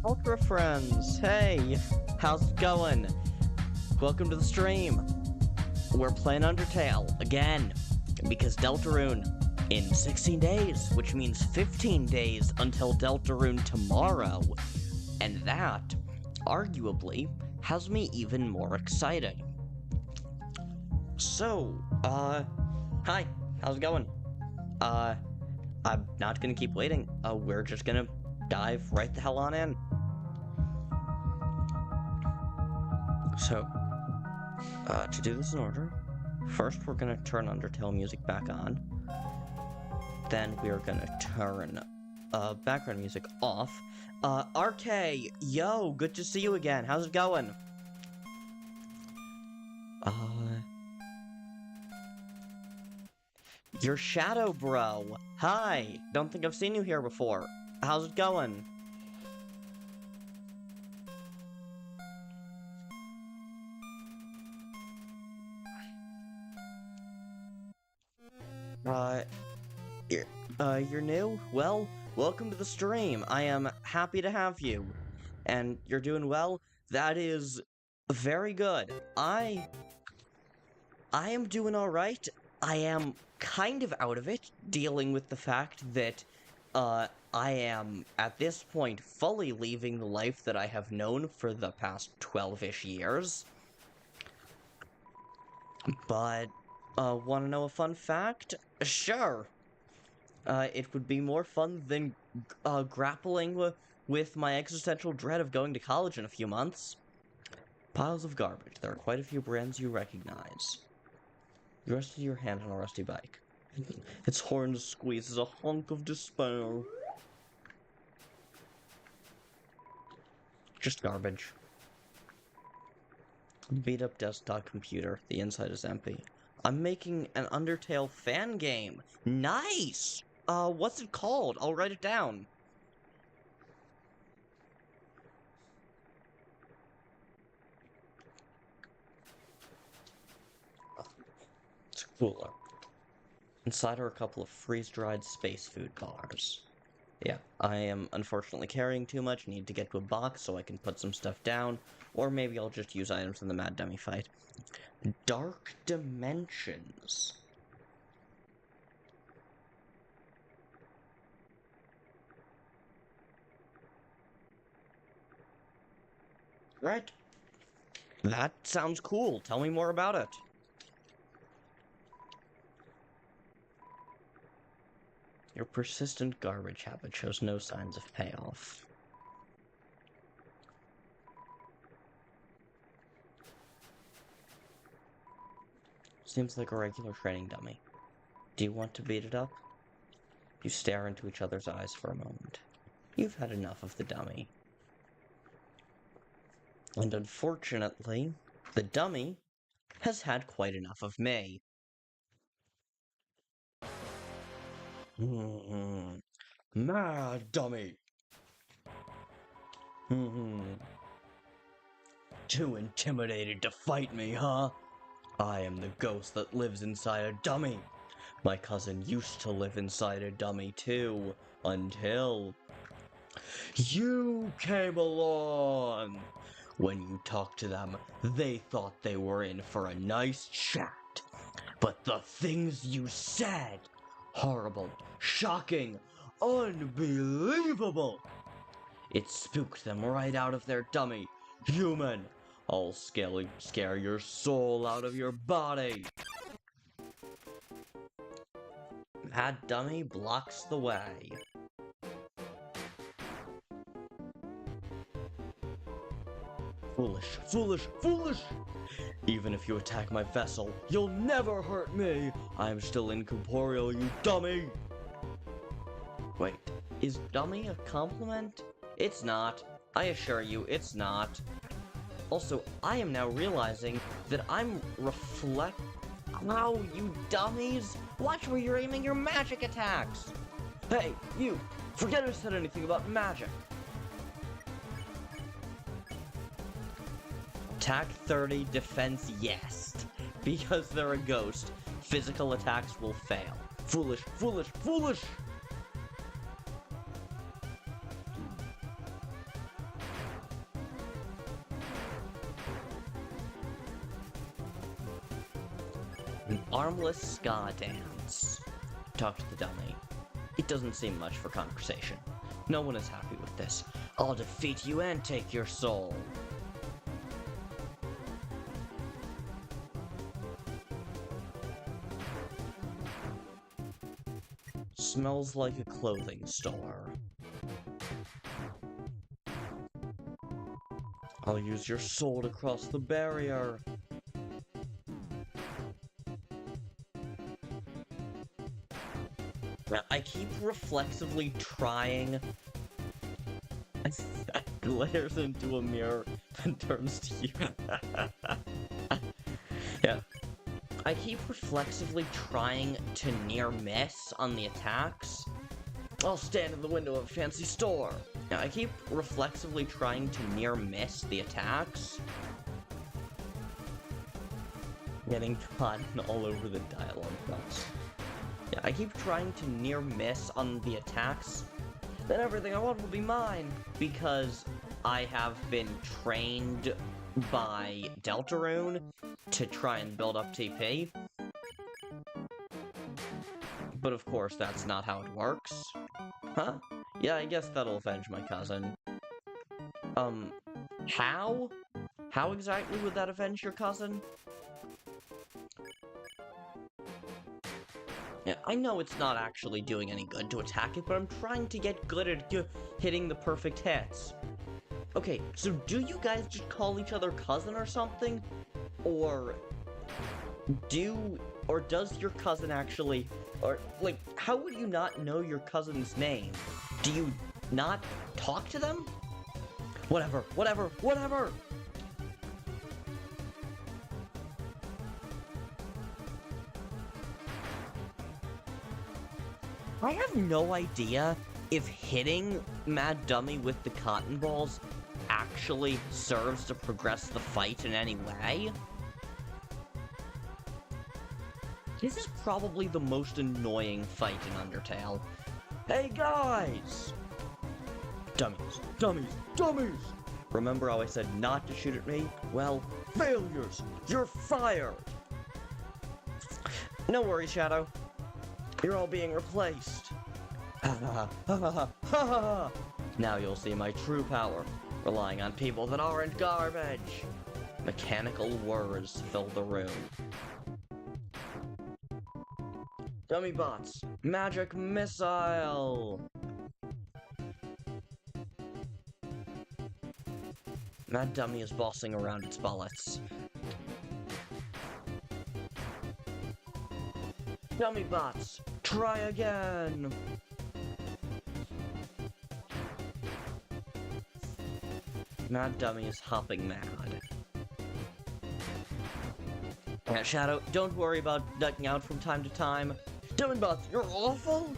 Ultra friends, hey, how's it going? Welcome to the stream. We're playing Undertale again because Deltarune in 16 days, which means 15 days until Deltarune tomorrow. And that, arguably, has me even more excited. So, hi, how's it going? I'm not gonna keep waiting. We're just gonna dive right the hell on in. So, to do this in order, first we're gonna turn Undertale music back on. Then we are gonna turn background music off. RK, yo, good to see you again. How's it going? Your shadow, bro. Hi. Don't think I've seen you here before. How's it going? You're new? Well, welcome to the stream. I am happy to have you. And you're doing well? That is very good. I am doing alright. I am kind of out of it, dealing with the fact that, I am, at this point, fully leaving the life that I have known for the past 12-ish years. But, wanna know a fun fact? Sure! It would be more fun than, grappling with my existential dread of going to college in a few months. Piles of garbage. There are quite a few brands you recognize. You rested your hand on a rusty bike. Its horn squeezes a hunk of despair. Just garbage. Beat up desktop computer. The inside is empty. I'm making an Undertale fan game. Nice! What's it called? I'll write it down. It's cooler. Inside are a couple of freeze-dried space food bars. Yeah, I am unfortunately carrying too much, need to get to a box so I can put some stuff down, or maybe I'll just use items in the Mad Dummy fight. Dark Dimensions. Right. That sounds cool. Tell me more about it. Your persistent garbage habit shows no signs of payoff. Seems like a regular training dummy. Do you want to beat it up? You stare into each other's eyes for a moment. You've had enough of the dummy. And unfortunately, the dummy has had quite enough of me. Mad dummy. Too intimidated to fight me, huh? I am the ghost that lives inside a dummy. My cousin used to live inside a dummy too, until you came along. When you talked to them, they thought they were in for a nice chat. But the things you said, horrible, shocking, unbelievable. It spooked them right out of their dummy. Human, I'll scare your soul out of your body. That dummy blocks the way. Foolish, foolish, foolish! Even if you attack my vessel, you'll never hurt me! I'm still incorporeal, you dummy! Wait, is dummy a compliment? It's not. I assure you, it's not. Also, I am now realizing that I'm Wow, you dummies! Watch where you're aiming your magic attacks! Hey, you! Forget I said anything about magic! Attack 30, defense yes. Because they're a ghost, physical attacks will fail. Foolish, foolish, foolish! harmless ska dance. Talk to the dummy. It doesn't seem much for conversation. No one is happy with this. I'll defeat you and take your soul. Smells like a clothing store. I'll use your soul to cross the barrier. Now, I keep reflexively trying. Glares into a mirror and turns to you. Yeah. I keep reflexively trying to near miss on the attacks. I'll stand in the window of a fancy store. Now, I keep reflexively trying to near miss the attacks. Getting trodden all over the dialogue box. Yeah, I keep trying to near miss on the attacks. Then everything I want will be mine. Because I have been trained by Deltarune to try and build up TP. But of course, that's not how it works. Huh? Yeah, I guess that'll avenge my cousin. How? How exactly would that avenge your cousin? Yeah, I know it's not actually doing any good to attack it, but I'm trying to get good at hitting the perfect hits. Okay, so do you guys just call each other cousin or something? Or does your cousin actually, or, like, how would you not know your cousin's name? Do you not talk to them? Whatever. I have no idea if hitting Mad Dummy with the cotton balls actually serves to progress the fight in any way. This is probably the most annoying fight in Undertale. Hey guys! Dummies! Remember how I said not to shoot at me? Well, failures! You're fired! No worries, Shadow. You're all being replaced. Now you'll see my true power, relying on people that aren't garbage. Mechanical whirs fill the room. Dummy bots, magic missile! Mad Dummy is bossing around its bullets. Dummy bots, try again! Mad Dummy is hopping mad. Shadow, don't worry about ducking out from time to time. Dummy bots, you're awful!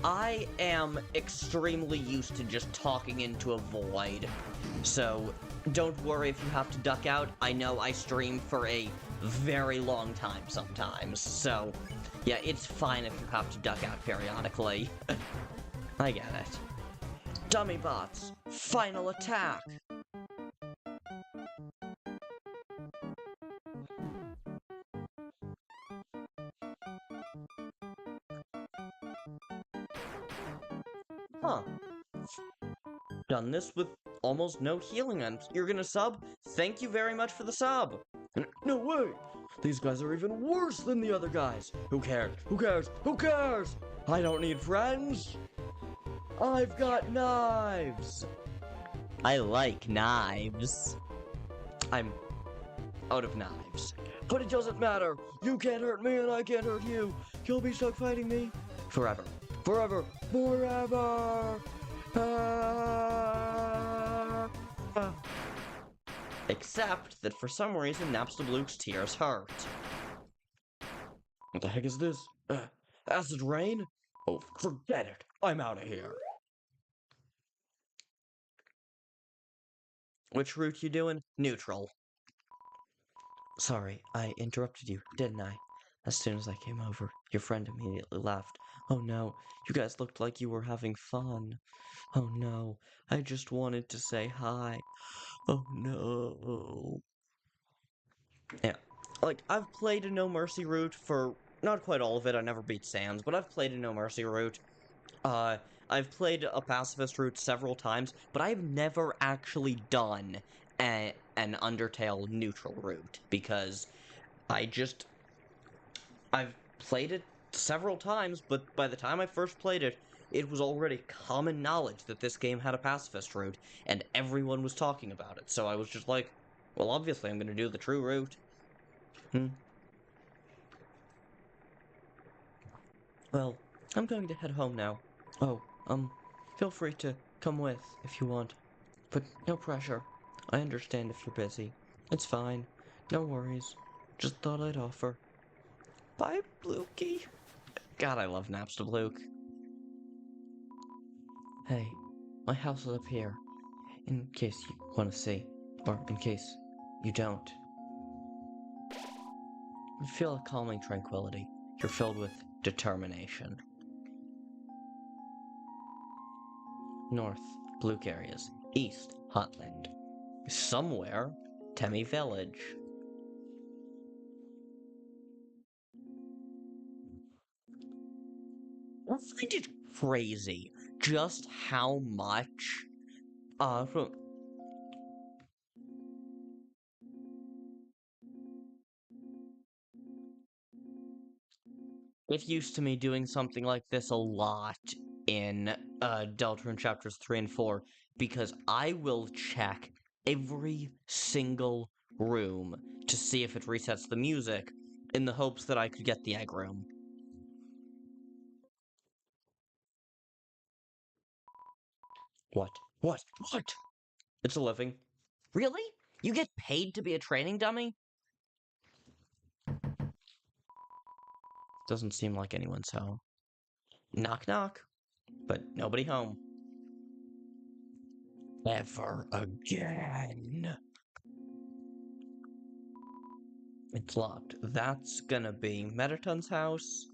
I am extremely used to just talking into a void. So, don't worry if you have to duck out. I know I stream for a very long time sometimes, so yeah, it's fine if you have to duck out periodically. I get it. Dummy bots, final attack! Huh. Done this with almost no healing, and you're gonna sub? Thank you very much for the sub! No way! These guys are even worse than the other guys! Who cares? I don't need friends! I've got knives! I like knives. I'm out of knives. But it doesn't matter! You can't hurt me and I can't hurt you! You'll be stuck fighting me forever. Except that for some reason Napstabluke's tears hurt. What the heck is this? Acid rain? Oh, forget it. I'm out of here. Which route you doing? Neutral. Sorry, I interrupted you, didn't I? As soon as I came over, your friend immediately left. Oh no, you guys looked like you were having fun. Oh no, I just wanted to say hi. Oh no. Yeah, like, I've played a No Mercy route for not quite all of it. I never beat Sans, but I've played a No Mercy route. Uh, I've played a pacifist route several times, but I've never actually done an Undertale neutral route because I've played it several times, but by the time I first played it, it was already common knowledge that this game had a pacifist route, and everyone was talking about it. So I was just like, well, obviously I'm going to do the true route. Well, I'm going to head home now. Oh, feel free to come with if you want. But no pressure. I understand if you're busy. It's fine. No worries. Just thought I'd offer. Bye, Blukey. God, I love Napstablook. Hey, my house is up here. In case you want to see. Or in case you don't. You feel a calming tranquility. You're filled with determination. North, Bluke areas. East, Hotland. Somewhere, Temmie Village. I find it crazy just how much, from it used to me doing something like this a lot in Deltarune chapters 3 and 4 because I will check every single room to see if it resets the music in the hopes that I could get the egg room. What? What? What? It's a living. Really? You get paid to be a training dummy? Doesn't seem like anyone's home. Knock knock. But nobody home. Ever again. It's locked. That's gonna be Metaton's house.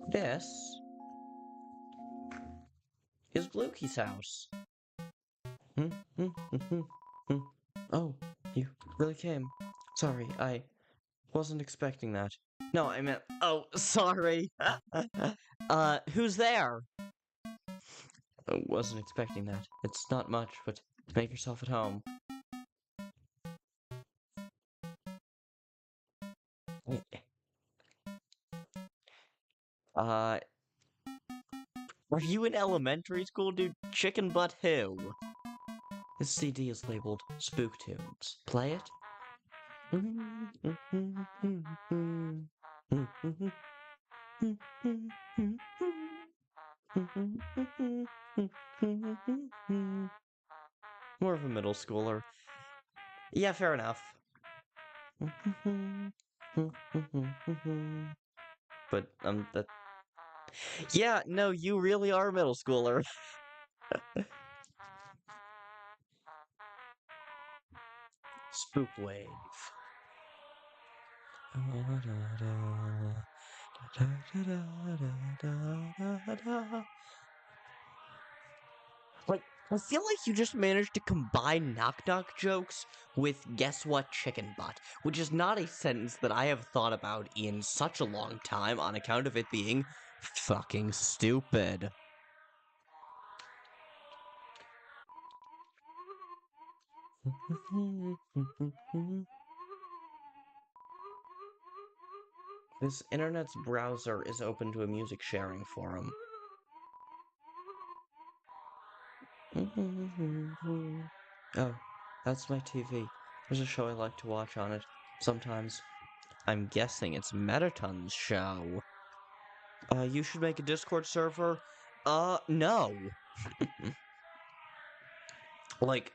This is Blukey's house. Oh, you really came. Sorry, I wasn't expecting that. No, I meant. Oh, sorry. Who's there? I wasn't expecting that. It's not much, but make yourself at home. Uh, were you in elementary school, dude? Chicken butt who? This CD is labeled Spook Tunes. Play it? More of a middle schooler. Yeah, fair enough. But, that... Yeah, no, you really are a middle schooler. Spook Wave. Like, I feel like you just managed to combine knock-knock jokes with guess what chicken butt, which is not a sentence that I have thought about in such a long time on account of it being fucking stupid. This internet's browser is open to a music sharing forum. Oh, that's my TV. There's a show I like to watch on it. Sometimes. I'm guessing it's Metaton's show. You should make a Discord server. No. Like,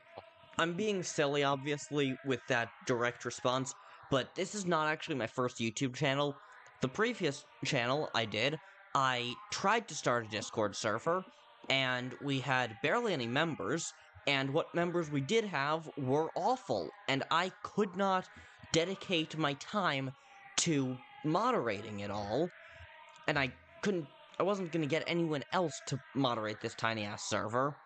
I'm being silly, obviously, with that direct response, but this is not actually my first YouTube channel. The previous channel I tried to start a Discord server, and we had barely any members, and what members we did have were awful, and I could not dedicate my time to moderating it all, and I wasn't gonna get anyone else to moderate this tiny-ass server.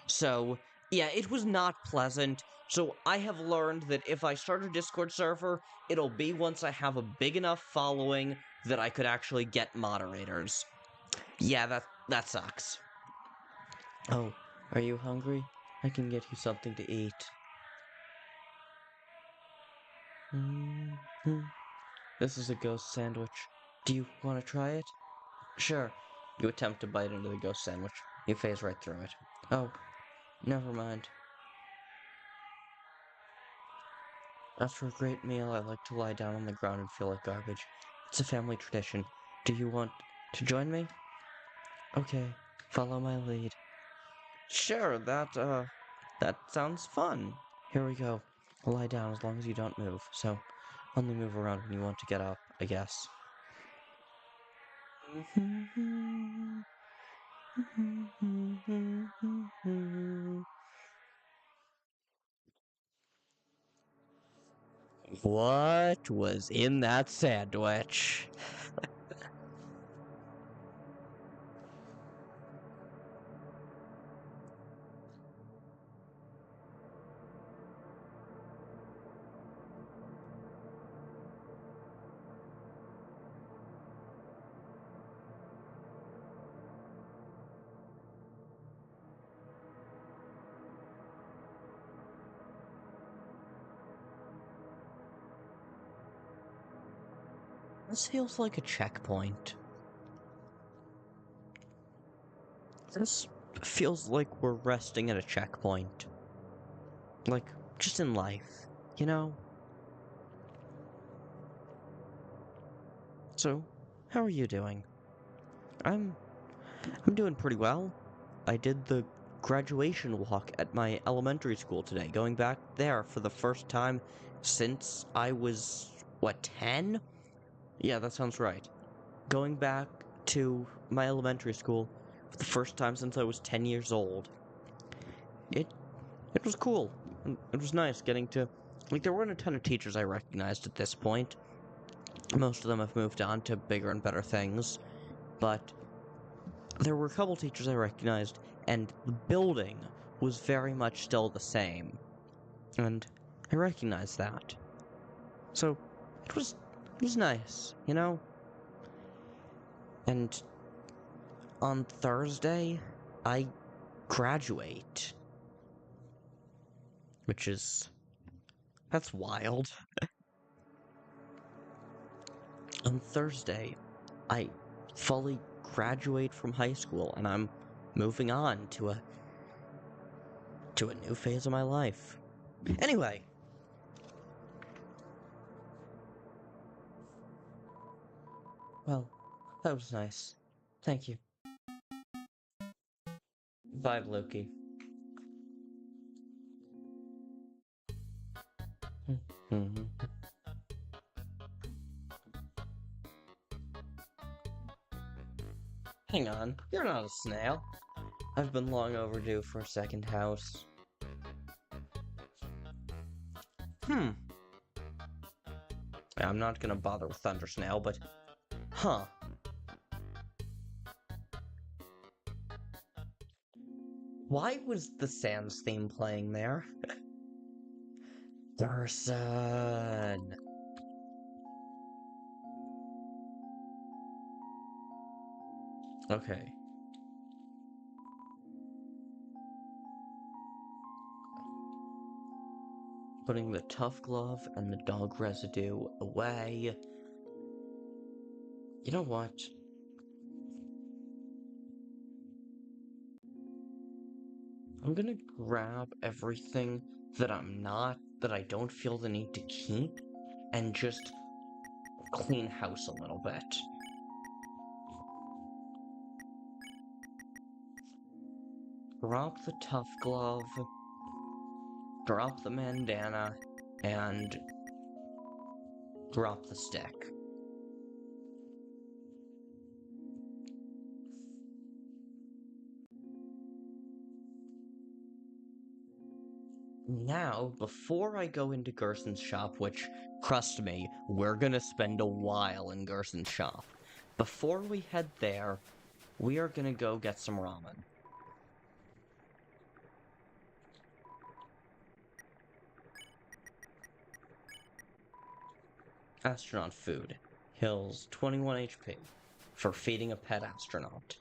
So, yeah, it was not pleasant. So I have learned that if I start a Discord server, it'll be once I have a big enough following that I could actually get moderators. Yeah, that sucks. Oh, are you hungry? I can get you something to eat. This is a ghost sandwich. Do you want to try it? Sure. You attempt to bite into the ghost sandwich. You phase right through it. Oh, never mind. After a great meal, I like to lie down on the ground and feel like garbage. It's a family tradition. Do you want to join me? Okay, follow my lead. Sure, that sounds fun. Here we go. Lie down as long as you don't move, so only move around when you want to get up, I guess. What was in that sandwich? This feels like a checkpoint. This feels like we're resting at a checkpoint. Like, just in life, you know? So, how are you doing? I'm doing pretty well. I did the graduation walk at my elementary school today, going back there for the first time since I was, what, 10? Yeah, that sounds right. Going back to my elementary school for the first time since I was 10 years old. It was cool. It was nice getting to... Like, there weren't a ton of teachers I recognized at this point. Most of them have moved on to bigger and better things. But there were a couple teachers I recognized, and the building was very much still the same. And I recognized that. So, it was nice, you know? And on Thursday, I graduate. Which is... That's wild. On Thursday, I fully graduate from high school, and I'm moving on to a new phase of my life. Anyway. Well, that was nice. Thank you. Bye, Loki. Hang on, you're not a snail. I've been long overdue for a second house. I'm not gonna bother with Thunder Snail, but... Huh. Why was the Sans theme playing there? Gerson! Okay. Putting the tough glove and the dog residue away. You know what? I'm gonna grab everything that I don't feel the need to keep, and just clean house a little bit. Drop the tough glove, drop the bandana, and drop the stick. Now, before I go into Gerson's shop, which, trust me, we're gonna spend a while in Gerson's shop, before we head there, we are gonna go get some ramen. Astronaut food. Heals 21 HP for feeding a pet astronaut.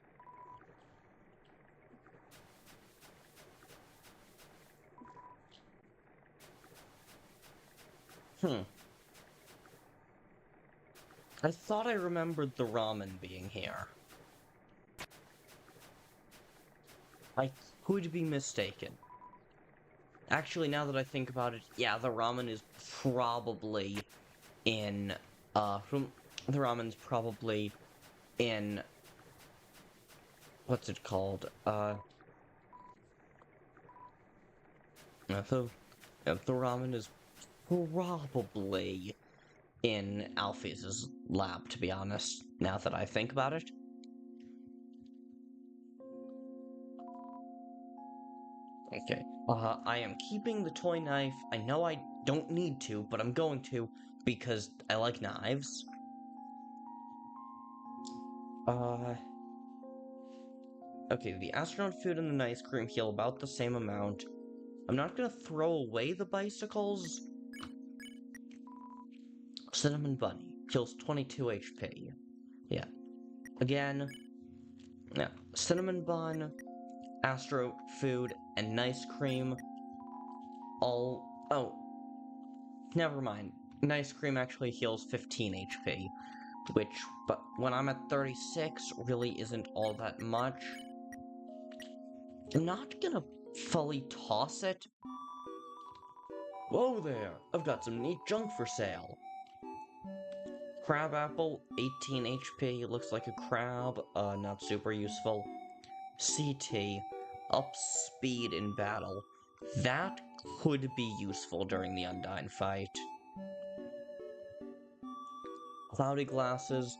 I thought I remembered the ramen being here. I could be mistaken. Actually, now that I think about it, yeah, the ramen is probably in, the ramen's probably in, what's it called, the ramen is probably in Alphys' lab, to be honest, now that I think about it. Okay, I am keeping the toy knife. I know I don't need to, but I'm going to, because I like knives. Okay, the astronaut food and the ice cream heal about the same amount. I'm not gonna throw away the bicycles. Cinnamon Bunny kills 22 HP. Yeah. Again, yeah. Cinnamon Bun, Astro Food, and Nice Cream all... Oh. Never mind. Nice Cream actually heals 15 HP. Which, but when I'm at 36, really isn't all that much. I'm not gonna fully toss it. Whoa there! I've got some neat junk for sale. Crab Apple, 18 HP, looks like a crab, not super useful. CT, up speed in battle. That could be useful during the Undyne fight. Cloudy Glasses,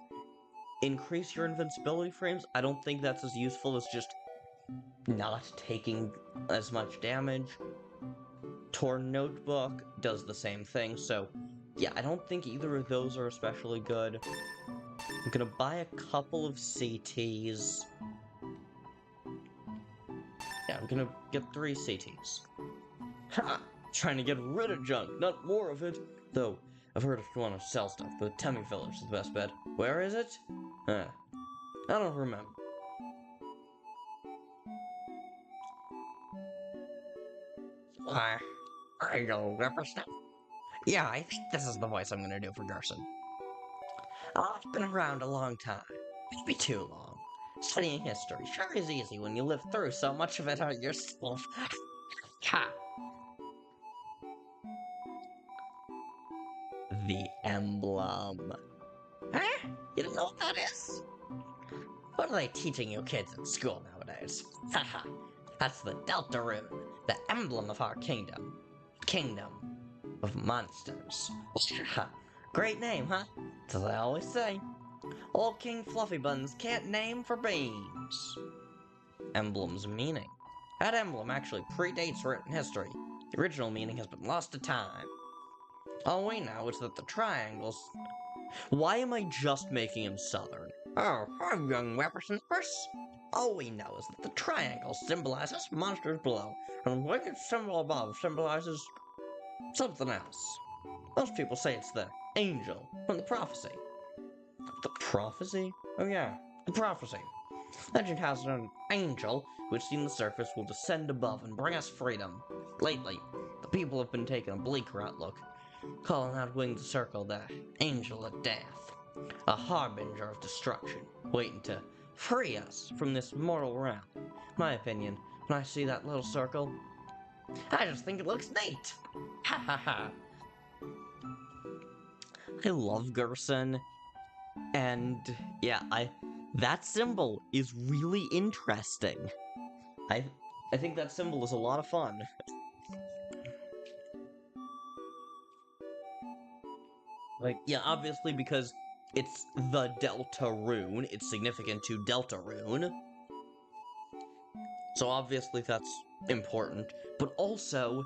increase your invincibility frames. I don't think that's as useful as just not taking as much damage. Torn Notebook does the same thing, so yeah, I don't think either of those are especially good. I'm gonna buy a couple of CTs. Yeah, I'm gonna get 3 CTs. Ha! Trying to get rid of junk, not more of it. Though, I've heard if you want to sell stuff, the Temmie Village is the best bet. Where is it? I don't remember. I don't represent. Yeah, I think this is the voice I'm gonna do for Gerson. I've been around a long time. Maybe too long. Studying history sure is easy when you live through so much of it yourself. Ha! The emblem. Huh? You don't know what that is? What are they teaching you kids in school nowadays? Haha. That's the Deltarune, the emblem of our kingdom. Kingdom of monsters. Great name, huh? As I always say. Old King Fluffy Buns can't name for beans. Emblem's meaning. That emblem actually predates written history. The original meaning has been lost to time. All we know is that the triangles... Why am I just making him southern? Oh, hi, young whippersnappers. All we know is that the triangle symbolizes monsters below, and the wicked symbol above symbolizes something else. Most people say it's the angel from the prophecy. The prophecy? Oh yeah, the prophecy. Legend has it an angel who has seen the surface will descend above and bring us freedom. Lately, the people have been taking a bleaker outlook, calling that winged circle the angel of death, a harbinger of destruction, waiting to free us from this mortal realm. My opinion, when I see that little circle, I just think it looks neat. Ha ha ha. I love Gerson, and yeah, that symbol is really interesting. I think that symbol is a lot of fun. Like, yeah, obviously because it's the Deltarune, it's significant to Deltarune. So obviously that's important. But also,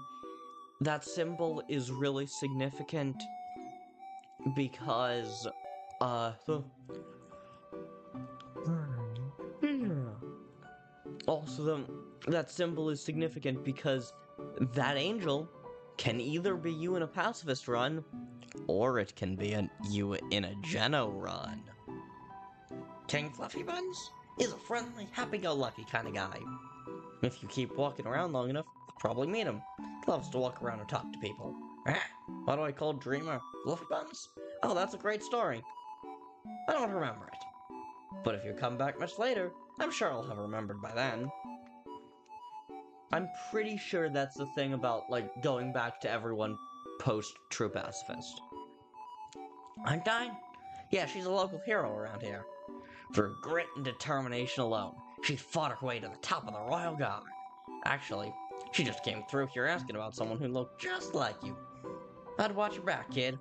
that symbol is really significant because, also, that symbol is significant because that angel can either be you in a pacifist run, Or it can be you in a Geno run. King Fluffy Buns is a friendly, happy-go-lucky kind of guy. If you keep walking around long enough, you'll probably meet him. He loves to walk around and talk to people. Why do I call Dreamer Fluffy Buns? Oh, that's a great story. I don't remember it. But if you come back much later, I'm sure I'll have remembered by then. I'm pretty sure that's the thing about, like, going back to everyone post-True Pacifist. Undyne? Yeah, she's a local hero around here. For grit and determination alone, she fought her way to the top of the Royal Guard. Actually, she just came through here asking about someone who looked just like you. I'd watch your back, kid,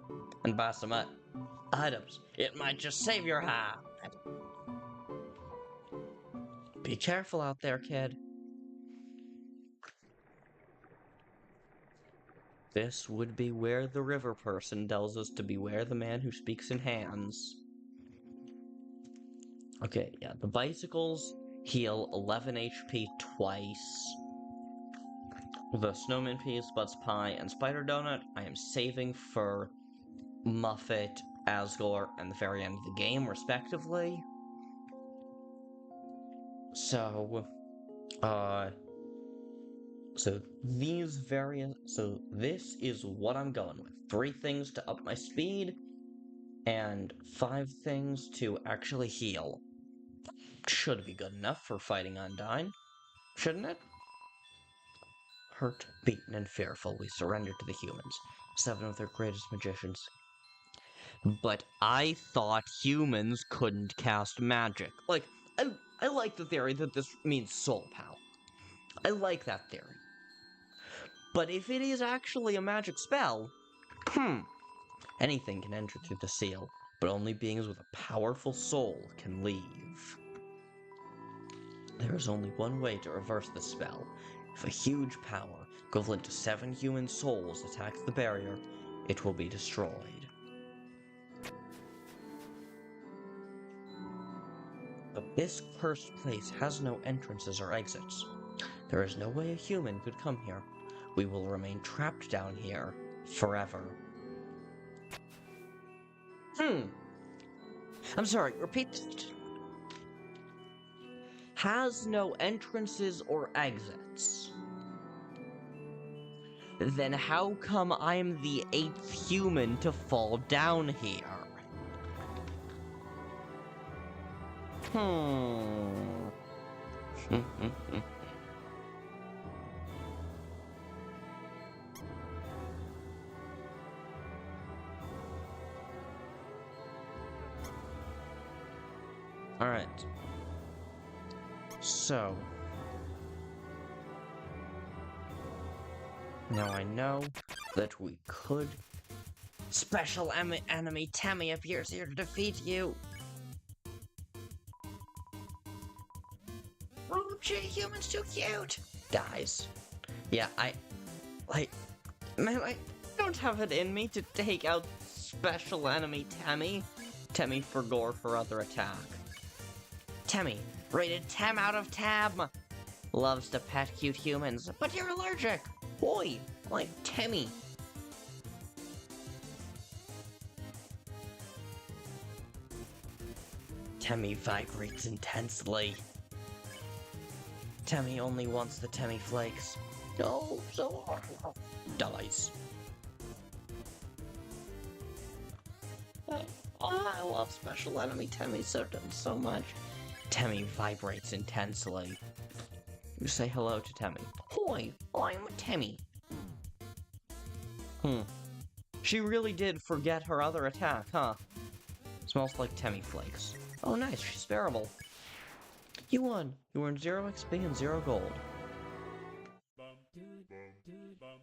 and buy some items. It might just save your hide. Be careful out there, kid. This would be where the river person tells us to beware the man who speaks in hands. Okay, yeah, the bicycles heal 11 HP twice. The Snowman Piece, Butts Pie, and Spider Donut I am saving for Muffet, Asgore, and the very end of the game, respectively. So, this is what I'm going with. 3 things to up my speed, and 5 things to actually heal. Should be good enough for fighting Undyne, shouldn't it? Hurt, beaten, and fearful, we surrender to the humans, 7 of their greatest magicians. But I thought humans couldn't cast magic. Like, I like the theory that this means soul power. I like that theory. But if it is actually a magic spell, anything can enter through the seal, but only beings with a powerful soul can leave. There is only one way to reverse the spell. If a huge power, equivalent to 7 human souls, attacks the barrier, it will be destroyed. But this cursed place has no entrances or exits. There is no way a human could come here. We will remain trapped down here forever. I'm sorry, repeat. Has no entrances or exits. Then how come I'm the 8th human to fall down here? Alright. So. Now I know that we could. Special enemy Tammy appears here to defeat you. Oh, gee, human's too cute. Dies. Yeah, I don't have it in me to take out special enemy Tammy. Tammy for gore for other attack. Tammy, rated 10 out of 10. Loves to pet cute humans, but you're allergic. Boy, like Tammy. Tammy vibrates intensely. Tammy only wants the Tammy flakes. Oh, so dies. I love special enemy Tammy so much. Tammy vibrates intensely. You say hello to Tammy. Hoi, I'm Tammy. She really did forget her other attack, huh? Smells like Tammy flakes. Oh nice, she's bearable. You won. You earned 0 XP and 0 gold.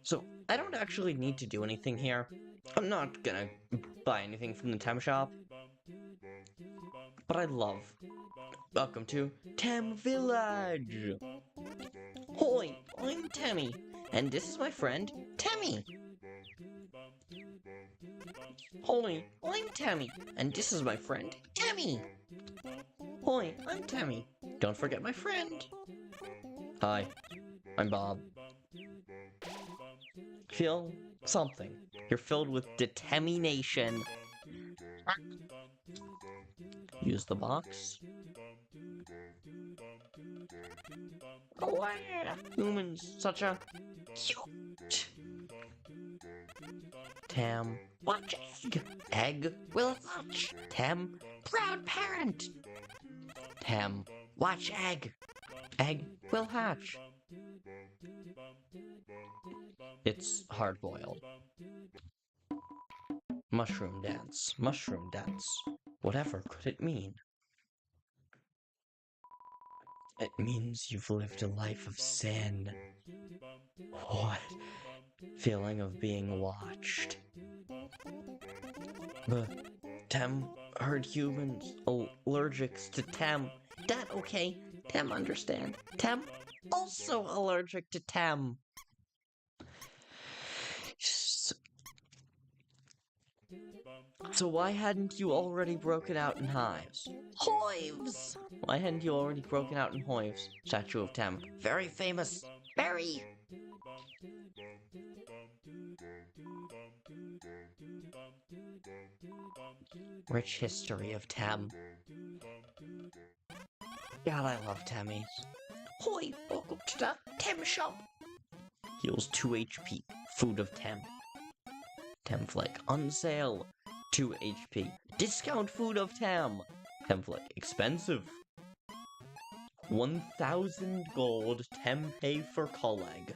So, I don't actually need to do anything here. I'm not gonna buy anything from the Tem shop. But I love. Welcome to Tem Village! Hoi, I'm Tammy, and this is my friend, Tammy! Hoi, I'm Tammy, and this is my friend, Tammy! Hoi, I'm Tammy. Don't forget my friend. Hi, I'm Bob. Feel something. You're filled with determination. Use the box. Oh, yeah. Humans, such a cute. Tam, watch egg. Egg will hatch. Tam, proud parent. Tam, watch egg. Egg will hatch. It's hard-boiled. Mushroom dance. Mushroom dance. Whatever could it mean? It means you've lived a life of sin. What? Feeling of being watched. Tem heard humans allergic to Tem. That okay? Tem understand. Tem also allergic to Tem. So why hadn't you already broken out in hives? Hives! Why hadn't you already broken out in hives? Statue of Tem. Very famous. Very! Rich history of Tem. God, I love Temmies. Hoi, welcome to the Tem shop. Heals 2 HP. Food of Tem. Temflake on sale. 2 HP. Discount food of Tem. Temflake expensive. 1,000 gold. Tempeh for colleague.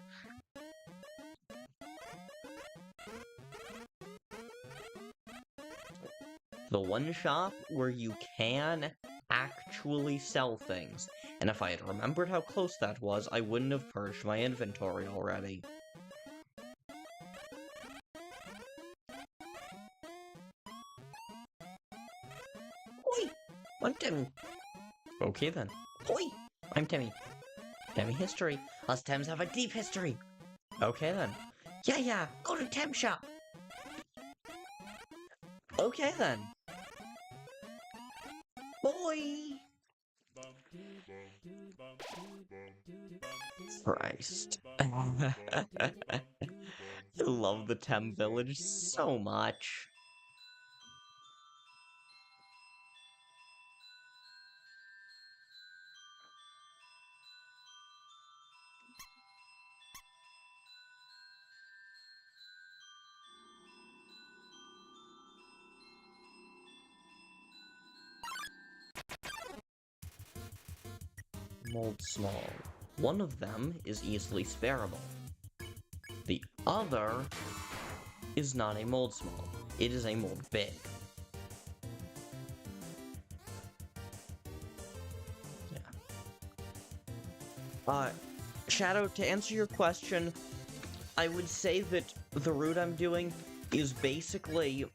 The one shop where you can actually sell things. And if I had remembered how close that was, I wouldn't have purged my inventory already. Oi! I'm Timmy. Okay then. Oi! I'm Timmy. Timmy history. Us Tems have a deep history. Okay then. Yeah, go to Tem shop. Okay then. Boy! Christ. I love the Tem village so much. Mold small. One of them is easily sparable. The other is not a mold small. It is a mold big. Yeah. Shadow, to answer your question, I would say that the route I'm doing is basically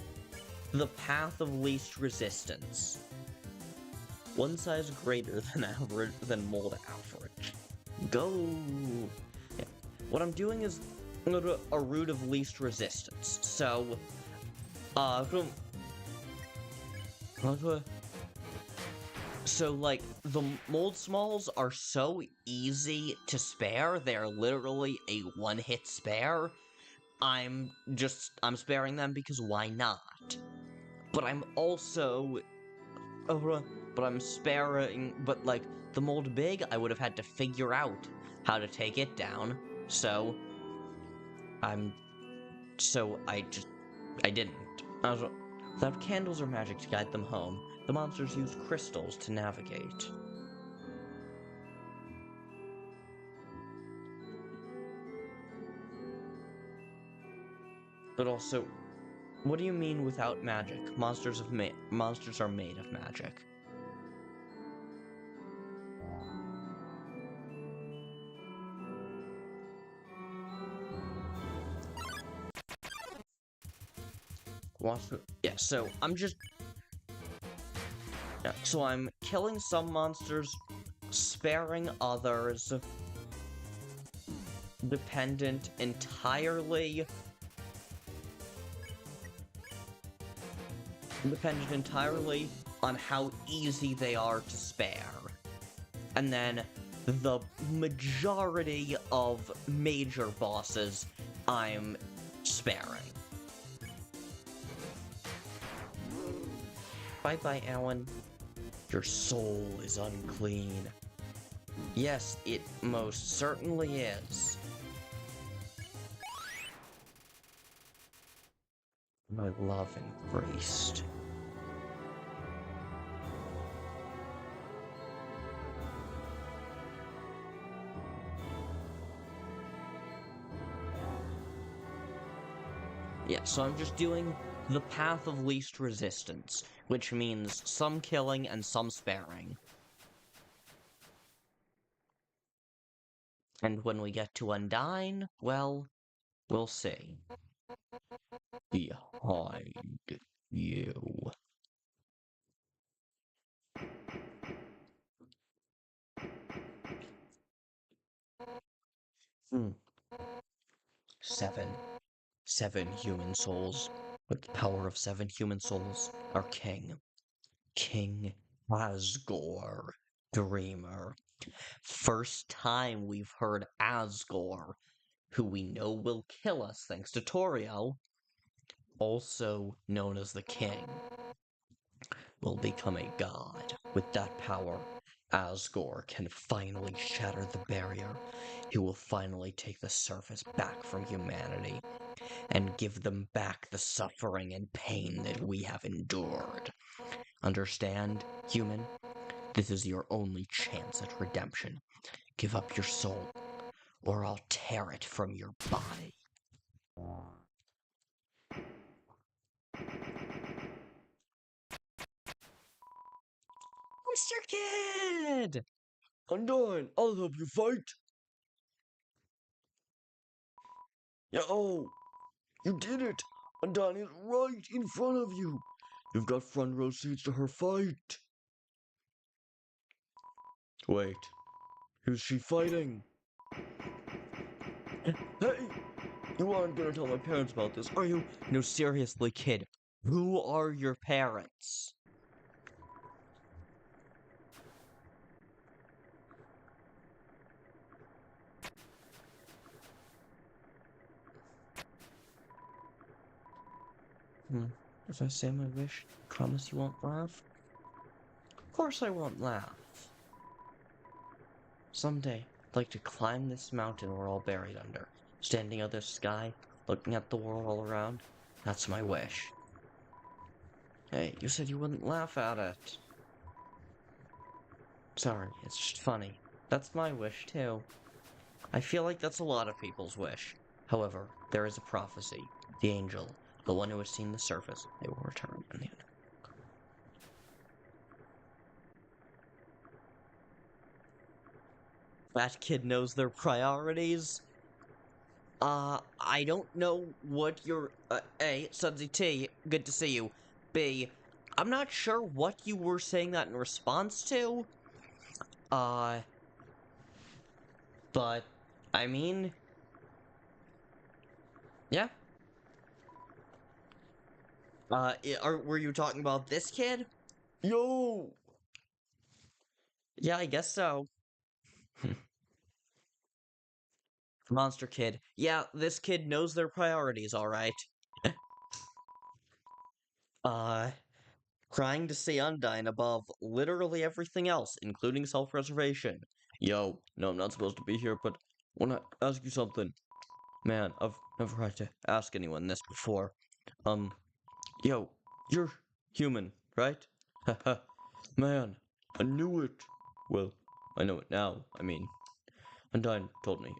the path of least resistance. One size greater than average than mold average. Go. Yeah. What I'm doing is a route of least resistance. So, like the mold smalls are so easy to spare. They're literally a one-hit spare. I'm sparing them because why not? But I'm also but like, the mold big, I would have had to figure out how to take it down, so I didn't. Without candles or magic to guide them home, the monsters use crystals to navigate. But also, what do you mean without magic? Monsters are made of magic. Yeah, so I'm killing some monsters, sparing others, dependent entirely on how easy they are to spare. And then the majority of major bosses I'm sparing. Bye-bye, Alan. Your soul is unclean. Yes, it most certainly is. My love increased. Yeah, so I'm just doing the path of least resistance, which means some killing and some sparing. And when we get to Undyne, well, we'll see. Behind you. 7 human souls. With the power of 7 human souls, our king. King Asgore. Dreamer. First time we've heard Asgore, who we know will kill us thanks to Toriel, also known as the king, will become a god. With that power, Asgore can finally shatter the barrier. He will finally take the surface back from humanity and give them back the suffering and pain that we have endured. Understand, human? This is your only chance at redemption. Give up your soul, or I'll tear it from your body. Mr. Kid! Undyne, I'll help you fight. Oh, you did it! Undyne is right in front of you. You've got front row seats to her fight. Wait, who's she fighting? Hey! You aren't gonna tell my parents about this, are you? No, seriously, kid. Who are your parents? If I say my wish, promise you won't laugh? Of course I won't laugh. Someday, I'd like to climb this mountain we're all buried under, standing under the sky, looking at the world all around. That's my wish. Hey, you said you wouldn't laugh at it. Sorry, it's just funny. That's my wish, too. I feel like that's a lot of people's wish. However, there is a prophecy. The angel, the one who has seen the surface, they will return in the end. That kid knows their priorities. I don't know what your, A, Sudsy T, good to see you. B, I'm not sure what you were saying that in response to. But, I mean, yeah. Were you talking about this kid? Yo! Yeah, I guess so. Monster kid. Yeah, this kid knows their priorities, alright. Trying to see Undyne above literally everything else, including self-preservation. Yo, no, I'm not supposed to be here, but I wanna ask you something. Man, I've never had to ask anyone this before. Yo, you're human, right? Haha. Man, I knew it. Well, I know it now, I mean. Undyne told me,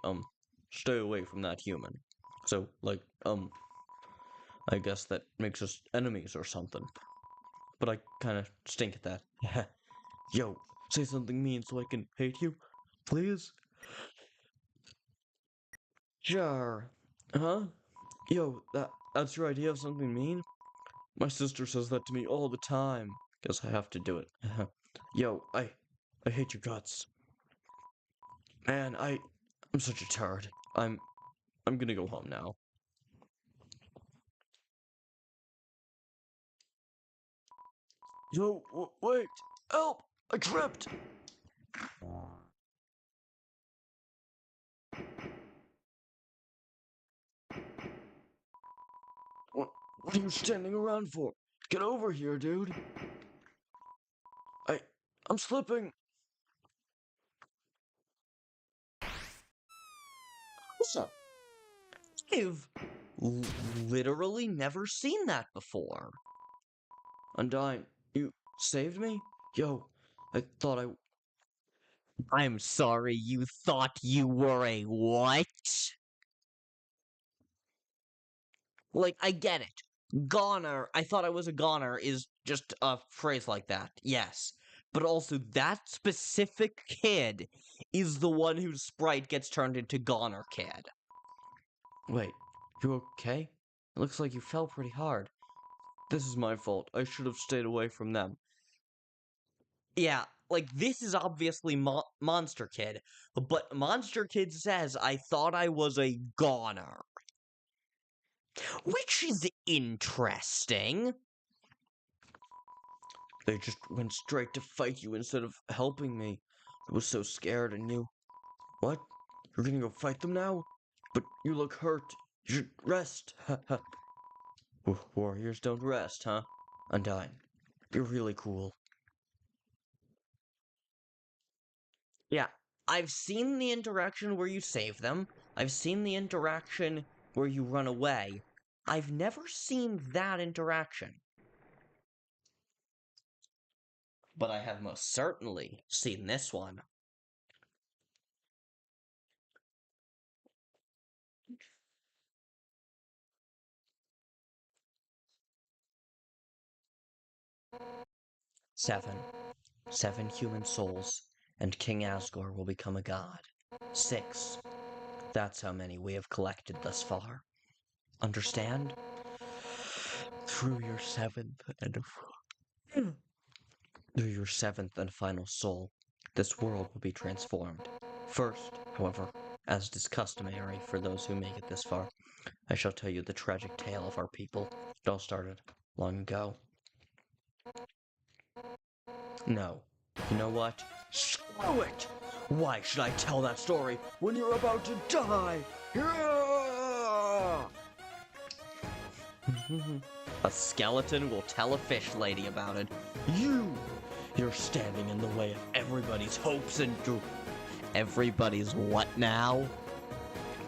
stay away from that human. So, like, I guess that makes us enemies or something. But I kinda stink at that. Yo, say something mean so I can hate you, please? Sure. Huh? Yo, that's your idea of something mean? My sister says that to me all the time. Guess I have to do it. Yo, I hate your guts. Man, I'm such a turd. I'm gonna go home now. Yo, wait! Help! I tripped! What are you standing around for? Get over here, dude. I'm slipping. What's up? I've literally never seen that before. Undyne, you saved me? Yo, I thought I'm sorry, you thought you were a what? Like, I get it. Goner, I thought I was a goner is just a phrase like that, yes. But also, that specific kid is the one whose sprite gets turned into Goner Kid. Wait, you okay? It looks like you fell pretty hard. This is my fault. I should have stayed away from them. Yeah, like, this is obviously Monster Kid, but Monster Kid says, I thought I was a goner. Which is interesting. They just went straight to fight you instead of helping me. I was so scared and you... What? You're gonna go fight them now? But you look hurt. You should rest. Warriors don't rest, huh? Undyne, you're really cool. Yeah, I've seen the interaction where you save them. I've seen the interaction where you run away. I've never seen that interaction. But I have most certainly seen this one. Seven human souls, and King Asgore will become a god. 6. That's how many we have collected thus far. Understand? Through your seventh and final soul, this world will be transformed. First, however, as it is customary for those who make it this far, I shall tell you the tragic tale of our people. It all started long ago. No. You know what? Screw it! Why should I tell that story when you're about to die? A skeleton will tell a fish lady about it. You're standing in the way of everybody's hopes and everybody's what now?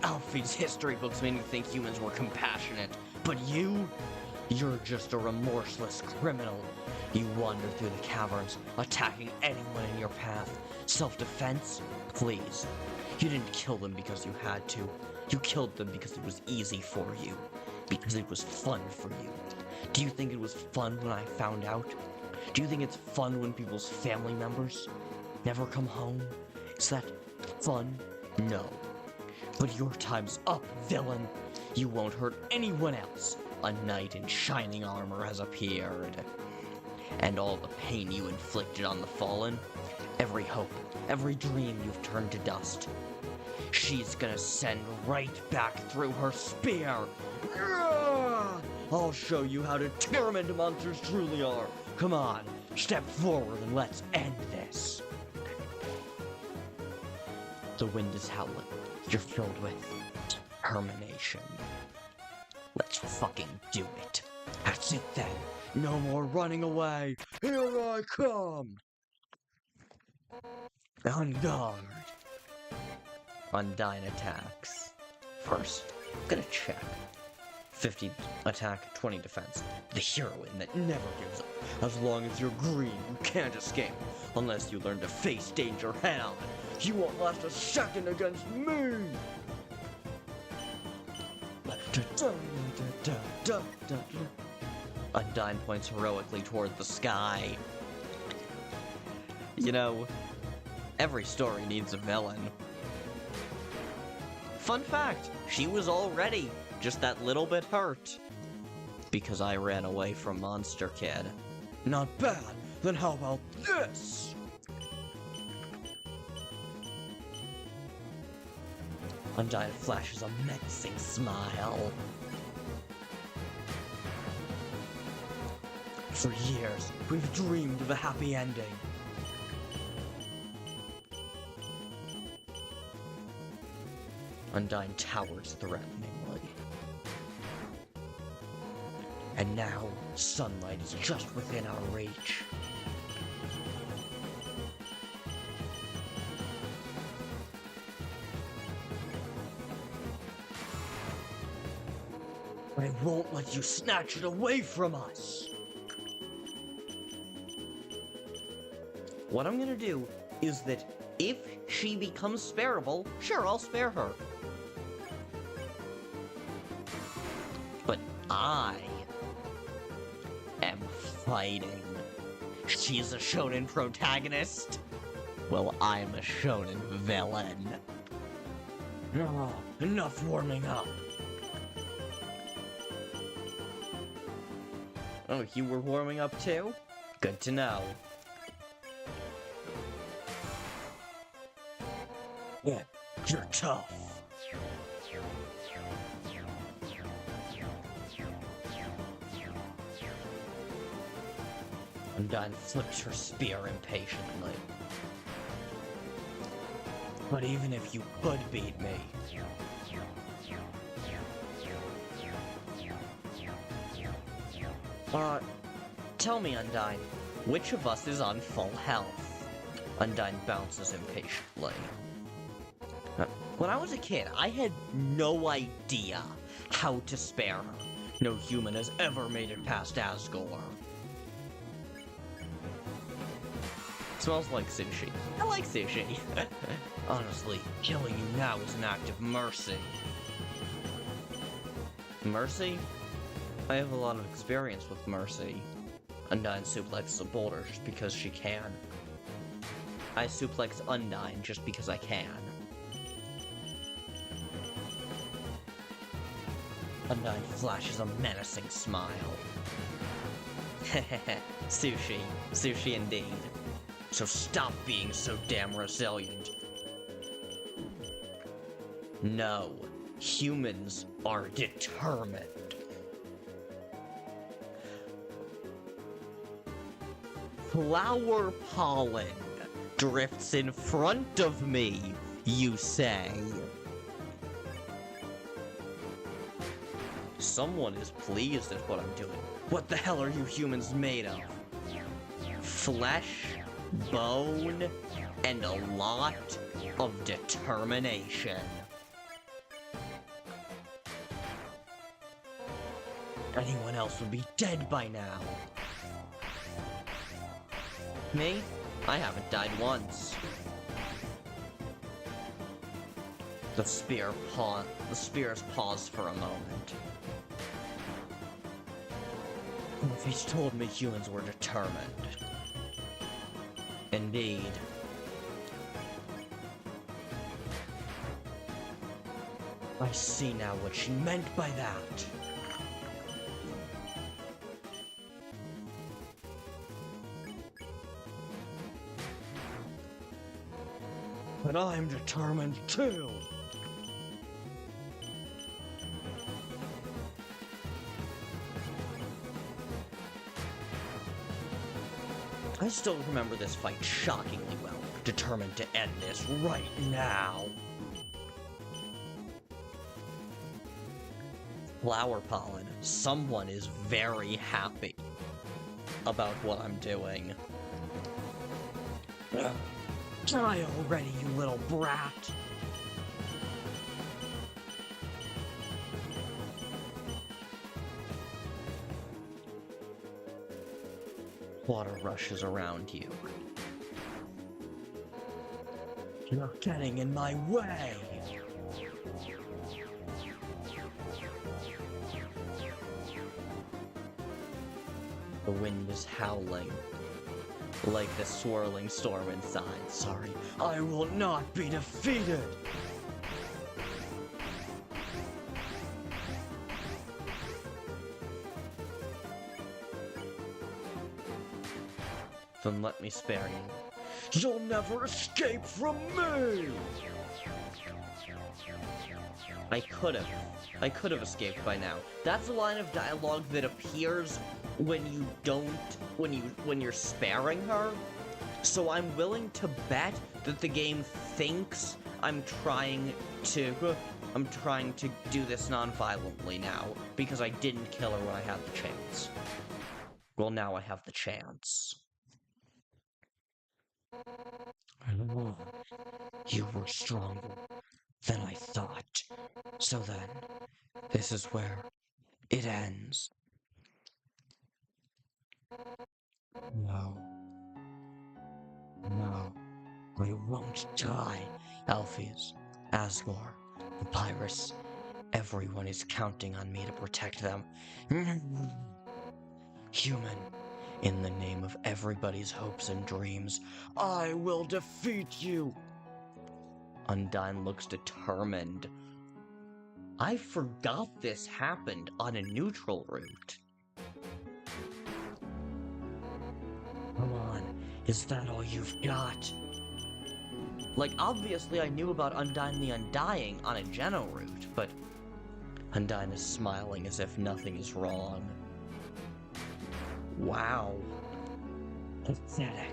Alfie's history books made me think humans were compassionate, but you're just a remorseless criminal. You wander through the caverns, attacking anyone in your path. Self-defense? Please. You didn't kill them because you had to. You killed them because it was easy for you. Because it was fun for you. Do you think it was fun when I found out? Do you think it's fun when people's family members never come home? Is that fun? No. But your time's up, villain. You won't hurt anyone else. A knight in shining armor has appeared. And all the pain you inflicted on the fallen, every hope, every dream you've turned to dust, she's gonna send right back through her spear. I'll show you how determined monsters truly are. Come on, step forward and let's end this. The wind is howling. You're filled with determination. Let's fucking do it. That's it then. No more running away. Here I come. On guard. Undyne attacks. First, I'm gonna check. 50 attack, 20 defense. The heroine that never gives up. As long as you're green, you can't escape. Unless you learn to face danger head on. You won't last a second against me. Undyne points heroically toward the sky. You know, every story needs a villain. Fun fact, she was already just that little bit hurt. Because I ran away from Monster Kid. Not bad, then how about this? Undyne flashes a menacing smile. For years, we've dreamed of a happy ending. Undyne towers threateningly. now, sunlight is just within our reach. I won't let you snatch it away from us! What I'm gonna do is that if she becomes spareable, sure, I'll spare her. But I am fighting. She's a shonen protagonist. Well, I'm a shonen villain. Oh, enough warming up. Oh, you were warming up too? Good to know. Yeah, you're tough. Undyne flips her spear impatiently. But even if you could beat me, tell me, Undyne, which of us is on full health? Undyne bounces impatiently. When I was a kid, I had no idea how to spare her. No human has ever made it past Asgore. Smells like sushi. I like sushi. Honestly, killing you now is an act of mercy. Mercy? I have a lot of experience with mercy. Undyne suplexes a boulder just because she can. I suplex Undyne just because I can. Undyne flashes a menacing smile. Hehehe, sushi. Sushi indeed. So stop being so damn resilient. No, humans are determined. Flower pollen drifts in front of me, you say. Someone is pleased at what I'm doing. What the hell are you humans made of? Flesh, bone, and a lot of determination. Anyone else would be dead by now. Me? I haven't died once. The spears pause for a moment. If he's told me humans were determined. Indeed. I see now what she meant by that. But I'm determined too. I still remember this fight shockingly well, determined to end this right now. Flower pollen, someone is very happy about what I'm doing. Die already, you little brat! Water rushes around you. You're getting in my way! The wind is howling, like the swirling storm inside. Sorry, I will not be defeated! Then let me spare you. You'll never escape from me! I could have escaped by now. That's a line of dialogue that appears when you're sparing her. So I'm willing to bet that the game thinks I'm trying to do this non-violently now, because I didn't kill her when I had the chance. Well, now I have the chance. You were stronger than I thought. So then, this is where it ends. No. No. I won't die. Alphys, Asgore, Papyrus. Everyone is counting on me to protect them. Human, in the name of everybody's hopes and dreams, I will defeat you! Undyne looks determined. I forgot this happened on a neutral route. Come on, is that all you've got? Like, obviously I knew about Undyne the Undying on a Geno route, but Undyne is smiling as if nothing is wrong. Wow. Pathetic.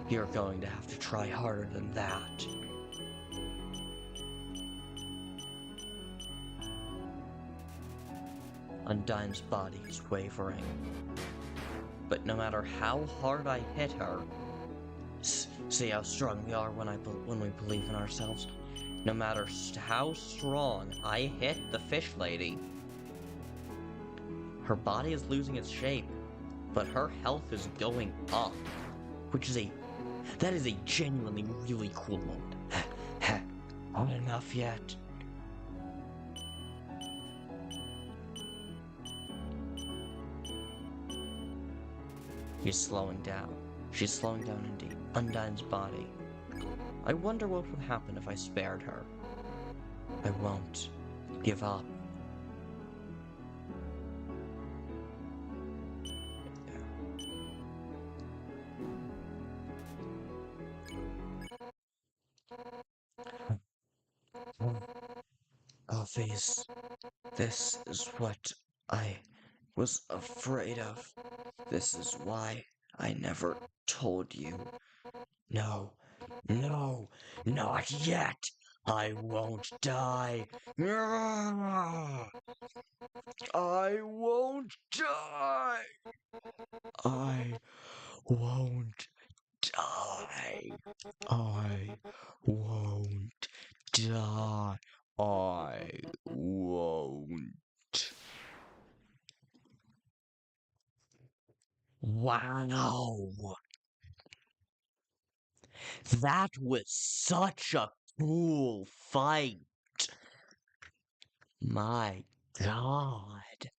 You're going to have to try harder than that. Undyne's body is wavering. But no matter how hard I hit her, see how strong we are when we believe in ourselves. No matter how strong I hit the fish lady, her body is losing its shape, but her health is going up, which is that is a genuinely really cool moment. Not enough yet. She's slowing down. She's slowing down indeed. Undyne's body. I wonder what would happen if I spared her. I won't give up. Alphys, this is what I was afraid of. This is why I never told you. No, no, not yet. I won't die. I won't die. I won't die. I won't die. I won't. Wow. That was such a cool fight. My God.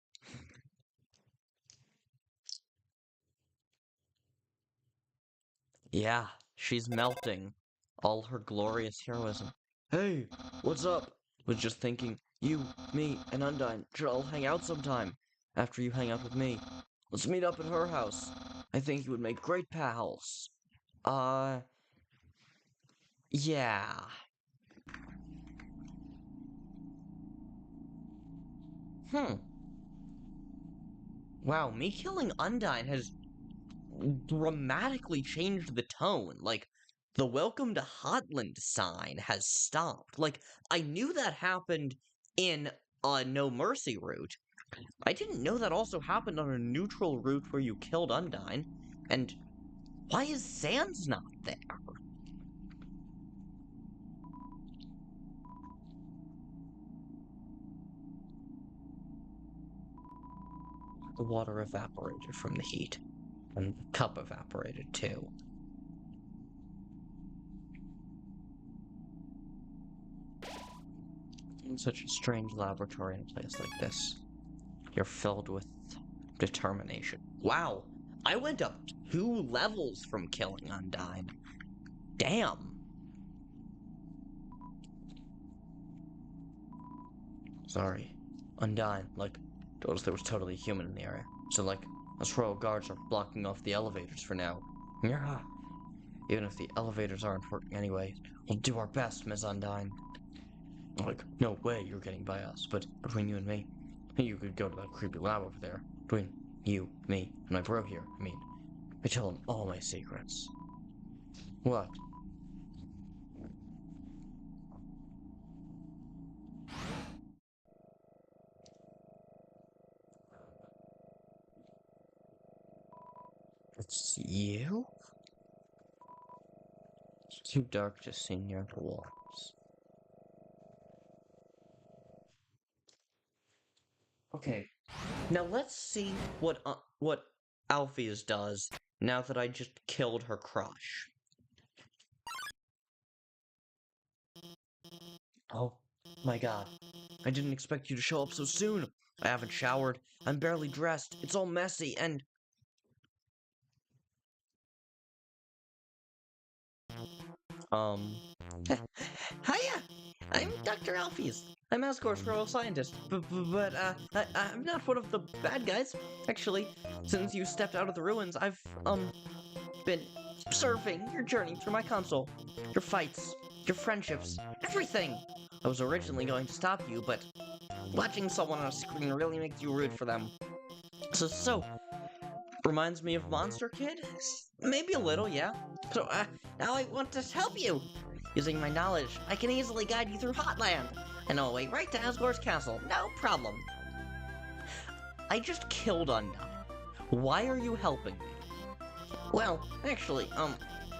Yeah, she's melting. All her glorious heroism. Hey, what's up? Was just thinking, you, me, and Undyne should all hang out sometime. After you hang out with me. Let's meet up at her house. I think you would make great pals. Yeah. Wow, me killing Undyne has dramatically changed the tone. Like, the welcome to Hotland sign has stopped. Like, I knew that happened in a No Mercy route. I didn't know that also happened on a neutral route where you killed Undyne. And why is Sans not there? The water evaporated from the heat. And the cup evaporated too. In such a strange laboratory in a place like this, you're filled with determination. Wow, I went up 2 levels from killing Undyne. Damn. Sorry. Undyne, like, told us there was totally human in the area. So, like, us royal guards are blocking off the elevators for now. Yeah. Even if the elevators aren't working anyway, we'll do our best, Ms. Undyne. Like, no way you're getting by us, but between you and me, you could go to that creepy lab over there. Between you, me, and my bro here, I tell him all my secrets. What? It's you? It's too dark to see near the walls. Okay, now let's see what Alfie's does now that I just killed her crush. Oh my god, I didn't expect you to show up so soon. I haven't showered, I'm barely dressed, it's all messy, and... Hiya! I'm Dr. Alphys. I'm Asgore's royal scientist, but I'm not one of the bad guys. Actually, since you stepped out of the ruins, I've, been observing your journey through my console. Your fights, your friendships, everything! I was originally going to stop you, but watching someone on a screen really makes you root for them. So, reminds me of Monster Kid? Maybe a little, yeah. So, now I want to help you! Using my knowledge, I can easily guide you through Hotland! And I'll way right to Asgore's castle, no problem! I just killed Unda. Why are you helping me? Well, actually,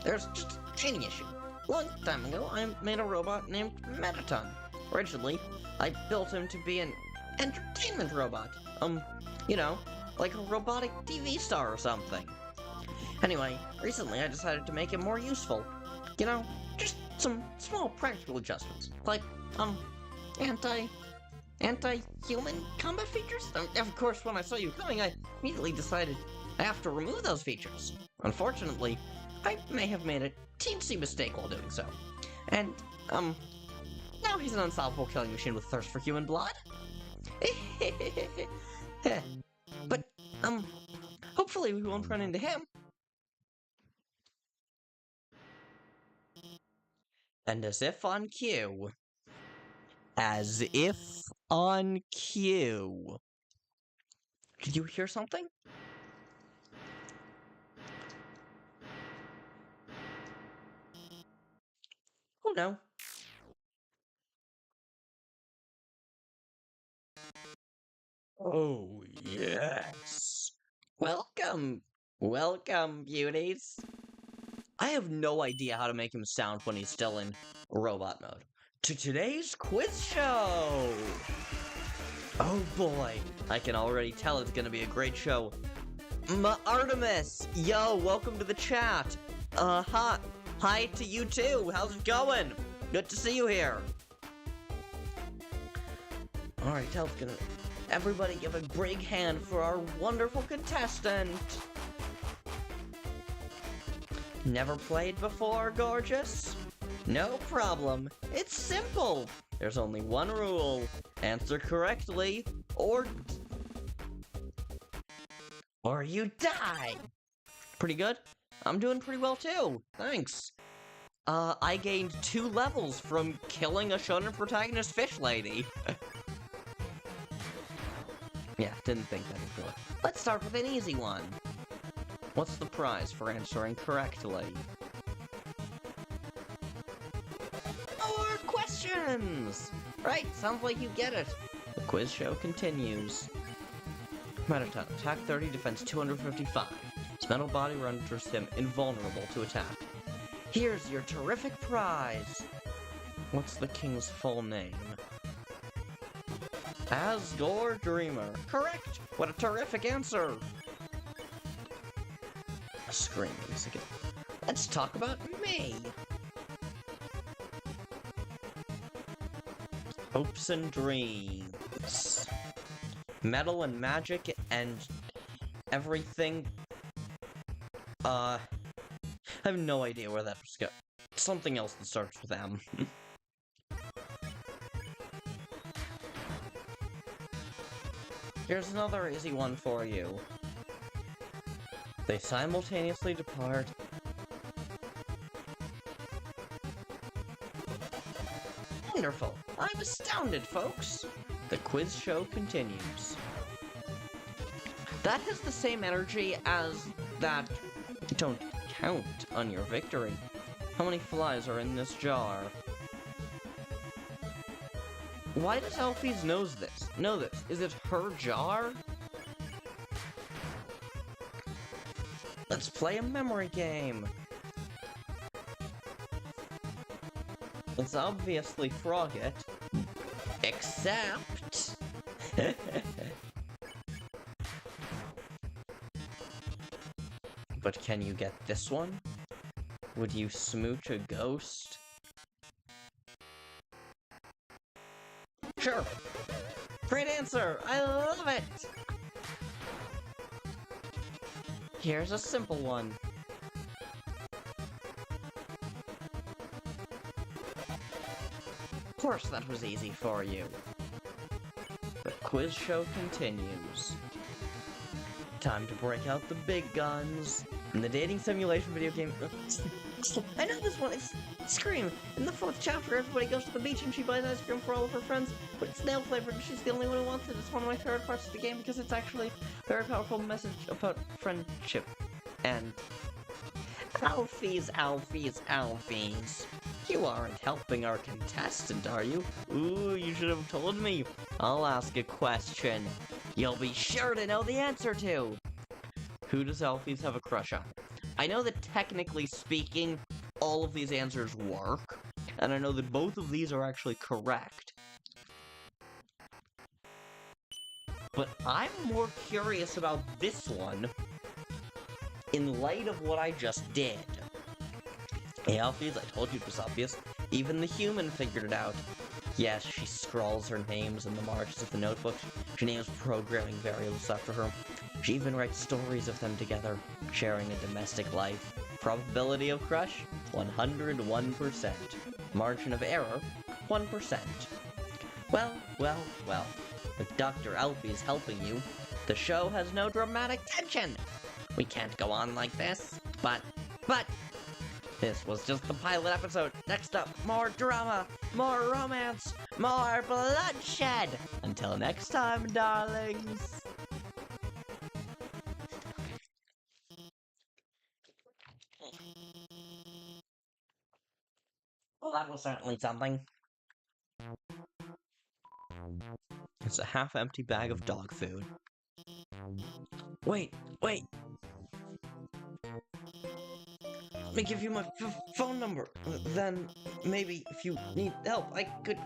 there's just a training issue. Long time ago, I made a robot named Metaton. Originally, I built him to be an entertainment robot. You know, like a robotic TV star or something. Anyway, recently I decided to make him more useful. You know, just some small practical adjustments. Like, anti-human combat features? Of course, when I saw you coming, I immediately decided I have to remove those features. Unfortunately, I may have made a teensy mistake while doing so. And, now he's an unstoppable killing machine with thirst for human blood. But, hopefully we won't run into him. And as if on cue. As if on cue. Did you hear something? Oh no. Oh yes. Welcome. Welcome, beauties. I have no idea how to make him sound when he's still in robot mode. To today's quiz show! Oh boy, I can already tell it's gonna be a great show. Artemis! Yo, welcome to the chat! Hi to you too, how's it going? Good to see you here. Alright, everybody give a big hand for our wonderful contestant! Never played before, gorgeous? No problem. It's simple. There's only one rule. Answer correctly, or you die. Pretty good? I'm doing pretty well too. Thanks. I gained 2 levels from killing a shonen protagonist fish lady. Yeah, didn't think that before. Let's start with an easy one. What's the prize for answering correctly? 4 questions! Right, sounds like you get it. The quiz show continues. Metaton, attack 30, defense 255. His metal body renders him invulnerable to attack. Here's your terrific prize! What's the king's full name? Asgore Dreamer. Correct! What a terrific answer! Scream music. Let's talk about me! Hopes and dreams. Metal and magic and everything. I have no idea where that was going. Something else that starts with M. Here's another easy one for you. They simultaneously depart. Wonderful! I'm astounded, folks! The quiz show continues. That has the same energy as that don't count on your victory. How many flies are in this jar? Why does Alphys know this? Is it her jar? Let's play a memory game. It's obviously Frogget, except... But can you get this one? Would you smooch a ghost? Sure! Great answer! I love it! Here's a simple one. Of course that was easy for you. The quiz show continues. Time to break out the big guns. In the dating simulation video game... I know this one, it's Scream. In the 4th chapter, everybody goes to the beach and she buys ice cream for all of her friends, but it's snail flavored and she's the only one who wants it. It's one of my favorite parts of the game because it's actually a very powerful message about friendship. And... Alfies, Alfies, Alfies. You aren't helping our contestant, are you? Ooh, you should have told me. I'll ask a question you'll be sure to know the answer to. Who does Alfies have a crush on? I know that technically speaking, all of these answers work, and I know that both of these are actually correct. But I'm more curious about this one in light of what I just did. Hey Alfies, I told you it was obvious. Even the human figured it out. Yes, she scrawls her names in the margins of the notebook. She names programming variables after her. She even writes stories of them together, sharing a domestic life. Probability of crush? 101%. Margin of error? 1%. Well, well, well. With Dr. Alfies helping you, the show has no dramatic tension. We can't go on like this, but... This was just the pilot episode. Next up, more drama, more romance, more bloodshed. Until next time, darlings. Well, that was certainly something. It's a half-empty bag of dog food. Wait. Let me give you my phone number. Then, maybe, if you need help, I could...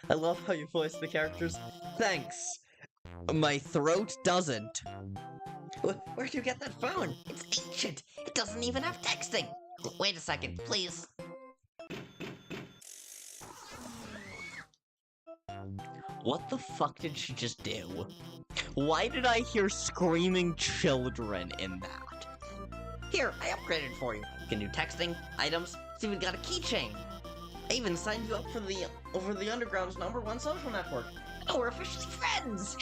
I love how you voice the characters. Thanks. My throat doesn't. Where'd you get that phone? It's ancient. It doesn't even have texting. Wait a second, please. What the fuck did she just do? Why did I hear screaming children in that? Here, I upgraded for you. You can do texting, items, it's even got a keychain. I even signed you up for the over the Underground's #1 social network. Oh, we're officially friends!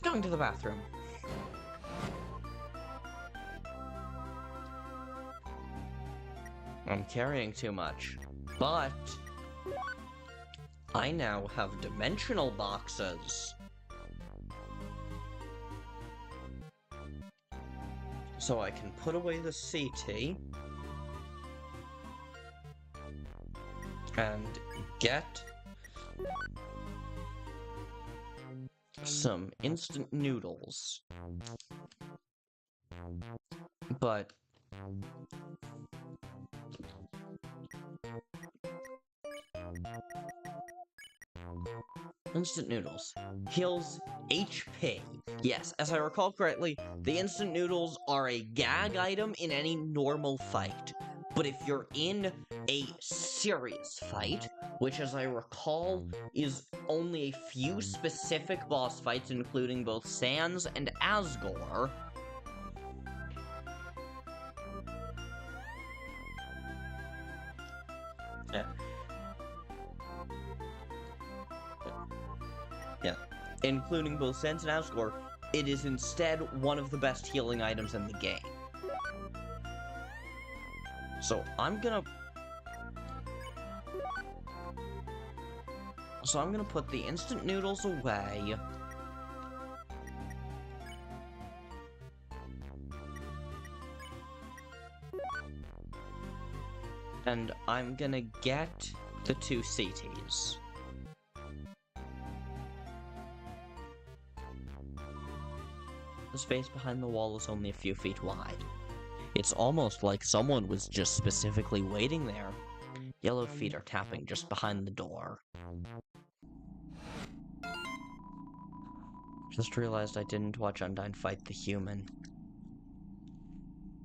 Going to the bathroom. I'm carrying too much, but I now have dimensional boxes. So I can put away the CT and get some instant noodles. But instant noodles heals HP. Yes, as I recall correctly, the instant noodles are a gag item in any normal fight. But if you're in a serious fight, which as I recall is only a few specific boss fights, including both Sans and Asgore, including both Sans and Asgore, it is instead one of the best healing items in the game. So I'm gonna put the instant noodles away. And I'm gonna get the two CTs. The space behind the wall is only a few feet wide. It's almost like someone was just specifically waiting there. Yellow feet are tapping just behind the door. Just realized I didn't watch Undyne fight the human.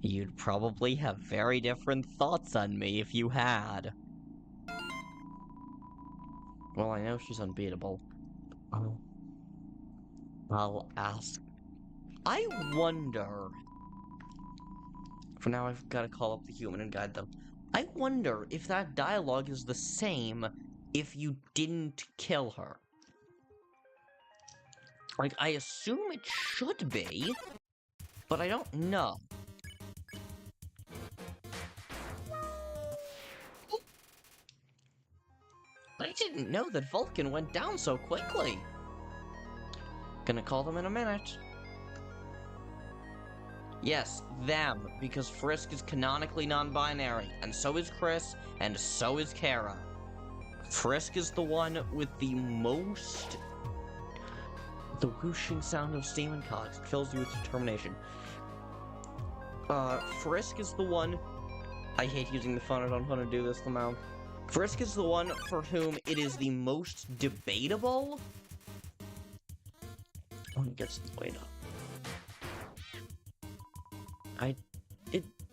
You'd probably have very different thoughts on me if you had. Well, I know she's unbeatable. I'll ask. I wonder... For now, I've got to call up the human and guide them. I wonder if that dialogue is the same if you didn't kill her. Like, I assume it should be, but I don't know. I didn't know that Vulcan went down so quickly. Gonna call them in a minute. Yes, them, because Frisk is canonically non-binary, and so is Kris, and so is Kara. Frisk is the one with the most... The whooshing sound of steam and cogs fills you with determination. Frisk is the one... I hate using the phone, I don't want to do this, Lamau. Frisk is the one for whom it is the most debatable... Let me get some weight up.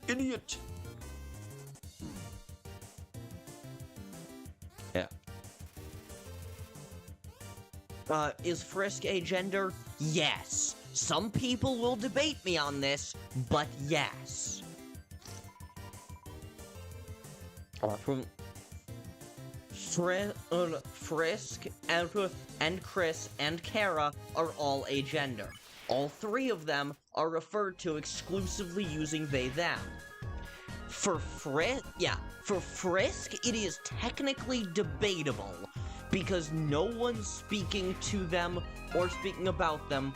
Idiot! Yeah. Is Frisk a gender? Yes. Some people will debate me on this, but yes. Frisk and Kris and Kara are all a gender. All three of them are referred to exclusively using they, them. For Frisk, it is technically debatable, because no one's speaking to them or speaking about them.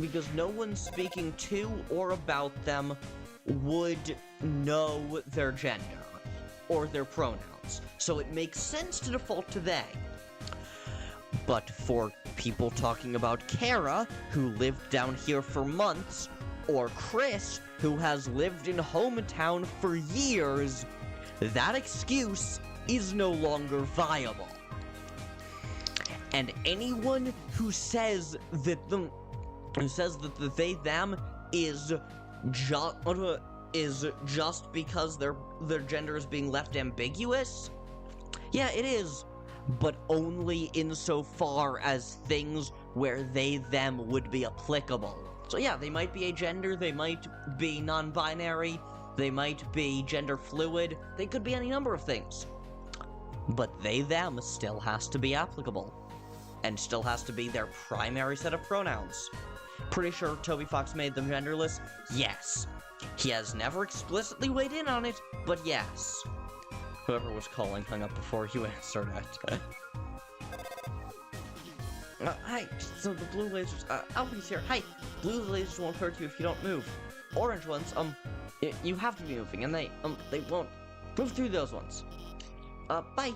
Because no one speaking to or about them would know their gender or their pronouns. So it makes sense to default to they. But for people talking about Kara, who lived down here for months, or Kris, who has lived in hometown for years, that excuse is no longer viable. And anyone who says that the they them is just because their gender is being left ambiguous, yeah, it is. But only insofar as things where they, them would be applicable. So yeah, they might be a gender, they might be non-binary, they might be gender fluid, they could be any number of things. But they, them still has to be applicable. And still has to be their primary set of pronouns. Pretty sure Toby Fox made them genderless? Yes. He has never explicitly weighed in on it, but yes. Whoever was calling hung up before you answered it. Hi, so the blue lasers, Alfie's here. Hi, blue lasers won't hurt you if you don't move. Orange ones, you have to be moving, and they won't. Move through those ones. Bye.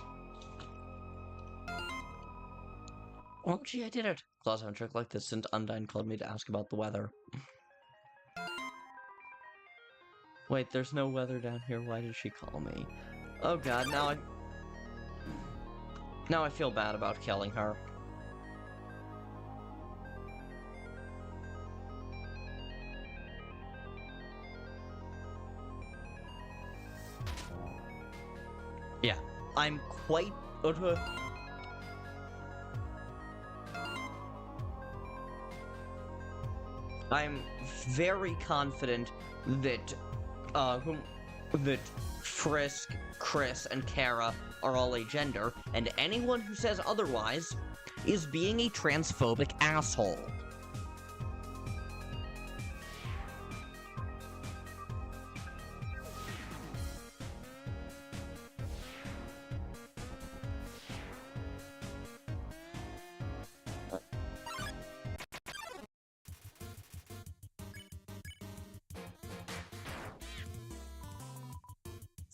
Oh, gee, I did it. Claws have a trick like this since Undyne called me to ask about the weather. Wait, there's no weather down here. Why did she call me? Oh god, now I feel bad about killing her. Yeah, I'm quite... I'm very confident that, that Frisk, Kris, and Kara are all a gender, and anyone who says otherwise is being a transphobic asshole.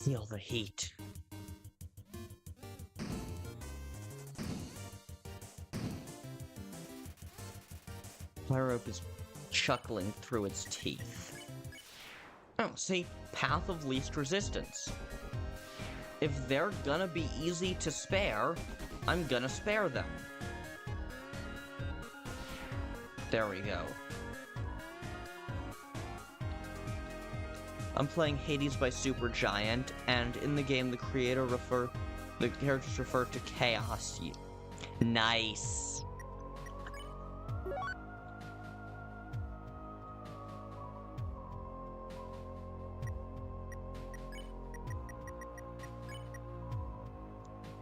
Feel the heat. Pyrope is chuckling through its teeth. Oh, see? Path of least resistance. If they're gonna be easy to spare, I'm gonna spare them. There we go. I'm playing Hades by Supergiant, and in the game the characters refer to chaos. Nice.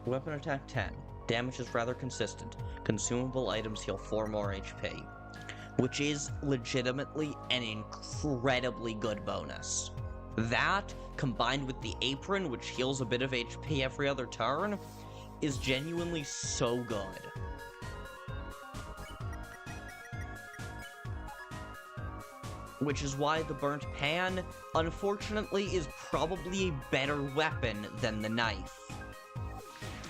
Weapon attack 10. Damage is rather consistent. Consumable items heal 4 more HP. Which is legitimately an incredibly good bonus. That, combined with the apron, which heals a bit of HP every other turn, is genuinely so good. Which is why the burnt pan, unfortunately, is probably a better weapon than the knife.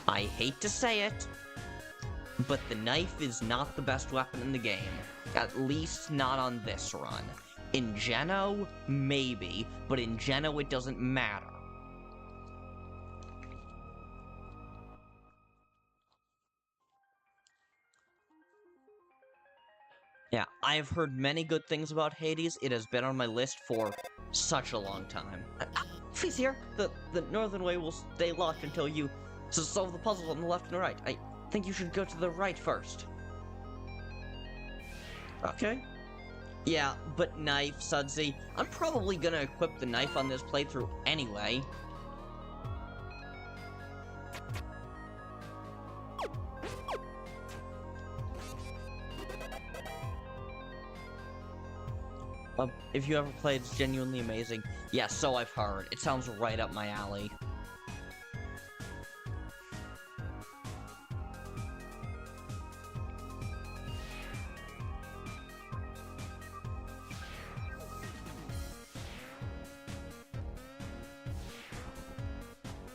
I hate to say it, but the knife is not the best weapon in the game. At least not on this run. In Geno, maybe, but in Geno it doesn't matter. Yeah, I've heard many good things about Hades. It has been on my list for such a long time. Please here, the northern way will stay locked until you solve the puzzles on the left and right. I think you should go to the right first. Okay. Yeah, but knife, Sudsy. I'm probably gonna equip the knife on this playthrough anyway. If you ever played, it's genuinely amazing. Yeah, so I've heard. It sounds right up my alley.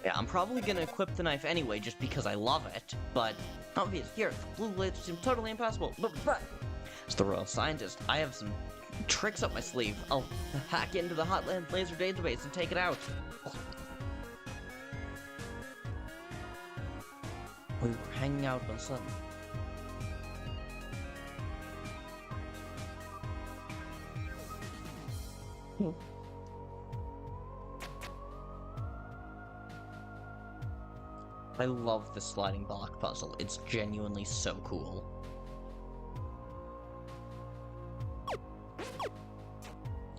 Yeah, I'm probably gonna equip the knife anyway, just because I love it, but obvious here, the blue blades seem totally impossible, but as the royal scientist, I have some tricks up my sleeve. I'll hack into the Hotland laser database and take it out. We were hanging out when suddenly... I love the sliding block puzzle. It's genuinely so cool.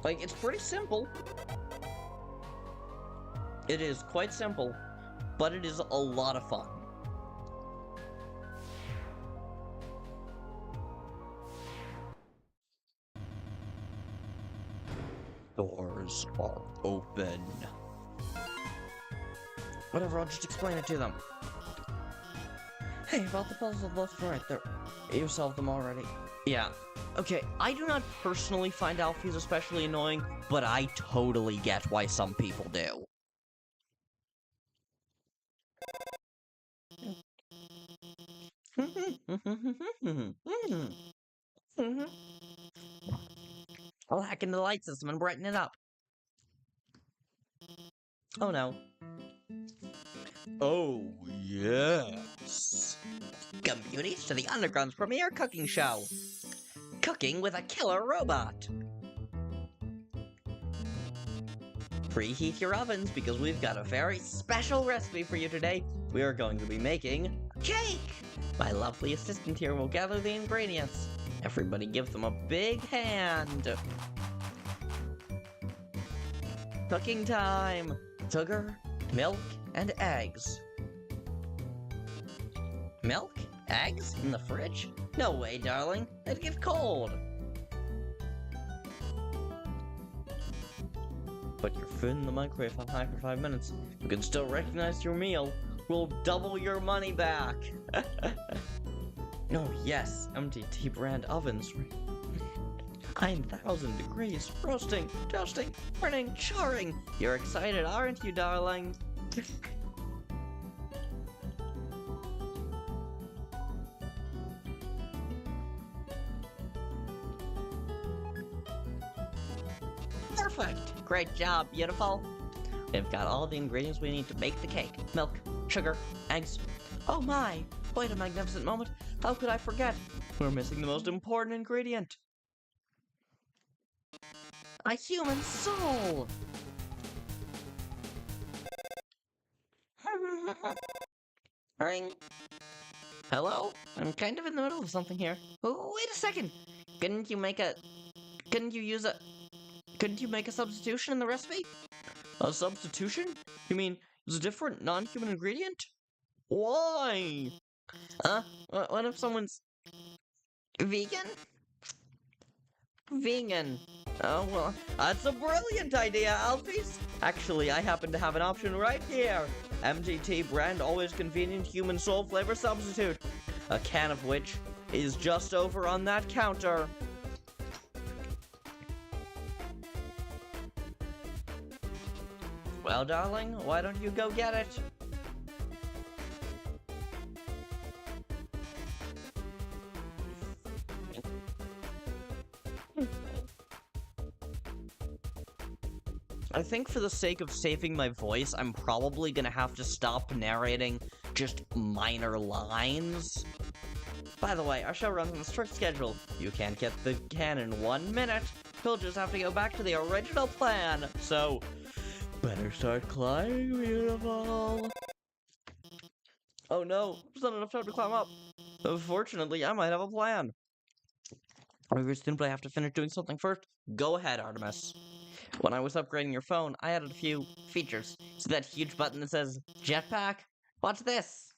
Like, it's pretty simple. It is quite simple, but it is a lot of fun. Doors are open. Whatever, I'll just explain it to them. Hey, about the puzzle left and right there. You solved them already. Yeah. Okay, I do not personally find Alphys especially annoying, but I totally get why some people do. I'll hack into the light system and brighten it up. Oh no. Oh, yes. Come beauties to the Underground's premiere cooking show. Cooking with a killer robot. Preheat your ovens because we've got a very special recipe for you today. We are going to be making cake. My lovely assistant here will gather the ingredients. Everybody give them a big hand. Cooking time. Sugar, milk, and eggs. Milk? Eggs? In the fridge? No way, darling. They'd get cold. Put your food in the microwave on high for 5 minutes. You can still recognize your meal. We'll double your money back. Oh yes, MTT brand ovens. 9,000 degrees, roasting, toasting, burning, charring. You're excited, aren't you, darling? Perfect! Great job, beautiful! We've got all the ingredients we need to make the cake. Milk, sugar, eggs. Oh my! Wait a magnificent moment. How could I forget? We're missing the most important ingredient. A human soul! Ring. Hello? I'm kind of in the middle of something here. Oh, wait a second! Couldn't you make a substitution in the recipe? A substitution? You mean it's a different non-human ingredient? Why? What if someone's vegan? Vegan. Oh, well, that's a brilliant idea, Alphys! Actually, I happen to have an option right here. MGT brand always convenient human soul flavor substitute. A can of which is just over on that counter. Well, darling, why don't you go get it? I think for the sake of saving my voice, I'm probably gonna have to stop narrating just minor lines. By the way, our show runs on a strict schedule. You can't get the can in 1 minute. You'll just have to go back to the original plan. So, better start climbing, beautiful. Oh no, there's not enough time to climb up. Unfortunately, I might have a plan. We simply have to finish doing something first. Go ahead, Artemis. When I was upgrading your phone, I added a few features. See that huge button that says Jetpack? Watch this!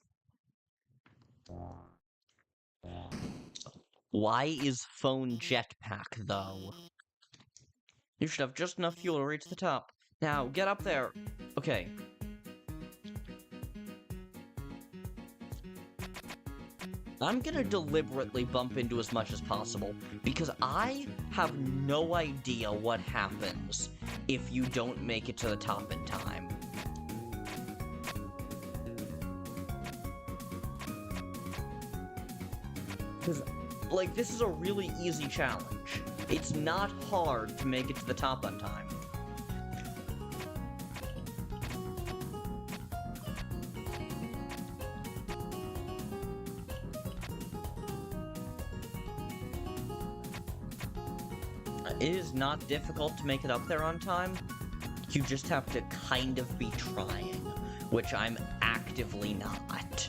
Why is phone Jetpack, though? You should have just enough fuel to reach the top. Now, get up there. Okay. I'm gonna deliberately bump into as much as possible, because I have no idea what happens if you don't make it to the top in time. Because, like, this is a really easy challenge. It's not hard to make it to the top on time. It is not difficult to make it up there on time. You just have to kind of be trying, which I'm actively not.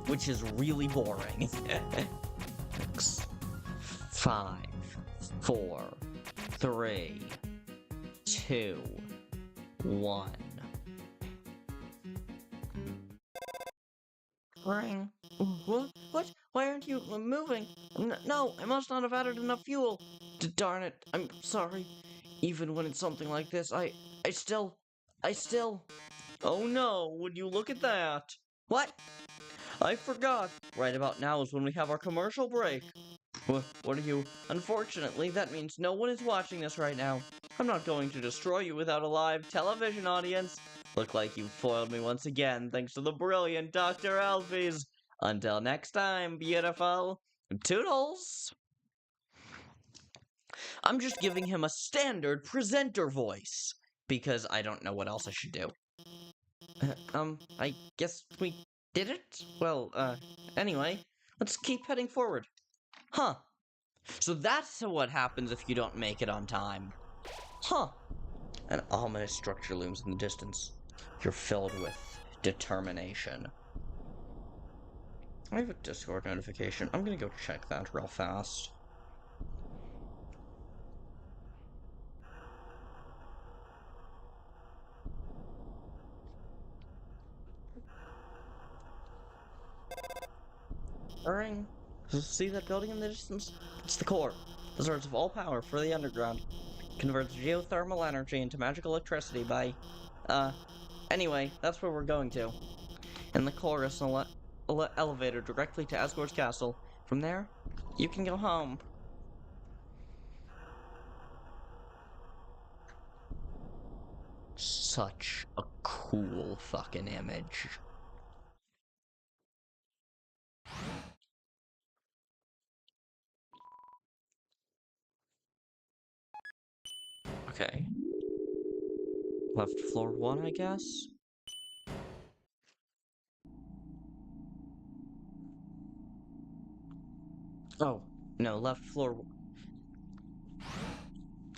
Which is really boring. 6, 5, 4, 3, 2, 1. Ring. What? Why aren't you moving? No, I must not have added enough fuel. Darn it, I'm sorry. Even when it's something like this, I still... Oh no, would you look at that? What? I forgot. Right about now is when we have our commercial break. What are you... Unfortunately, that means no one is watching this right now. I'm not going to destroy you without a live television audience. Look like you foiled me once again, thanks to the brilliant Dr. Alphys. Until next time, beautiful. Toodles! I'm just giving him a standard presenter voice, because I don't know what else I should do. I guess we did it? Well, anyway, let's keep heading forward. Huh. So that's what happens if you don't make it on time. Huh. An ominous structure looms in the distance. You're filled with determination. I have a Discord notification. I'm gonna go check that real fast. Ring. See that building in the distance? It's the core. The source of all power for the underground. Converts geothermal energy into magical electricity by... Anyway, that's where we're going to. In the core is elevator directly to Asgore's castle. From there, you can go home. Such a cool fucking image. Okay. Left floor 1, I guess? Oh, no, left floor...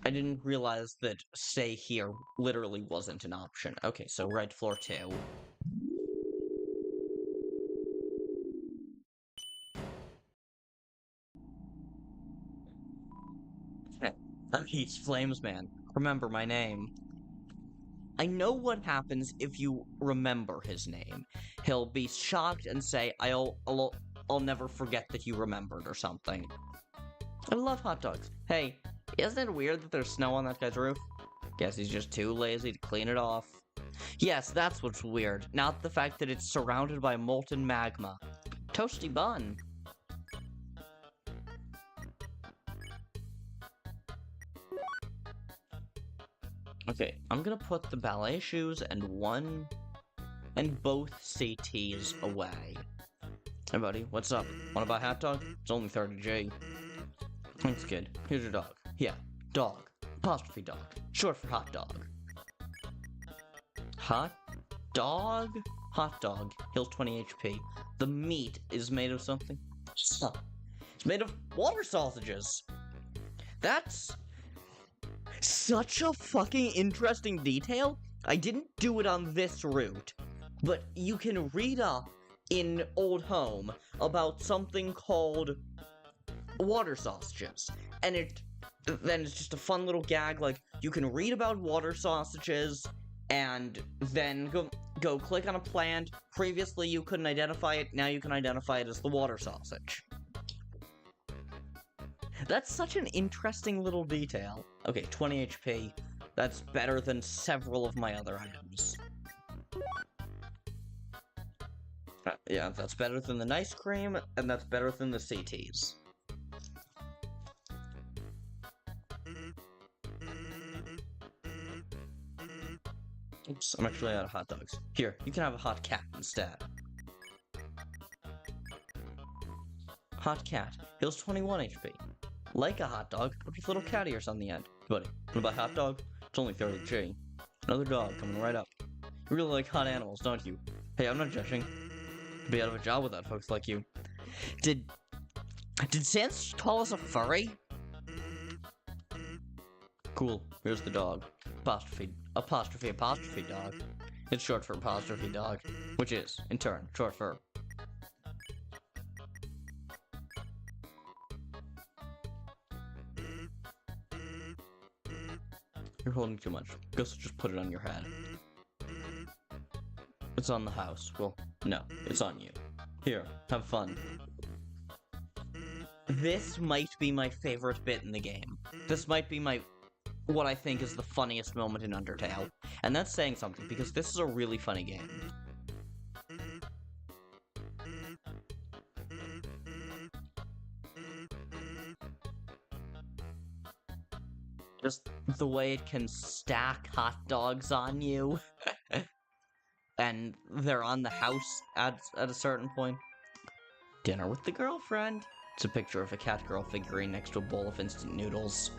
I didn't realize that stay here literally wasn't an option. Okay, so right floor 2. I'm Heat's Flames Man. Remember my name. I know what happens if you remember his name. He'll be shocked and say, I'll never forget that you remembered or something. I love hot dogs. Hey, isn't it weird that there's snow on that guy's roof? Guess he's just too lazy to clean it off. Yes, that's what's weird, not the fact that it's surrounded by molten magma. Toasty bun. Okay, I'm gonna put the ballet shoes and both CTs away. Hey buddy, what's up? Wanna buy a hot dog? It's only 30G. Thanks kid, here's your dog. Yeah, dog. Apostrophe dog. Short for hot dog. Hot dog? Hot dog. Heals 20 HP. The meat is made of something? It's made of water sausages. That's such a fucking interesting detail. I didn't do it on this route, but you can read up in Old Home about something called water sausages, and then it's just a fun little gag, like, you can read about water sausages, and then go click on a plant. Previously you couldn't identify it, now you can identify it as the water sausage. That's such an interesting little detail. Okay, 20 HP. That's better than several of my other items. Yeah, that's better than the nice cream, and that's better than the CTs. Oops, I'm actually out of hot dogs. Here, you can have a hot cat instead. Hot cat. Heals 21 HP. Like a hot dog, but with little cat ears on the end. Buddy, wanna buy a hot dog? It's only 30G. Another dog coming right up. You really like hot animals, don't you? Hey, I'm not judging. Be out of a job without folks like you. Did Sans call us a furry? Cool, here's the dog. Apostrophe dog. It's short for apostrophe dog, which is, in turn, short for... You're holding too much. Guess I'll just put it on your head. It's on the house. Well, no, it's on you. Here, have fun. This might be my favorite bit in the game. This might be what I think is the funniest moment in Undertale. And that's saying something, because this is a really funny game. Just the way it can stack hot dogs on you. And they're on the house at a certain point. Dinner with the girlfriend. It's a picture of a cat girl figurine next to a bowl of instant noodles.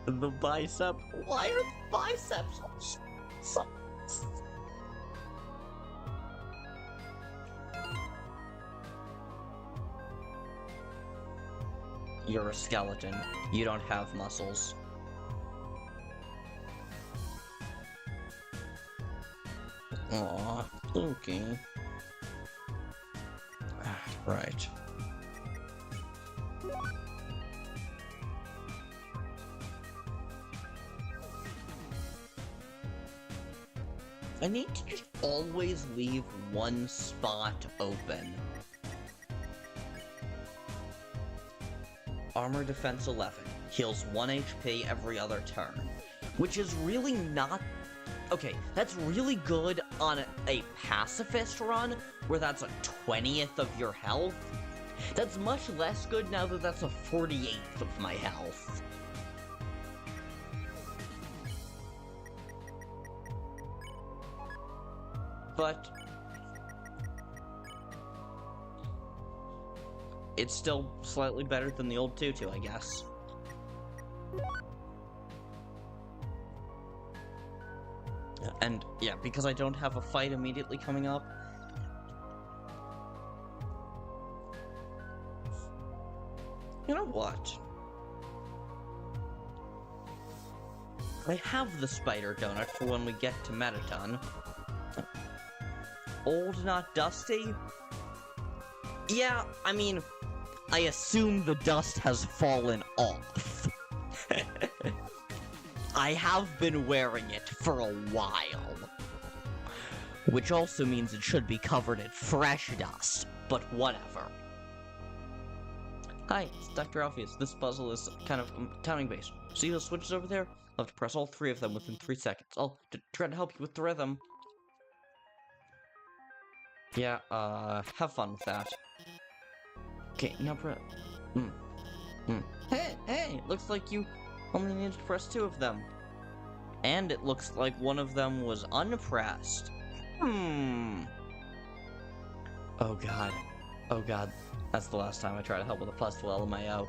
The bicep. Why are the biceps so... You're a skeleton. You don't have muscles. Aw, okay. Right. I need to just always leave one spot open. Armor defense 11. heals 1 HP every other turn. Which is really not... Okay, that's really good on a pacifist run, where that's a 20th of your health. That's much less good now that that's a 48th of my health. But it's still slightly better than the old tutu, I guess. And yeah, because I don't have a fight immediately coming up, you know what? I have the spider donut for when we get to Metaton. Old, not dusty? Yeah, I mean, I assume the dust has fallen off. I have been wearing it for a while. Which also means it should be covered in fresh dust, but whatever. Hi, it's Dr. Alpheus. This puzzle is kind of timing-based. See those switches over there? I'll have to press all 3 of them within 3 seconds. I'll try to help you with the rhythm. Yeah, have fun with that. Okay, now press... Hey, looks like you only needed to press 2 of them. And it looks like one of them was unpressed. Oh god. Oh god. That's the last time I try to help with a puzzle, LMAO.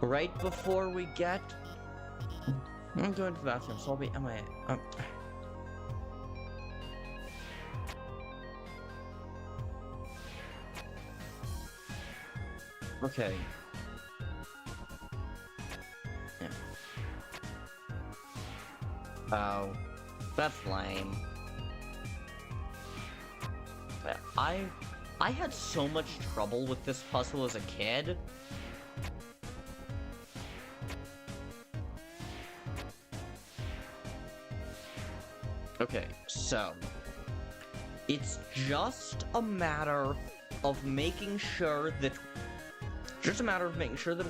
Right before we get... I'm going to the bathroom, so I'll be MIA. Okay. Yeah. Oh, that's lame. I had so much trouble with this puzzle as a kid. Okay, so it's just a matter of making sure that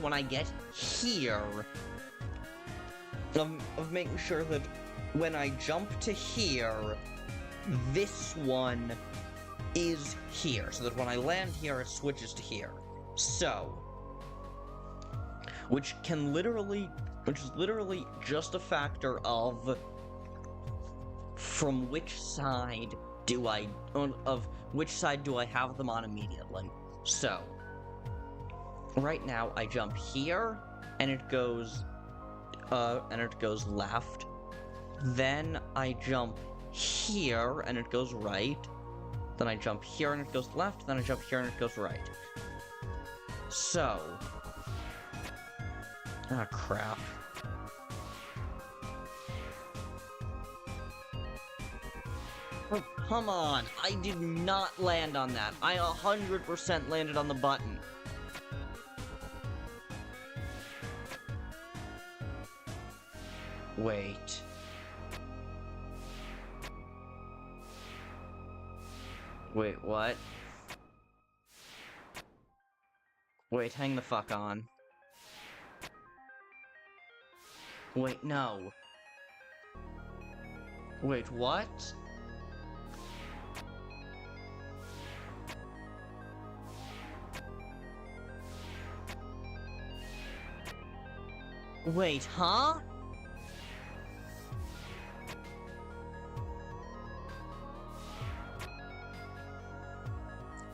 when I get here, of making sure that when I jump to here, this one is here, so that when I land here, it switches to here. So, which is literally just a factor of from which side do I have them on immediately. So, right now I jump here, and it goes left. Then I jump here, and it goes right. Then I jump here, and it goes left. Then I jump here, and it goes right. So... ah, crap. Oh, come on! I did not land on that. I 100% landed on the button. Wait. Wait, what? Wait, hang the fuck on. Wait, no. Wait, what? Wait, huh?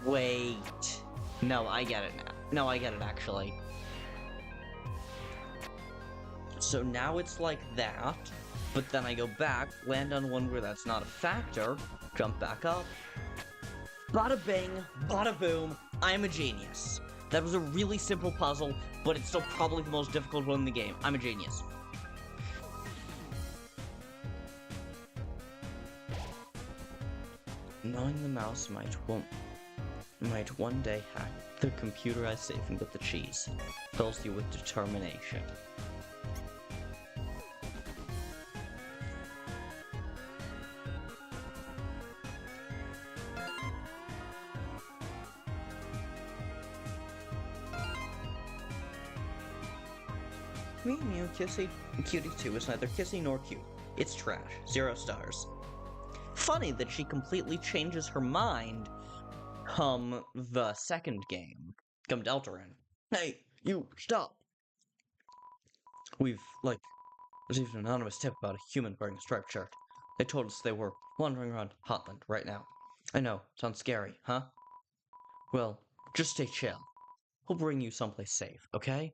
Wait. No, I get it now. No, I get it, actually. So now it's like that, but then I go back, land on one where that's not a factor, jump back up. Bada bing, bada boom, I'm a genius. That was a really simple puzzle, but it's still probably the most difficult one in the game. I'm a genius. Knowing the mouse might one day hack the computer I save and get the cheese. Fills you with determination. Mew Mew Cutie 2 is neither kissy nor cute. It's trash. 0 stars. Funny that she completely changes her mind come the second game. Come Deltarune. Hey, you, stop! We've, received an anonymous tip about a human wearing a striped shirt. They told us they were wandering around Hotland right now. I know, sounds scary, huh? Well, just stay chill. We'll bring you someplace safe, okay?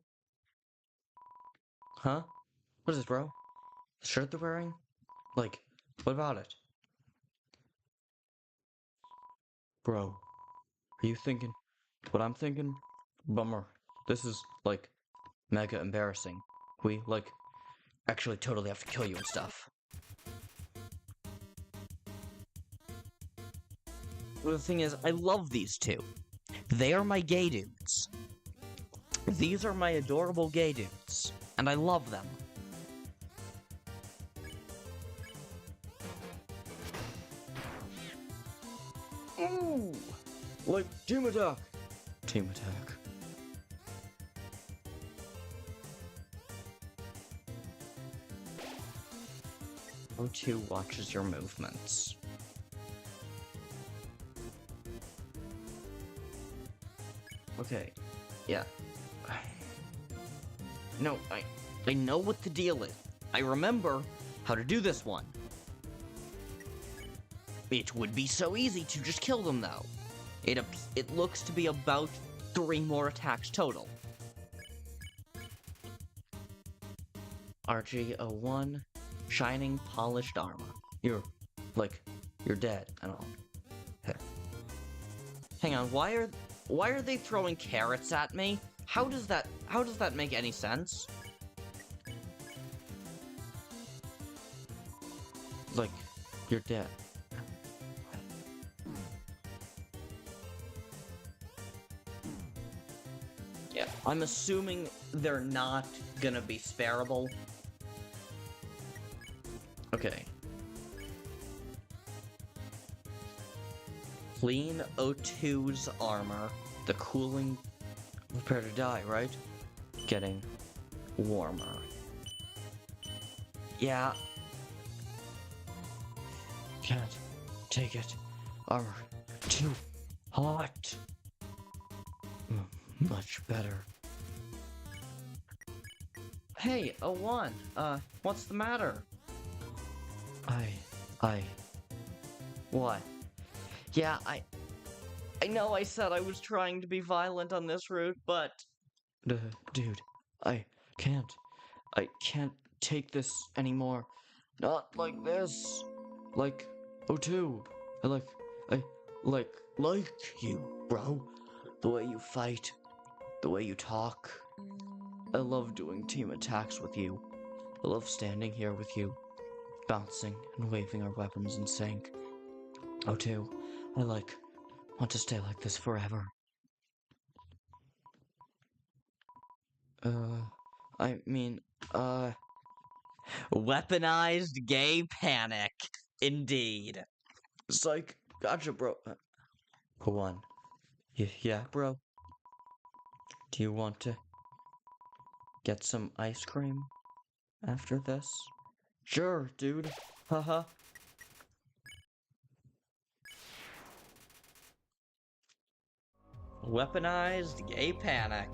Huh? What is this, bro? The shirt they're wearing? What about it? Bro, are you thinking what I'm thinking? Bummer. This is, mega embarrassing. We, actually totally have to kill you and stuff. Well, the thing is, I love these two. They are my gay dudes. These are my adorable gay dudes. And I love them. Ooh! Team attack! Team attack. O2 watches your movements. Okay, yeah. No, I know what the deal is. I remember how to do this one. It would be so easy to just kill them, though. It looks to be about 3 more attacks total. RG01, shining polished armor. You're dead and all. Hang on, why are they throwing carrots at me? How does that make any sense? You're dead. Yeah, I'm assuming they're not gonna be spareable. Okay. Clean O2's armor. The cooling... Prepare to die, right? Getting warmer. Yeah. Can't take it. Armor. Too hot. Much better. Hey, O1. What's the matter? What? Yeah, I know I said I was trying to be violent on this route, but... Dude, I can't take this anymore. Not like this. O2. I like you, bro. The way you fight. The way you talk. I love doing team attacks with you. I love standing here with you. Bouncing and waving our weapons in sync. O2, I want to stay like this forever. Weaponized gay panic. Indeed. Psych. Gotcha, bro. O1. Yeah, bro? Do you want to get some ice cream after this? Sure, dude. Haha. Weaponized gay panic.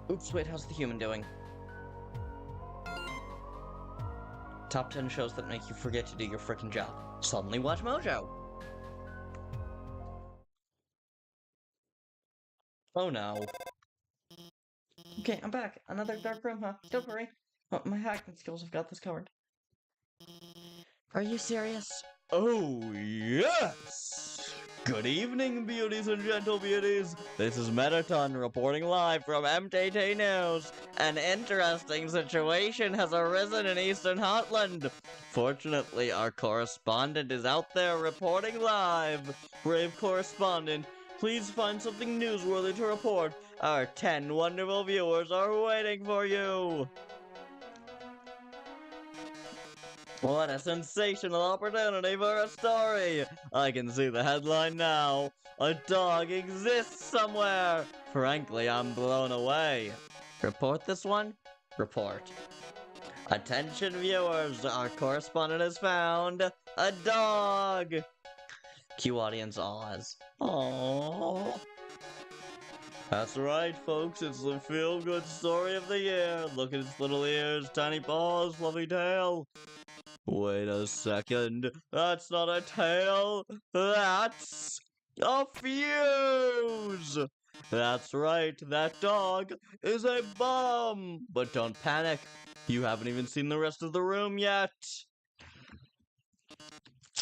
Oops, wait, how's the human doing? Top 10 shows that make you forget to do your frickin' job. Suddenly watch Mojo. Oh no. Okay, I'm back. Another dark room, huh? Don't worry. My hacking skills have got this covered. Are you serious? Oh, yes! Good evening, beauties and gentle beauties. This is Metaton reporting live from MTT News. An interesting situation has arisen in Eastern Hotland. Fortunately, our correspondent is out there reporting live. Brave correspondent, please find something newsworthy to report. Our 10 wonderful viewers are waiting for you. What a sensational opportunity for a story! I can see the headline now. A dog exists somewhere! Frankly, I'm blown away. Report this one? Report. Attention viewers, our correspondent has found a dog! Cue audience Oz. Aww. That's right, folks, it's the feel-good story of the year. Look at its little ears, tiny paws, fluffy tail. Wait a second, that's not a tail, that's a fuse! That's right, that dog is a bum! But don't panic, you haven't even seen the rest of the room yet.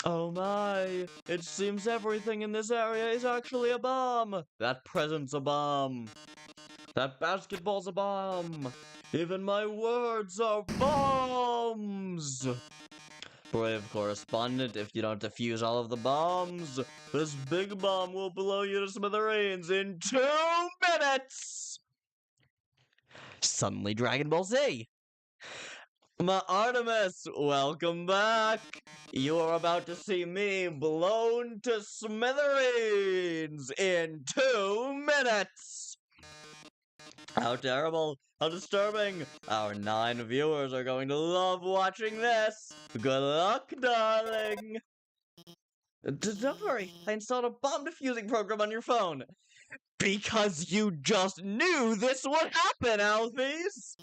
Oh my, it seems everything in this area is actually a bomb. That present's a bomb. That basketball's a bomb. Even my words are bombs. Brave correspondent, if you don't defuse all of the bombs, this big bomb will blow you to smithereens in 2 minutes. Suddenly Dragon Ball Z. Ma Artemis, welcome back! You are about to see me blown to smithereens in 2 minutes! How terrible, how disturbing! Our 9 viewers are going to love watching this! Good luck, darling! Don't worry, I installed a bomb defusing program on your phone. Because you just knew this would happen, Alphys!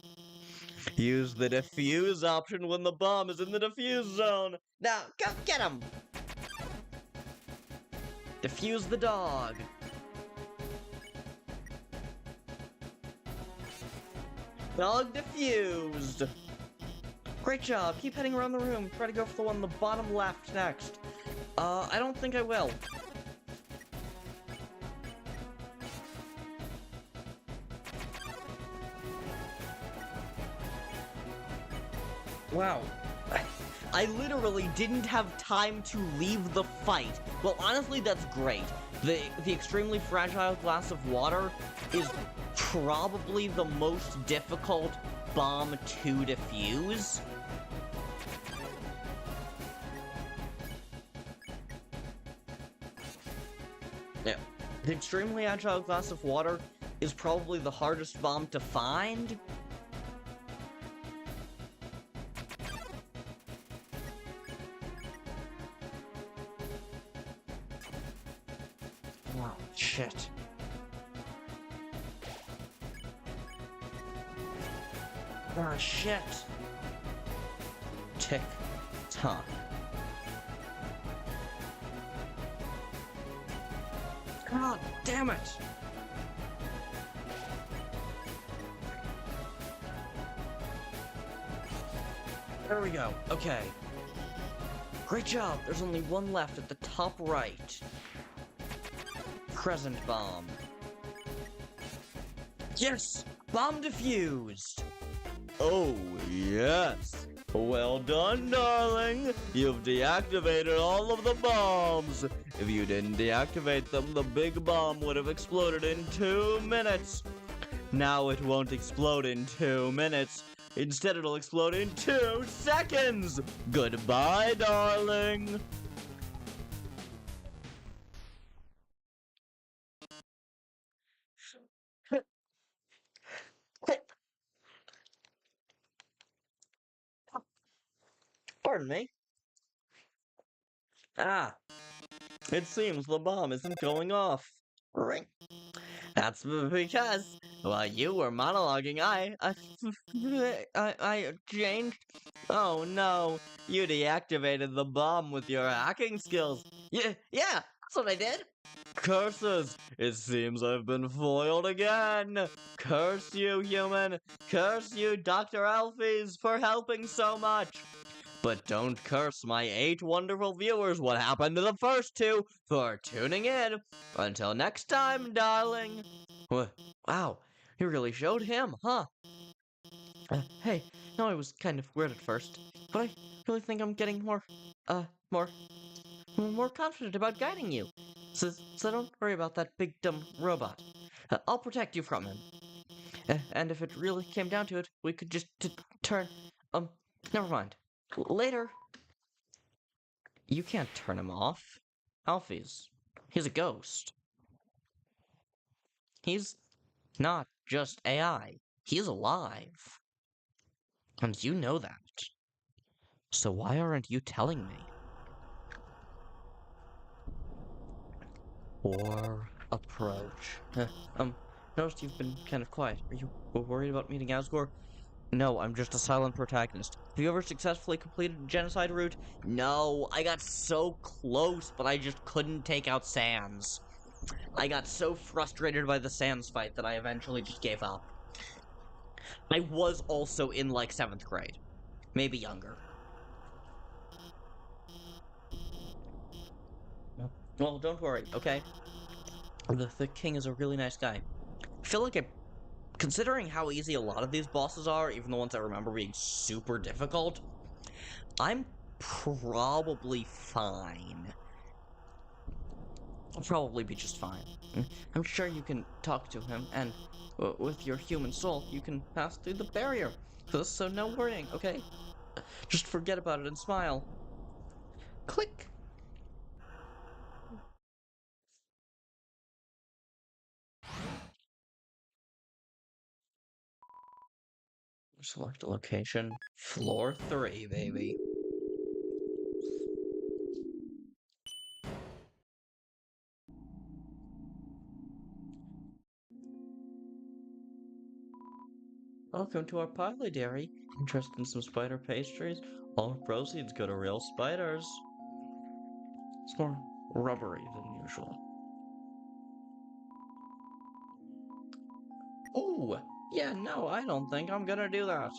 Use the defuse option when the bomb is in the defuse zone. Now, go get him! Defuse the dog. Dog defused. Great job. Keep heading around the room. Try to go for the one on the bottom left next. I don't think I will. Wow. I literally didn't have time to leave the fight. Well, honestly, that's great. The extremely fragile glass of water is probably the most difficult bomb to defuse. Yeah. The extremely agile glass of water is probably the hardest bomb to find. Oh, shit. Oh, shit. Tick tock. God damn it! There we go. Okay. Great job. There's only one left at the top right. Crescent bomb. Yes! Bomb defused! Oh, yes! Well done, darling! You've deactivated all of the bombs! If you didn't deactivate them, the big bomb would have exploded in 2 minutes! Now it won't explode in 2 minutes. Instead, it'll explode in 2 seconds! Goodbye, darling! Pardon me. Ah, it seems the bomb isn't going off. Ring. That's because while you were monologuing, I changed. Oh no, you deactivated the bomb with your hacking skills. Yeah, that's what I did. Curses! It seems I've been foiled again! Curse you, human! Curse you, Dr. Alphys, for helping so much! But don't curse my 8 wonderful viewers what happened to the first 2 for tuning in. Until next time, darling. Wow, you really showed him, huh? Hey, no, I was kind of weird at first, but I really think I'm getting more confident about guiding you. So don't worry about that big dumb robot. I'll protect you from him. And if it really came down to it, we could just turn, never mind. Later. You can't turn him off. He's a ghost. He's not just AI. He's alive. And you know that. So why aren't you telling me? Or approach. Noticed you've been kind of quiet. Are you worried about meeting Asgore? No, I'm just a silent protagonist. Have you ever successfully completed a genocide route? No, I got so close, but I just couldn't take out Sans. I got so frustrated by the Sans fight that I eventually just gave up. I was also in, like, 7th grade. Maybe younger. Well, don't worry, okay? The king is a really nice guy. I feel like considering how easy a lot of these bosses are, even the ones I remember being super difficult, I'm probably fine. I'll probably be just fine. I'm sure you can talk to him, and with your human soul, you can pass through the barrier. So no worrying, okay? Just forget about it and smile. Click. Select a location. Floor 3, baby. Welcome to our Piley Dairy. Interested in some spider pastries? All proceeds go to real spiders. It's more rubbery than usual. Oh, yeah, no, I don't think I'm gonna do that.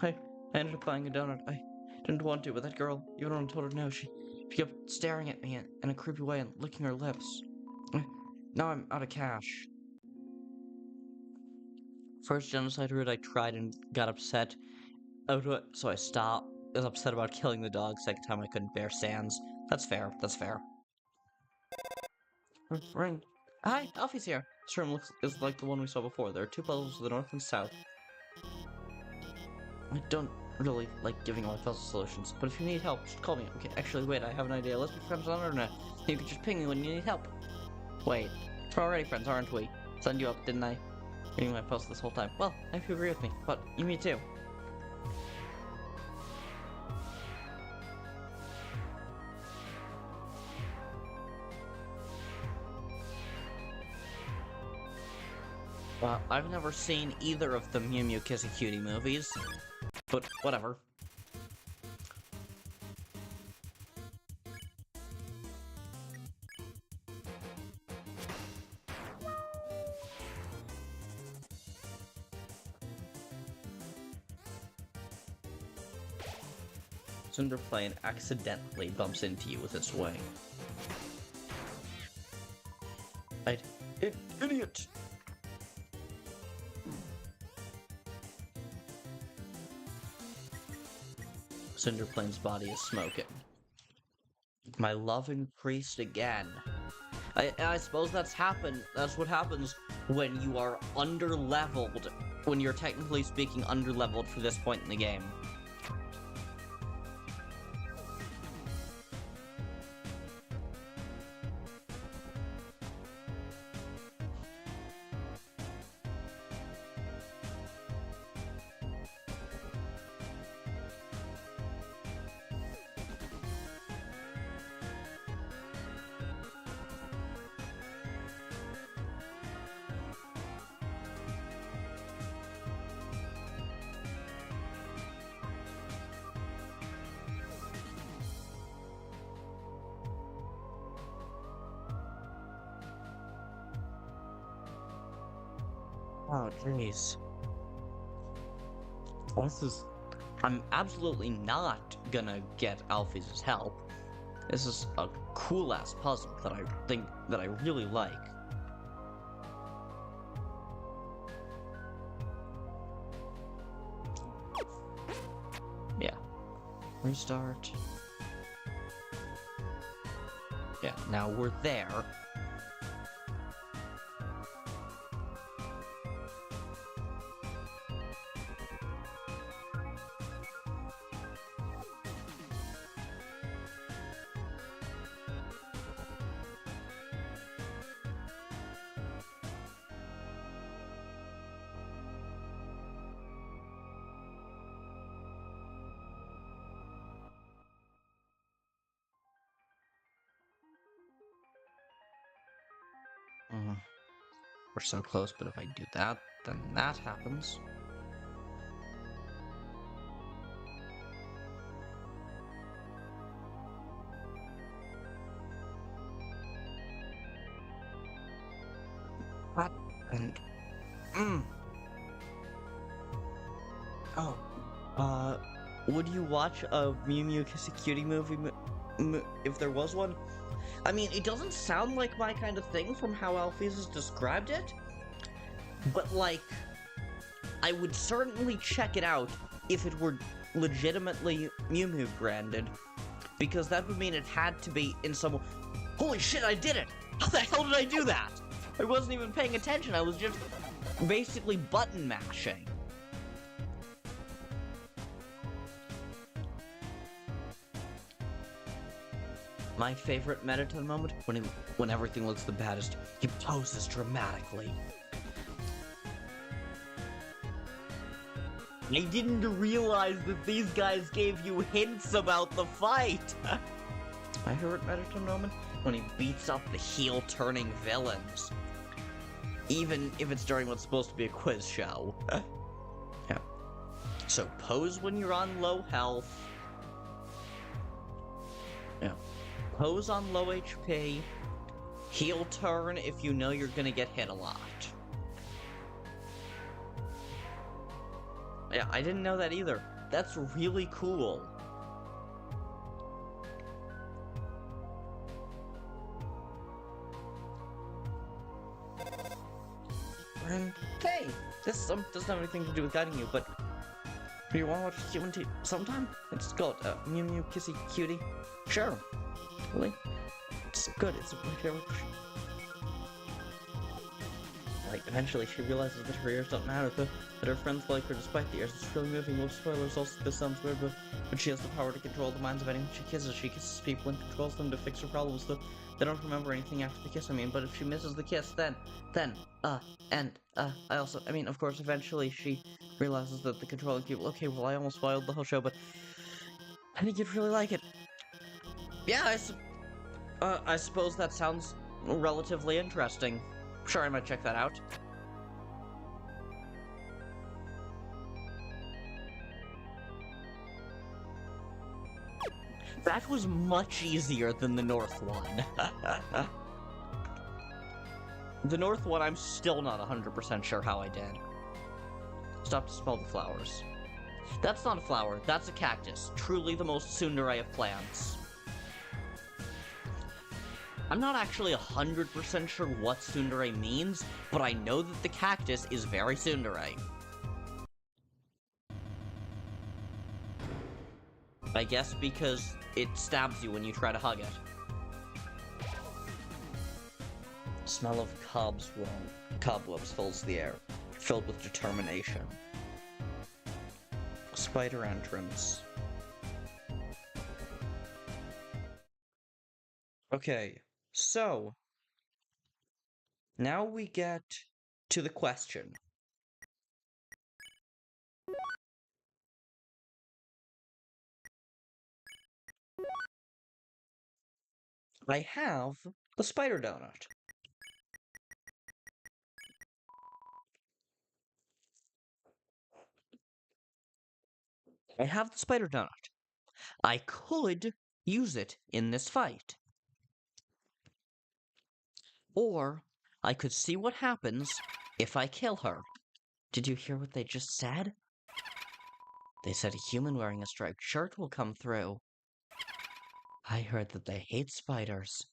I ended up buying a donut. I didn't want to, but that girl, even when I told her no, she kept staring at me in a creepy way and licking her lips. Now I'm out of cash. First genocide route I tried and got upset. So I stopped. I was upset about killing the dog. Second time I couldn't bear Sans. That's fair. That's fair. Ring. Hi, Alfie's here. This room is like the one we saw before. There are 2 puzzles to the north and south. I don't really like giving away puzzle solutions, but if you need help, just call me. Okay, actually, wait, I have an idea. Let's be friends on the internet. You can just ping me when you need help. Wait, we're already friends, aren't we? Signed you up, didn't I? Reading my post this whole time. Well, I hope you agree with me, but you me too. Well, I've never seen either of the Mew Mew Kissy Cutie movies, but whatever. Cinderplane accidentally bumps into you with its wing. Idiot! Cinderplane's body is smoking. My love increased again. I suppose that's what happens when you are under-leveled. When you're technically speaking under-leveled for this point in the game. Oh, jeez. I'm absolutely not gonna get Alphys' help. This is a cool-ass puzzle that I really like. Yeah. Restart. Yeah, now we're there. We're so close, but if I do that, then that happens. What? And... Oh. Would you watch a Mew Mew Kiss a Cutie movie if there was one? I mean, it doesn't sound like my kind of thing from how Alphys has described it, but, like, I would certainly check it out if it were legitimately Mew Mew branded, because that would mean it had to be in some... Holy shit, I did it! How the hell did I do that? I wasn't even paying attention, I was just basically button mashing. My favorite Mettaton moment? When everything looks the baddest, he poses dramatically. I didn't realize that these guys gave you hints about the fight! My favorite Mettaton moment? When he beats up the heel-turning villains. Even if it's during what's supposed to be a quiz show. Yeah. So pose when you're on low health. Yeah. Pose on low HP, heel turn if you know you're gonna get hit a lot. Yeah, I didn't know that either. That's really cool. And hey, this doesn't have anything to do with guiding you, but do you want to watch Human T sometime? It's called Mew Mew Kissy Cutie. Sure. Really? It's good, it's my favorite. Like, eventually she realizes that her ears don't matter, that her friends like her despite the ears. It's really moving. No spoilers, also this sounds weird, but she has the power to control the minds of anyone she kisses. She kisses people and controls them to fix her problems, though they don't remember anything after the kiss, but if she misses the kiss, I mean, of course, eventually she realizes that the controlling people... Okay, well, I almost spoiled the whole show, but I think you'd really like it. Yeah, I suppose that sounds relatively interesting. Sure, I might check that out. That was much easier than the North one. The North one, I'm still not 100% sure how I did. Stop to smell the flowers. That's not a flower, that's a cactus. Truly the most tsundere of plants. I'm not actually 100% sure what tsundere means, but I know that the cactus is very tsundere. I guess because it stabs you when you try to hug it. Smell of cobwebs fills the air, filled with determination. Spider entrance. Okay, so now we get to the question. I have the spider donut. I have the spider donut. I could use it in this fight. Or I could see what happens if I kill her. Did you hear what they just said? They said a human wearing a striped shirt will come through. I heard that they hate spiders.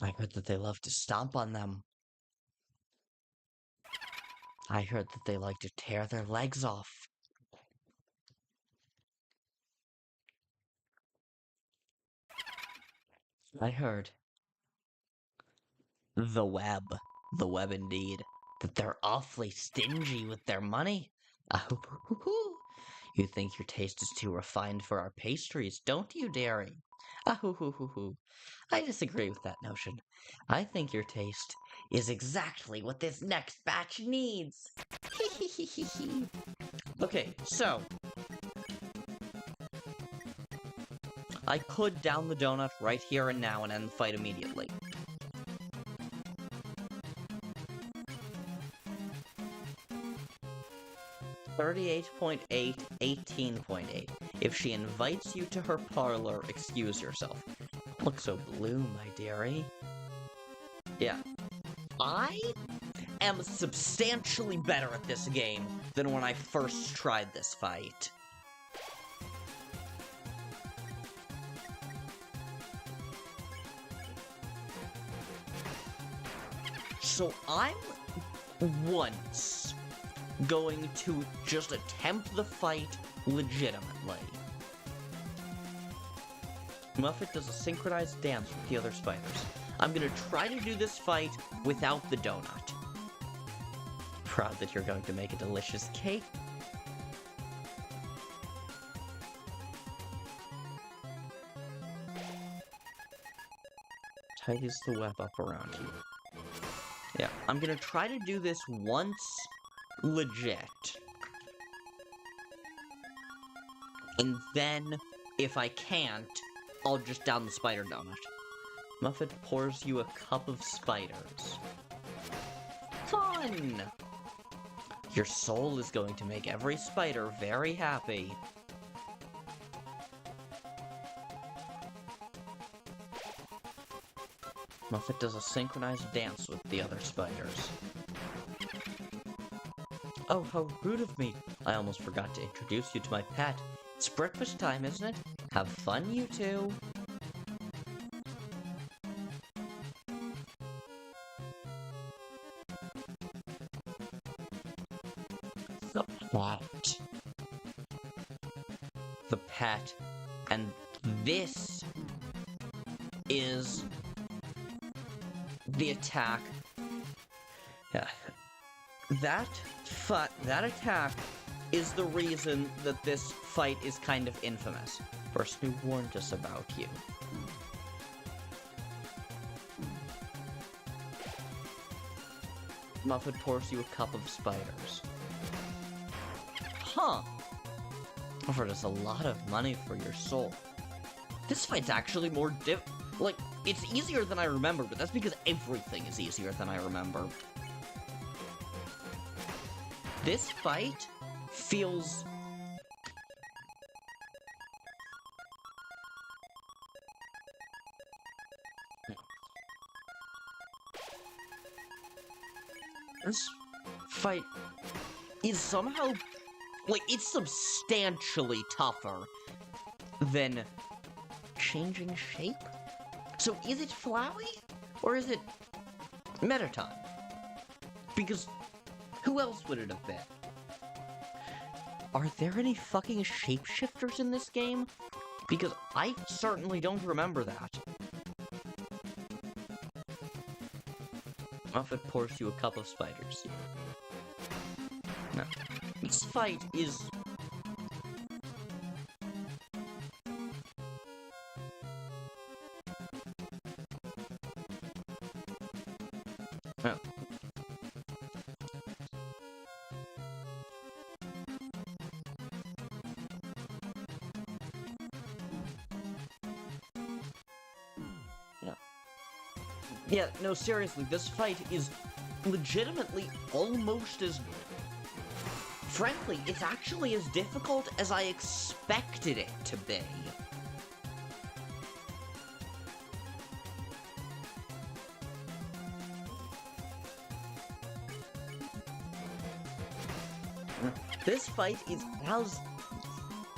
I heard that they love to stomp on them. I heard that they like to tear their legs off. I heard the web indeed, that they're awfully stingy with their money. You think your taste is too refined for our pastries, don't you, dearie? I disagree with that notion. I think your taste is exactly what this next batch needs. Okay, so I could down the donut right here and now and end the fight immediately. 38.8, 18.8. If she invites you to her parlor, excuse yourself. Look so blue, my dearie. Yeah. I am substantially better at this game than when I first tried this fight. So I'm once going to just attempt the fight legitimately. Muffet does a synchronized dance with the other spiders. I'm gonna try to do this fight without the donut. Proud that you're going to make a delicious cake. Tidies the web up around you. Yeah, I'm gonna try to do this once legit. And then, if I can't, I'll just down the spider donut. Muffet pours you a cup of spiders. Fun! Your soul is going to make every spider very happy. Muffet does a synchronized dance with the other spiders. Oh, how rude of me! I almost forgot to introduce you to my pet. It's breakfast time, isn't it? Have fun, you two! The pet. The pet. And this is the attack. Yeah. That attack is the reason that this fight is kind of infamous. First, we warned us about you. Muffet pours you a cup of spiders. Huh. Offered us a lot of money for your soul. This fight's actually more like, it's easier than I remember, but that's because everything is easier than I remember. This fight feels... This fight is somehow... like, it's substantially tougher than changing shape? So is it Flowey? Or is it Mettaton? Because who else would it have been? Are there any fucking shapeshifters in this game? Because I certainly don't remember that. Muffet pours you a cup of spiders. No. This fight is... Oh. Yeah, no, seriously, this fight is legitimately almost as... Frankly, it's actually as difficult as I expected it to be. This fight is as...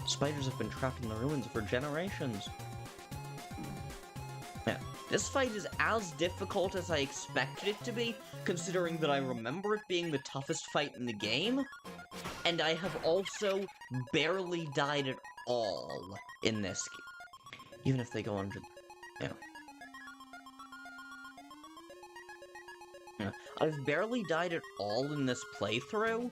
Spiders have been trapped in the ruins for generations. Yeah, this fight is as difficult as I expected it to be, considering that I remember it being the toughest fight in the game, and I have also barely died at all in this game. Even if they go under... Yeah. I've barely died at all in this playthrough,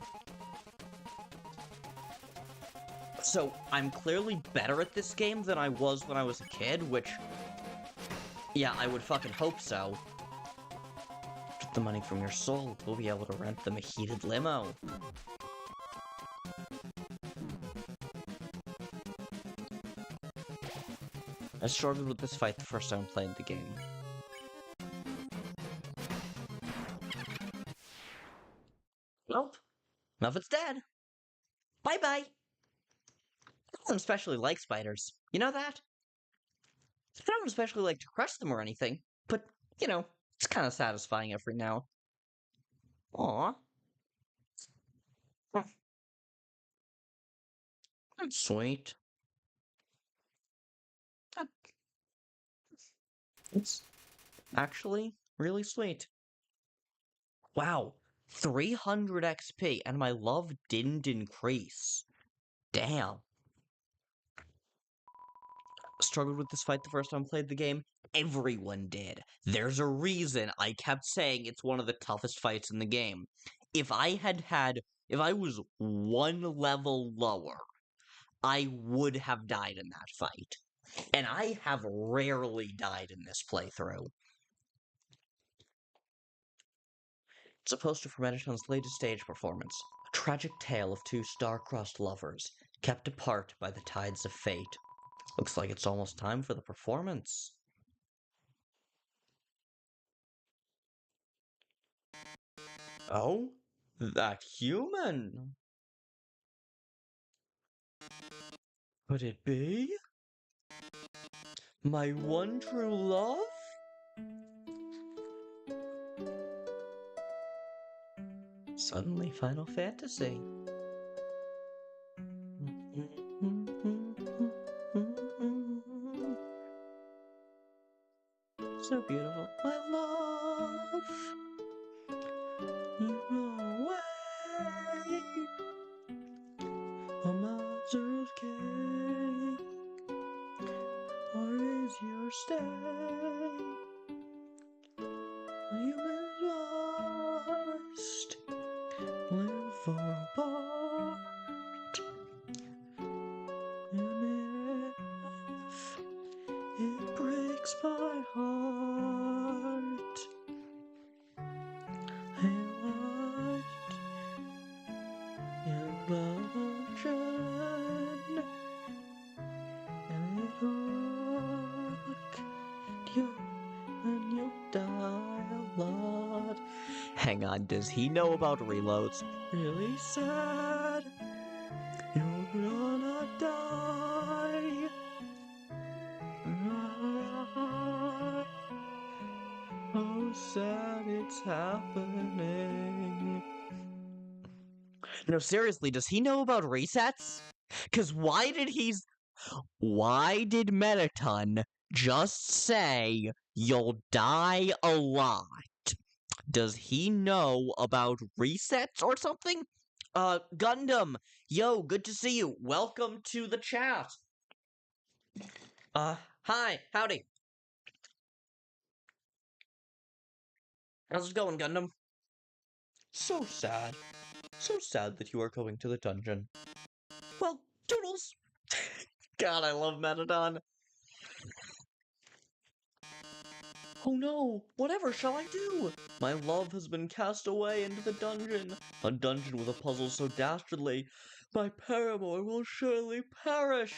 so I'm clearly better at this game than I was when I was a kid, which... Yeah, I would fucking hope so. Get the money from your soul, we'll be able to rent them a heated limo. I struggled with this fight the first time I played the game. Nope. Muffet's dead. Bye-bye. I don't especially like spiders. You know that? I don't especially like to crush them or anything, but, you know, it's kind of satisfying every now. Aw. That's sweet. It's actually really sweet. Wow, 300 XP, and my love didn't increase. Damn. Struggled with this fight the first time I played the game. Everyone did. There's a reason I kept saying it's one of the toughest fights in the game. If I was one level lower, I would have died in that fight. And I have rarely died in this playthrough. It's a poster for Mettaton's latest stage performance, a tragic tale of two star-crossed lovers, kept apart by the tides of fate. Looks like it's almost time for the performance. Oh? That human? Could it be? My one true love? Suddenly Final Fantasy. So beautiful, my love. You go away. A monster's cake. Or is your stay? A human's lost. Live far apart. And if it breaks my heart, I watched in the ocean, and it rocked you, and you'll die a lot. Hang on, does he know about reloads? Really sad, you're gonna die. Oh, sad it's happening. No, seriously, does he know about resets? Cause why did Mettaton just say you'll die a lot? Does he know about resets or something? Gundam, yo, good to see you. Welcome to the chat. Hi, howdy. How's it going, Gundam? So sad. So sad that you are going to the dungeon. Well, doodles. God, I love Mettaton. Oh no, whatever shall I do? My love has been cast away into the dungeon. A dungeon with a puzzle so dastardly. My paramour will surely perish.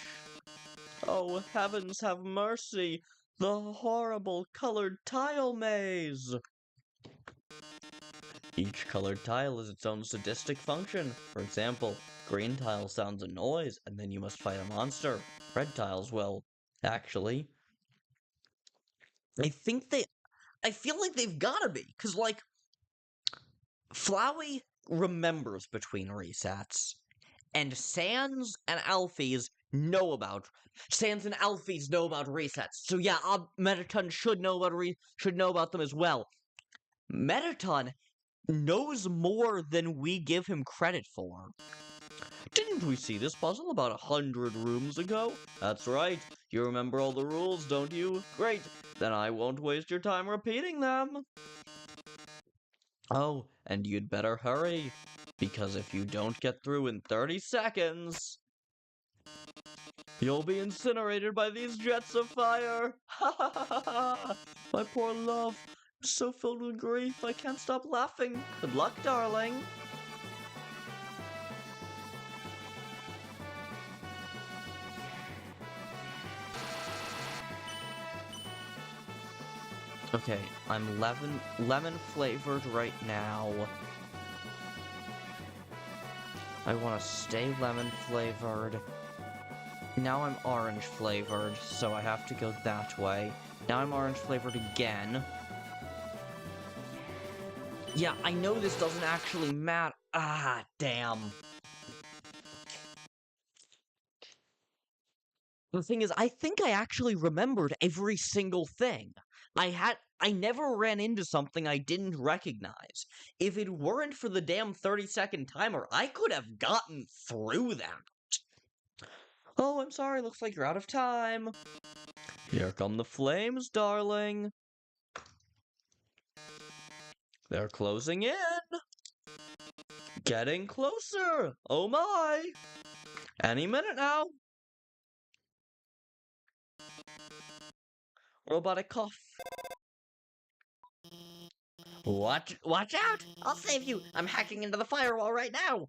Oh, heavens have mercy. The horrible colored tile maze. Each colored tile is its own sadistic function. For example, green tile sounds a noise, and then you must fight a monster. Red tiles, well, actually, I feel like they've gotta be, because, like, Flowey remembers between resets, and Sans and Alphys know about resets. So yeah, Mettaton should know about them as well. Mettaton knows more than we give him credit for. Didn't we see this puzzle about 100 rooms ago? That's right. You remember all the rules, don't you? Great. Then I won't waste your time repeating them. Oh, and you'd better hurry, because if you don't get through in 30 seconds, you'll be incinerated by these jets of fire! Ha ha ha ha! My poor love, I'm so filled with grief, I can't stop laughing. Good luck, darling. Okay, I'm lemon flavored right now. I want to stay lemon flavored. Now I'm orange flavored, so I have to go that way. Now I'm orange flavored again. Yeah, I know this doesn't actually matter. Ah, damn. The thing is, I think I actually remembered every single thing. I never ran into something I didn't recognize. If it weren't for the damn 30-second timer, I could have gotten through that. Oh, I'm sorry, looks like you're out of time. Here come the flames, darling. They're closing in. Getting closer. Oh my. Any minute now. Robotic cough. Watch out! I'll save you! I'm hacking into the firewall right now!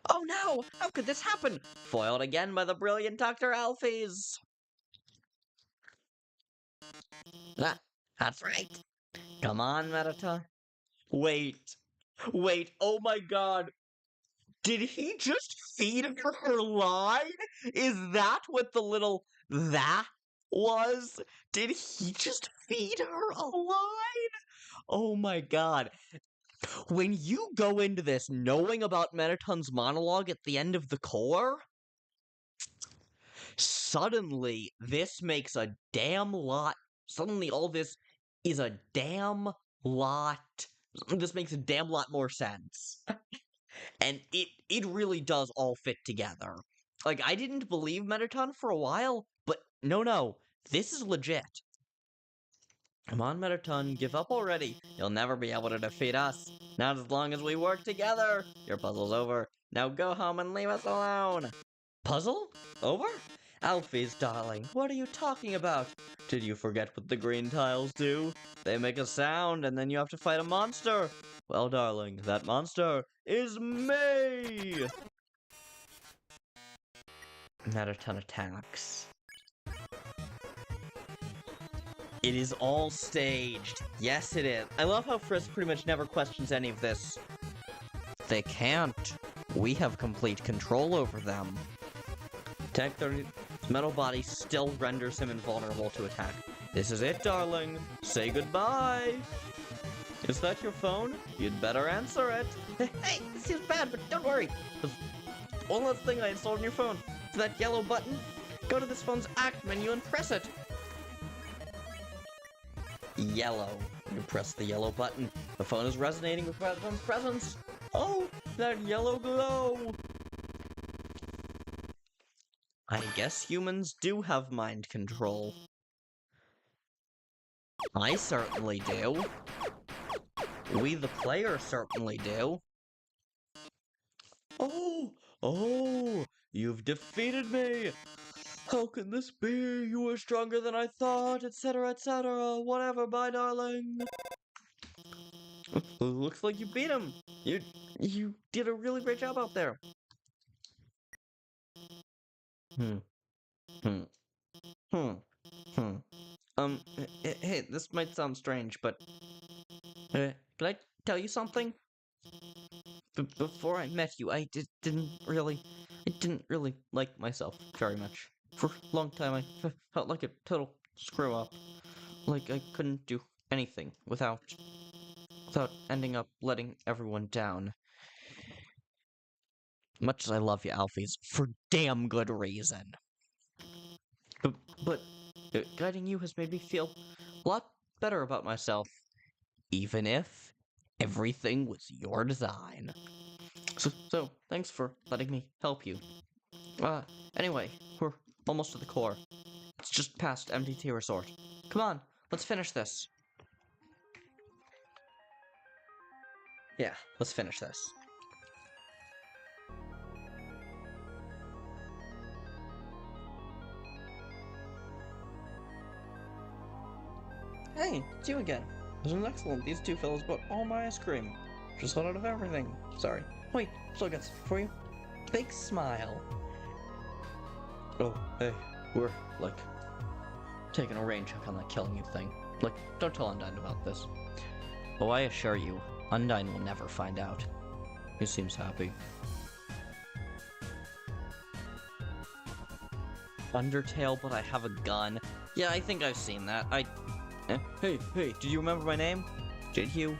Oh no! How could this happen? Foiled again by the brilliant Dr. Alphys! Ah, that's right. Come on, Medita. Wait, oh my god! Did he just feed her line? Is that what the little that was? Did he just feed her a line? Oh my god. When you go into this knowing about Mettaton's monologue at the end of the core, suddenly this makes a damn lot. Suddenly all this is a damn lot. This makes a damn lot more sense. And it really does all fit together. Like, I didn't believe Mettaton for a while, but no, this is legit. Come on, Mettaton, give up already. You'll never be able to defeat us. Not as long as we work together. Your puzzle's over. Now go home and leave us alone. Puzzle? Over? Alphys, darling, what are you talking about? Did you forget what the green tiles do? They make a sound, and then you have to fight a monster. Well, darling, that monster is me! Mettaton attacks. It is all staged. Yes, it is. I love how Kris pretty much never questions any of this. They can't. We have complete control over them. Tech 30's metal body still renders him invulnerable to attack. This is it, darling. Say goodbye. Is that your phone? You'd better answer it. Hey, this seems bad, but don't worry. The one last thing I installed on your phone is that yellow button. Go to this phone's act menu and press it. Yellow. You press the yellow button. The phone is resonating with Mettaton's presence. Oh, that yellow glow. I guess humans do have mind control. I certainly do. We, the player, certainly do. Oh, you've defeated me. How can this be? You were stronger than I thought, etc., etc. Whatever, bye, darling. Looks like you beat him. You did a really great job out there. Hey, this might sound strange, but could I tell you something? Before I met you, I didn't really like myself very much. For a long time, I felt like a total screw-up. Like I couldn't do anything without ending up letting everyone down. Much as I love you, Alphys, for damn good reason. But guiding you has made me feel a lot better about myself. Even if everything was your design. So thanks for letting me help you. Anyway, we're almost to the core. It's just past MDT Resort. Come on, let's finish this. Yeah, let's finish this. Hey, it's you again. This was excellent. These two fellows bought all my ice cream. Just got out of everything. Sorry. Wait, still got something for you. Big smile. Oh, hey, we're, like, taking a rain check on that killing you thing. Like, don't tell Undyne about this. Oh, I assure you, Undyne will never find out. He seems happy. Undertale, but I have a gun. Yeah, I think I've seen that. Hey, did you remember my name? Did you?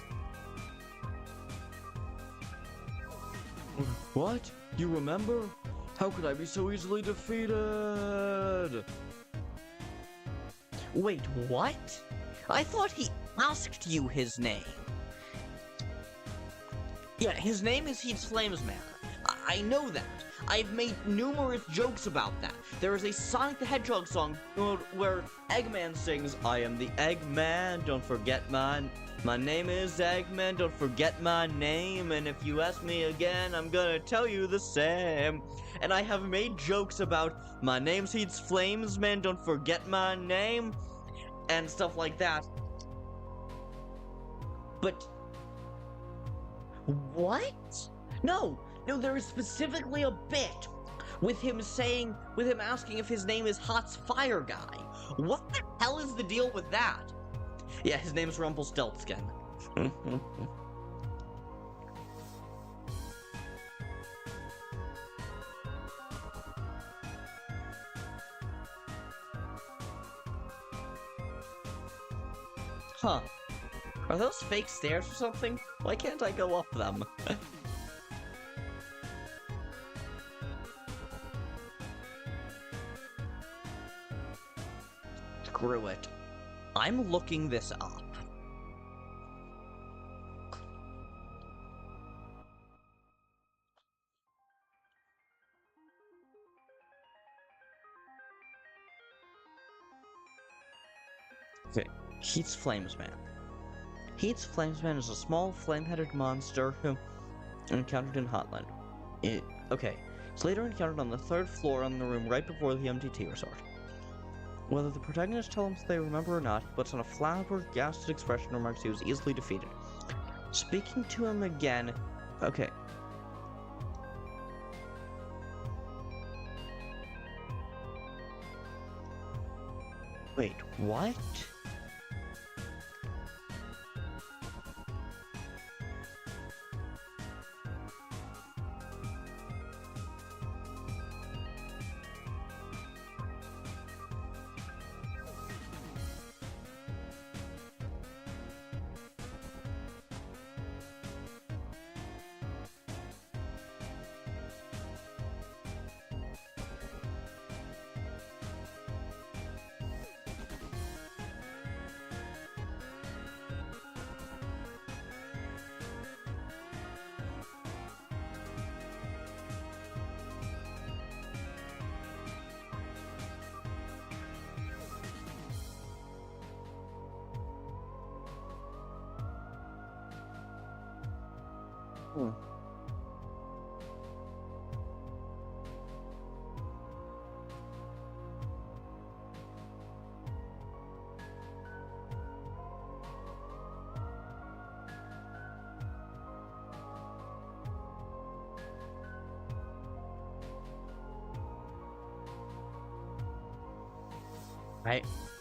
What? You remember? How could I be so easily defeated? Wait, what? I thought he asked you his name. Yeah, his name is Heat's Flamesman. I know that. I've made numerous jokes about that. There is a Sonic the Hedgehog song where Eggman sings, I am the Eggman, don't forget my name is Eggman, don't forget my name, and if you ask me again, I'm gonna tell you the same. And I have made jokes about, my name's Heat's Flamesman, don't forget my name, and stuff like that. But... what? No, there is specifically a bit with him asking if his name is Hot's Fire Guy. What the hell is the deal with that? Yeah, his name's Rumpelstiltskin. Huh. Are those fake stairs or something? Why can't I go up them? Screw it. I'm looking this up. Okay, Heat's Flamesman. Heat's Flamesman is a small, flame-headed monster who encountered in Hotland. It's later encountered on the 3rd floor on the room right before the MTT resort. Whether the protagonists tell him they remember or not, he puts on a flabbergasted expression and remarks he was easily defeated. Speaking to him again... okay. Wait, what?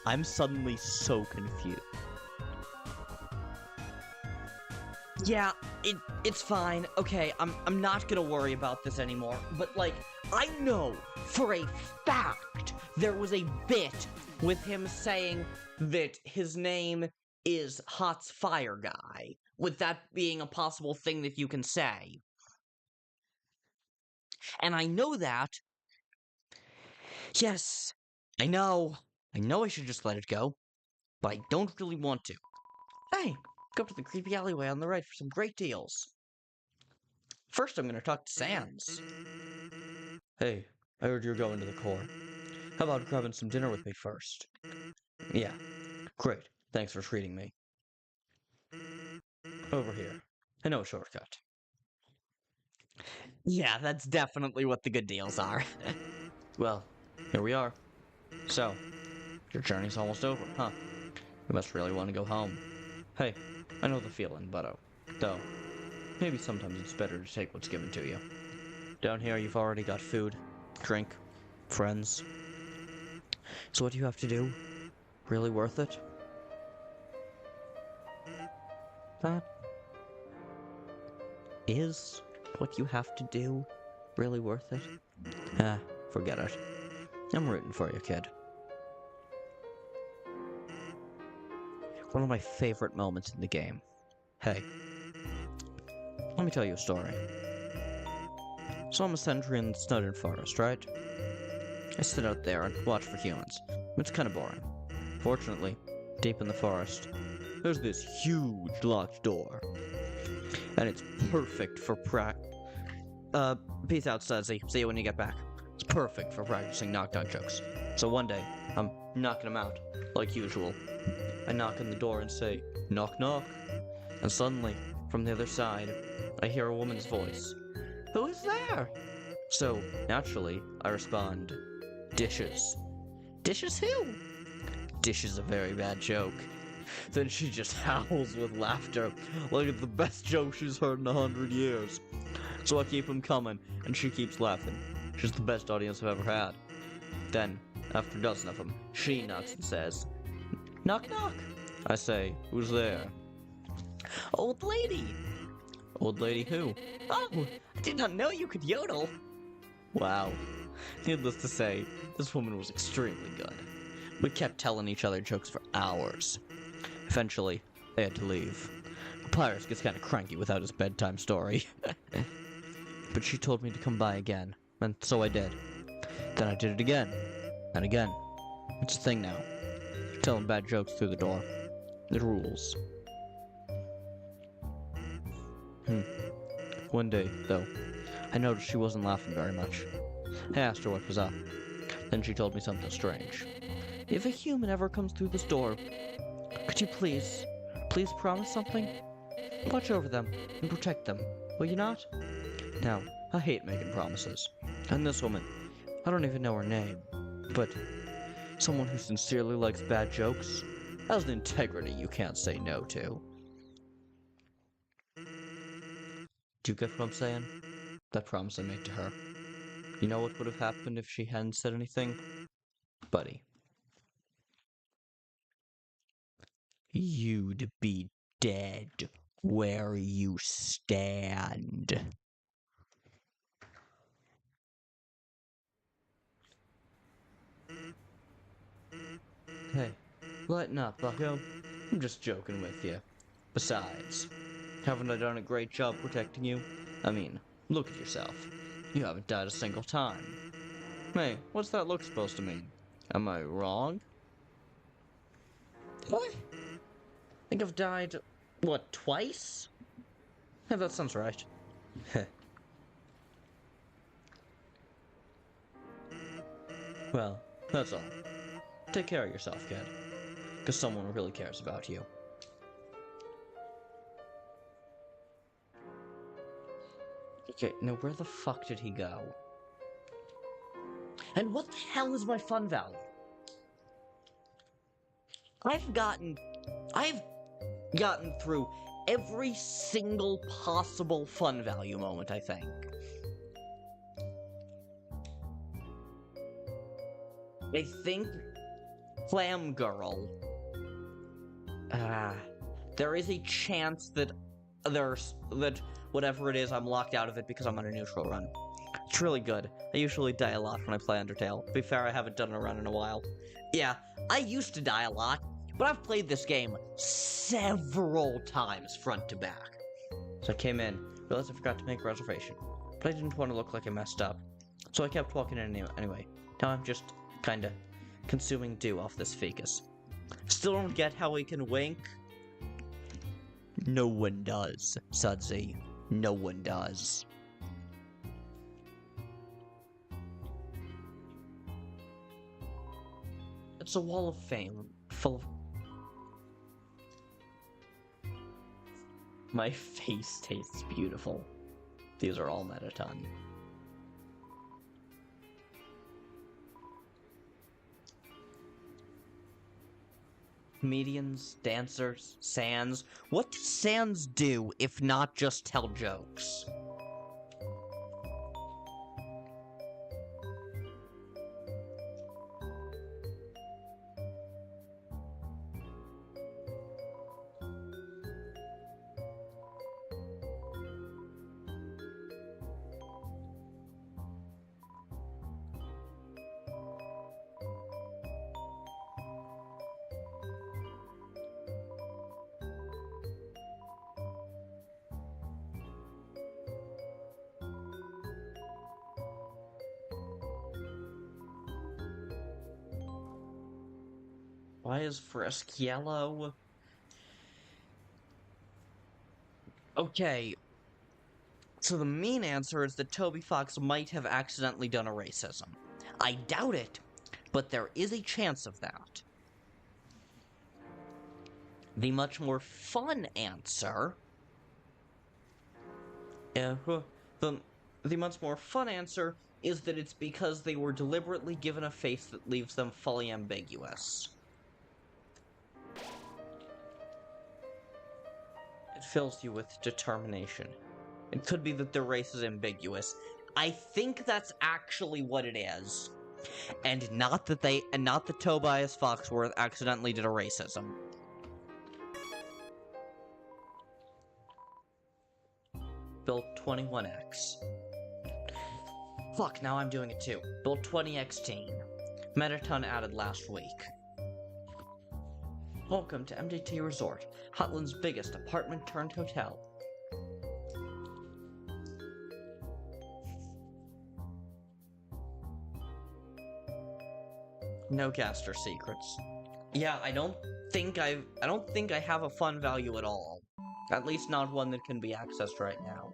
I'm suddenly so confused. Yeah, it's fine. Okay, I'm not gonna worry about this anymore. But like, I know for a fact there was a bit with him saying that his name is Hot's Fire Guy, with that being a possible thing that you can say. And I know that. Yes, I know I should just let it go, but I don't really want to. Hey, go to the creepy alleyway on the right for some great deals. First, I'm gonna talk to Sans. Hey, I heard you're going to the core. How about grabbing some dinner with me first? Yeah, great. Thanks for treating me. Over here. I know a shortcut. Yeah, that's definitely what the good deals are. Well, here we are. So, your journey's almost over, huh? You must really want to go home. Hey, I know the feeling, but though, maybe sometimes it's better to take what's given to you. Down here, you've already got food, drink, friends. So what do you have to do? Really worth it? That is what you have to do really worth it? Ah, forget it. I'm rooting for you, kid. One of my favorite moments in the game. Hey, let me tell you a story. So I'm a sentry in the Snowden Forest, right? I sit out there and watch for humans. It's kind of boring. Fortunately, deep in the forest, there's this huge locked door. And it's perfect for peace out, Susie. See you when you get back. It's perfect for practicing knock-knock jokes. So one day, I'm knocking them out, like usual. I knock on the door and say, knock knock. And suddenly, from the other side, I hear a woman's voice. Who is there? So, naturally, I respond, dishes. Dishes who? Dish is a very bad joke. Then she just howls with laughter, like it's the best joke she's heard in 100 years. So I keep him coming, and she keeps laughing. She's the best audience I've ever had. Then, after a dozen of them, she knocks and says, knock knock. I say, who's there? Old lady. Old lady who? Oh, I did not know you could yodel. Wow. Needless to say, this woman was extremely good. We kept telling each other jokes for hours. Eventually, they had to leave. Papyrus gets kind of cranky without his bedtime story. But she told me to come by again, and so I did. Then I did it again, and again. It's a thing now. Telling bad jokes through the door. It rules. One day, though, I noticed she wasn't laughing very much. I asked her what was up. Then she told me something strange. If a human ever comes through this door, could you please promise something? Watch over them and protect them, will you not? Now, I hate making promises. And this woman, I don't even know her name, but someone who sincerely likes bad jokes has an integrity you can't say no to. Do you get what I'm saying? That promise I made to her. You know what would have happened if she hadn't said anything? Buddy. You'd be dead where you stand. Hey, lighten up, bucko. I'm just joking with you. Besides, haven't I done a great job protecting you? I mean, look at yourself. You haven't died a single time. Hey, what's that look supposed to mean? Am I wrong? What? I think I've died, what, twice? Yeah, that sounds right. Well, that's all. Take care of yourself, kid. Because someone really cares about you. Okay, now where the fuck did he go? And what the hell is my fun value? I've gotten through every single possible fun value moment, I think. I think Flam Girl. There is a chance that whatever it is, I'm locked out of it because I'm on a neutral run. It's really good. I usually die a lot when I play Undertale. To be fair, I haven't done a run in a while. Yeah, I used to die a lot, but I've played this game several times front to back. So I came in, realized I forgot to make a reservation, but I didn't want to look like I messed up. So I kept walking in anyway. Now I'm just kinda consuming dew off this ficus. Still don't get how we can wink. No one does, Sudsy. No one does. It's a wall of fame, full of... My face tastes beautiful. These are all Metaton. Comedians, dancers, Sans. What do Sans do if not just tell jokes? Why is Frisk yellow? Okay. So the mean answer is that Toby Fox might have accidentally done a racism. I doubt it, but there is a chance of that. The much more fun answer... the much more fun answer is that it's because they were deliberately given a face that leaves them fully ambiguous. It fills you with determination. It could be that their race is ambiguous. I think that's actually what it is. And not that Tobias Foxworth accidentally did a racism. Build 21X. Fuck, now I'm doing it too. Build 20X teen. Metaton added last week. Welcome to MDT Resort, Hotland's biggest apartment-turned-hotel. No caster secrets. Yeah, I don't think I have a fun value at all. At least not one that can be accessed right now.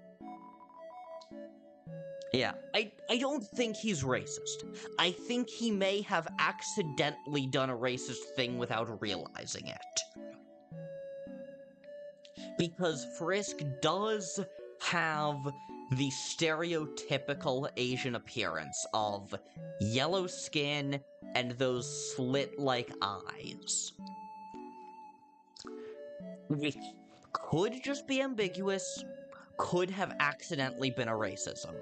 Yeah, I don't think he's racist. I think he may have accidentally done a racist thing without realizing it. Because Frisk does have the stereotypical Asian appearance of yellow skin and those slit-like eyes. Which could just be ambiguous, could have accidentally been a racism.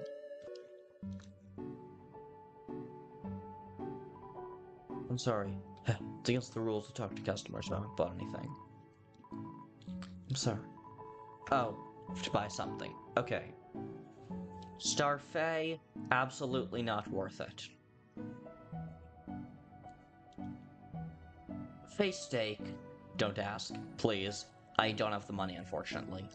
I'm sorry. It's against the rules to talk to customers, so I haven't bought anything. I'm sorry. Oh, to buy something. Okay. Starfey, absolutely not worth it. Face steak, don't ask, please. I don't have the money, unfortunately.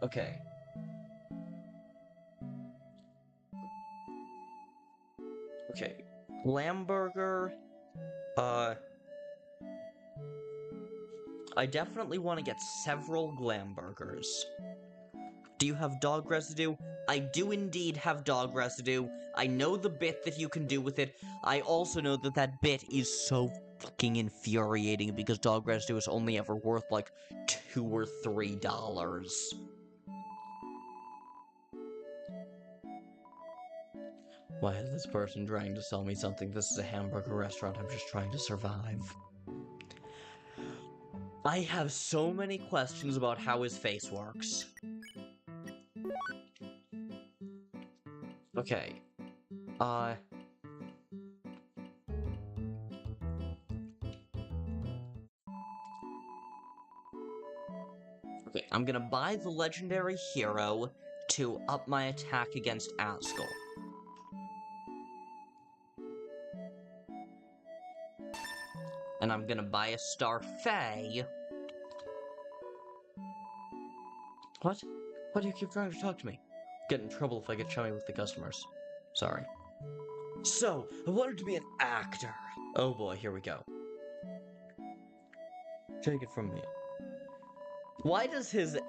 Okay. Okay. Lamb burger, I definitely want to get several glam burgers. Do you have dog residue? I do indeed have dog residue. I know the bit that you can do with it. I also know that that bit is so fucking infuriating because dog residue is only ever worth like $2 or $3. Why is this person trying to sell me something? This is a hamburger restaurant. I'm just trying to survive. I have so many questions about how his face works. Okay. Okay, I'm gonna buy the legendary hero to up my attack against Asgul. And I'm gonna buy a Starfey. What? Why do you keep trying to talk to me? Get in trouble if I get chummy with the customers. Sorry. So, I wanted to be an actor. Oh boy, here we go. Take it from me. Why does the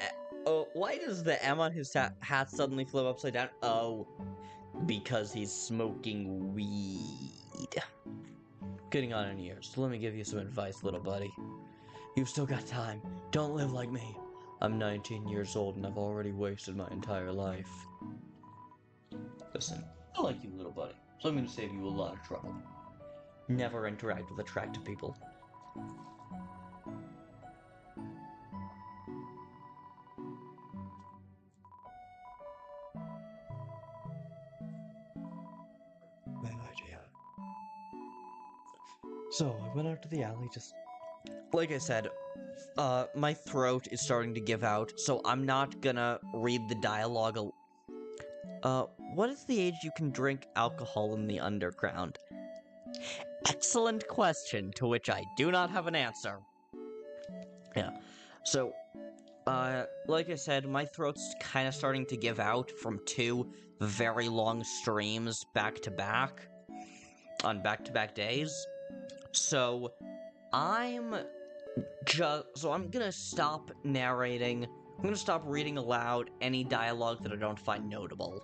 M on his hat suddenly flip upside down? Oh, because he's smoking weed. Getting on in years, so let me give you some advice, little buddy. You've still got time. Don't live like me. I'm 19 years old and I've already wasted my entire life. Listen, I like you, little buddy, so I'm gonna save you a lot of trouble. Never interact with attractive people. Bad idea. So, I went out to the alley just... Like I said, my throat is starting to give out, so I'm not gonna read the dialogue. What is the age you can drink alcohol in the underground? Excellent question, to which I do not have an answer. Yeah, so, Like I said, my throat's kind of starting to give out from 2 very long streams back to back on back-to-back days. So I'm gonna stop narrating. I'm gonna stop reading aloud any dialogue that I don't find notable.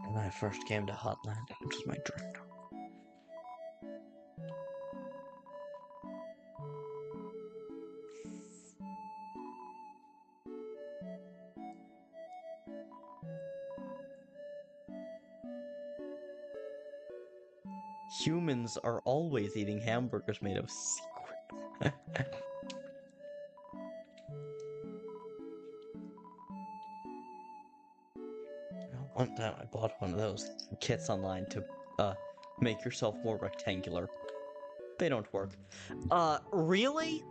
When I first came to Hotland, it was my dream. Humans are always eating hamburgers made of sequins. One time I bought one of those kits online to make yourself more rectangular. They don't work. Really?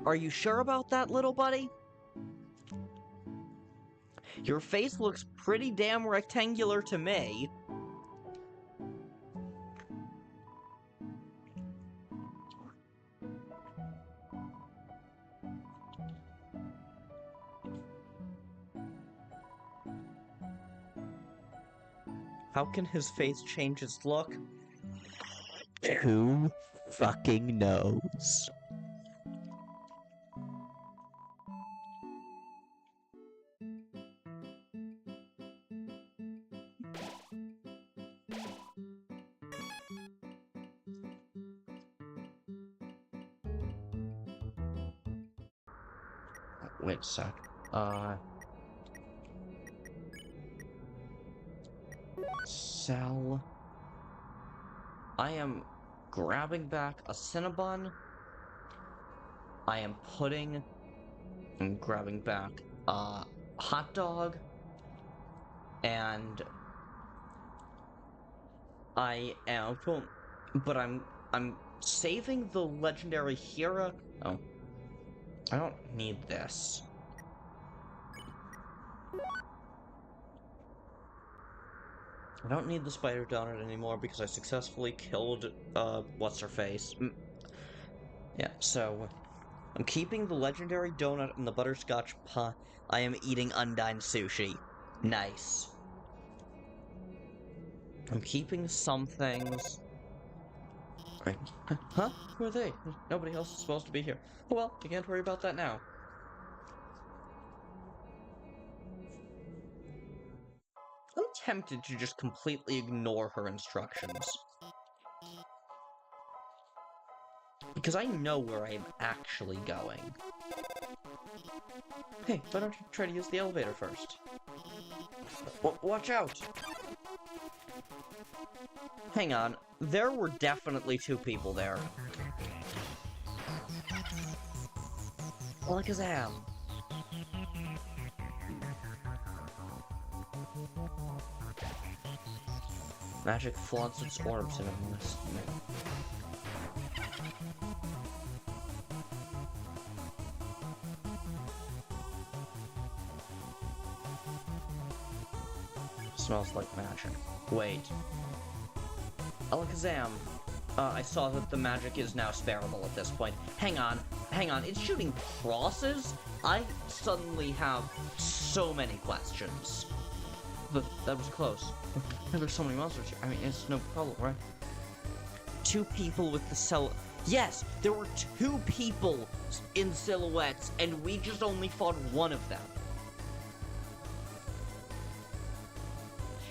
Are you sure about that, little buddy? Your face looks pretty damn rectangular to me. How can his face change its look? Who fucking knows? Wait a sec. Sell. I am grabbing back a Cinnabon. I am grabbing back a hot dog. And I'm saving the legendary hero. Oh. I don't need this. I don't need the spider donut anymore because I successfully killed, what's-her-face. Yeah, so I'm keeping the legendary donut and the butterscotch pie. I am eating Undyne sushi. Nice. I'm keeping some things. Huh? Who are they? Nobody else is supposed to be here. Well, you can't worry about that now. I'm tempted to just completely ignore her instructions. Because I know where I'm actually going. Hey, why don't you try to use the elevator first? Watch out! Hang on, there were definitely 2 people there. Alakazam! Magic flaunts its orbs in a mist. Smells like magic. Wait. Alakazam. I saw that the magic is now spareable at this point. Hang on, it's shooting crosses? I suddenly have so many questions. That was close. There's so many monsters here. I mean, it's no problem, right? 2 people with the Yes, there were 2 people in silhouettes, and we just only fought one of them.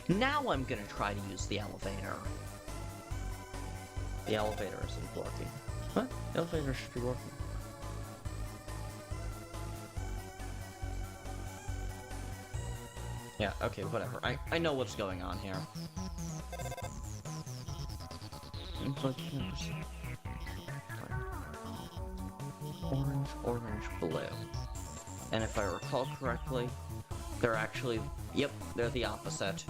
Now I'm gonna try to use the elevator. The elevator isn't working. What? The elevator should be working. Yeah, okay, whatever. I know what's going on here. Orange, blue. And if I recall correctly, they're actually... Yep, they're the opposite.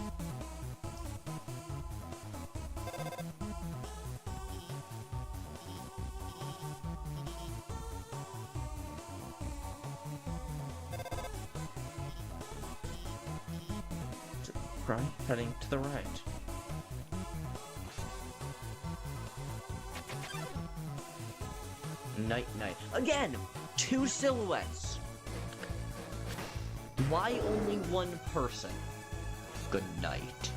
Right, heading to the right. Night. Again! 2 silhouettes! Why only one person? Good night.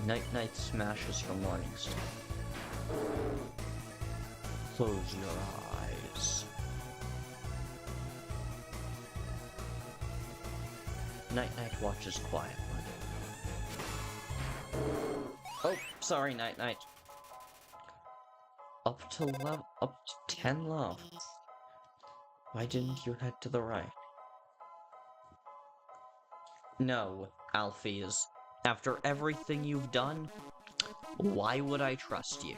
Night smashes your morning star. Close your eyes. Night watches quietly. Oh, sorry, Night. Up to 10 left. Why didn't you head to the right? No, Alphys. After everything you've done, why would I trust you?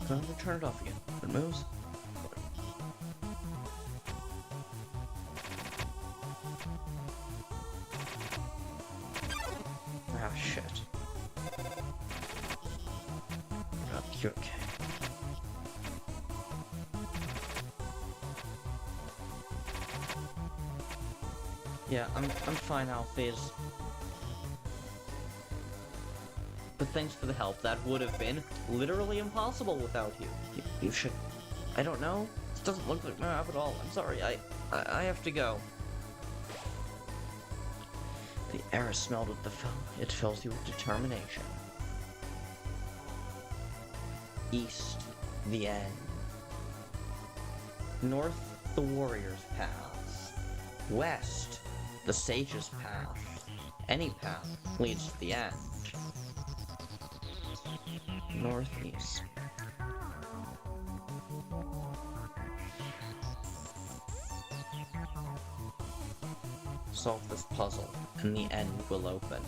I'm gonna turn it off again. If it moves. Ah, shit. You're okay. Yeah, I'm fine, Alphys. But thanks for the help. That would have been literally impossible without you. You should... I don't know. This doesn't look like my map at all. I'm sorry. I have to go. The air is smelled with the film. It fills you with determination. East, the end. North, the warrior's path. West, the sage's path. Any path leads to the end. Northeast. Solve this puzzle, and the end will open.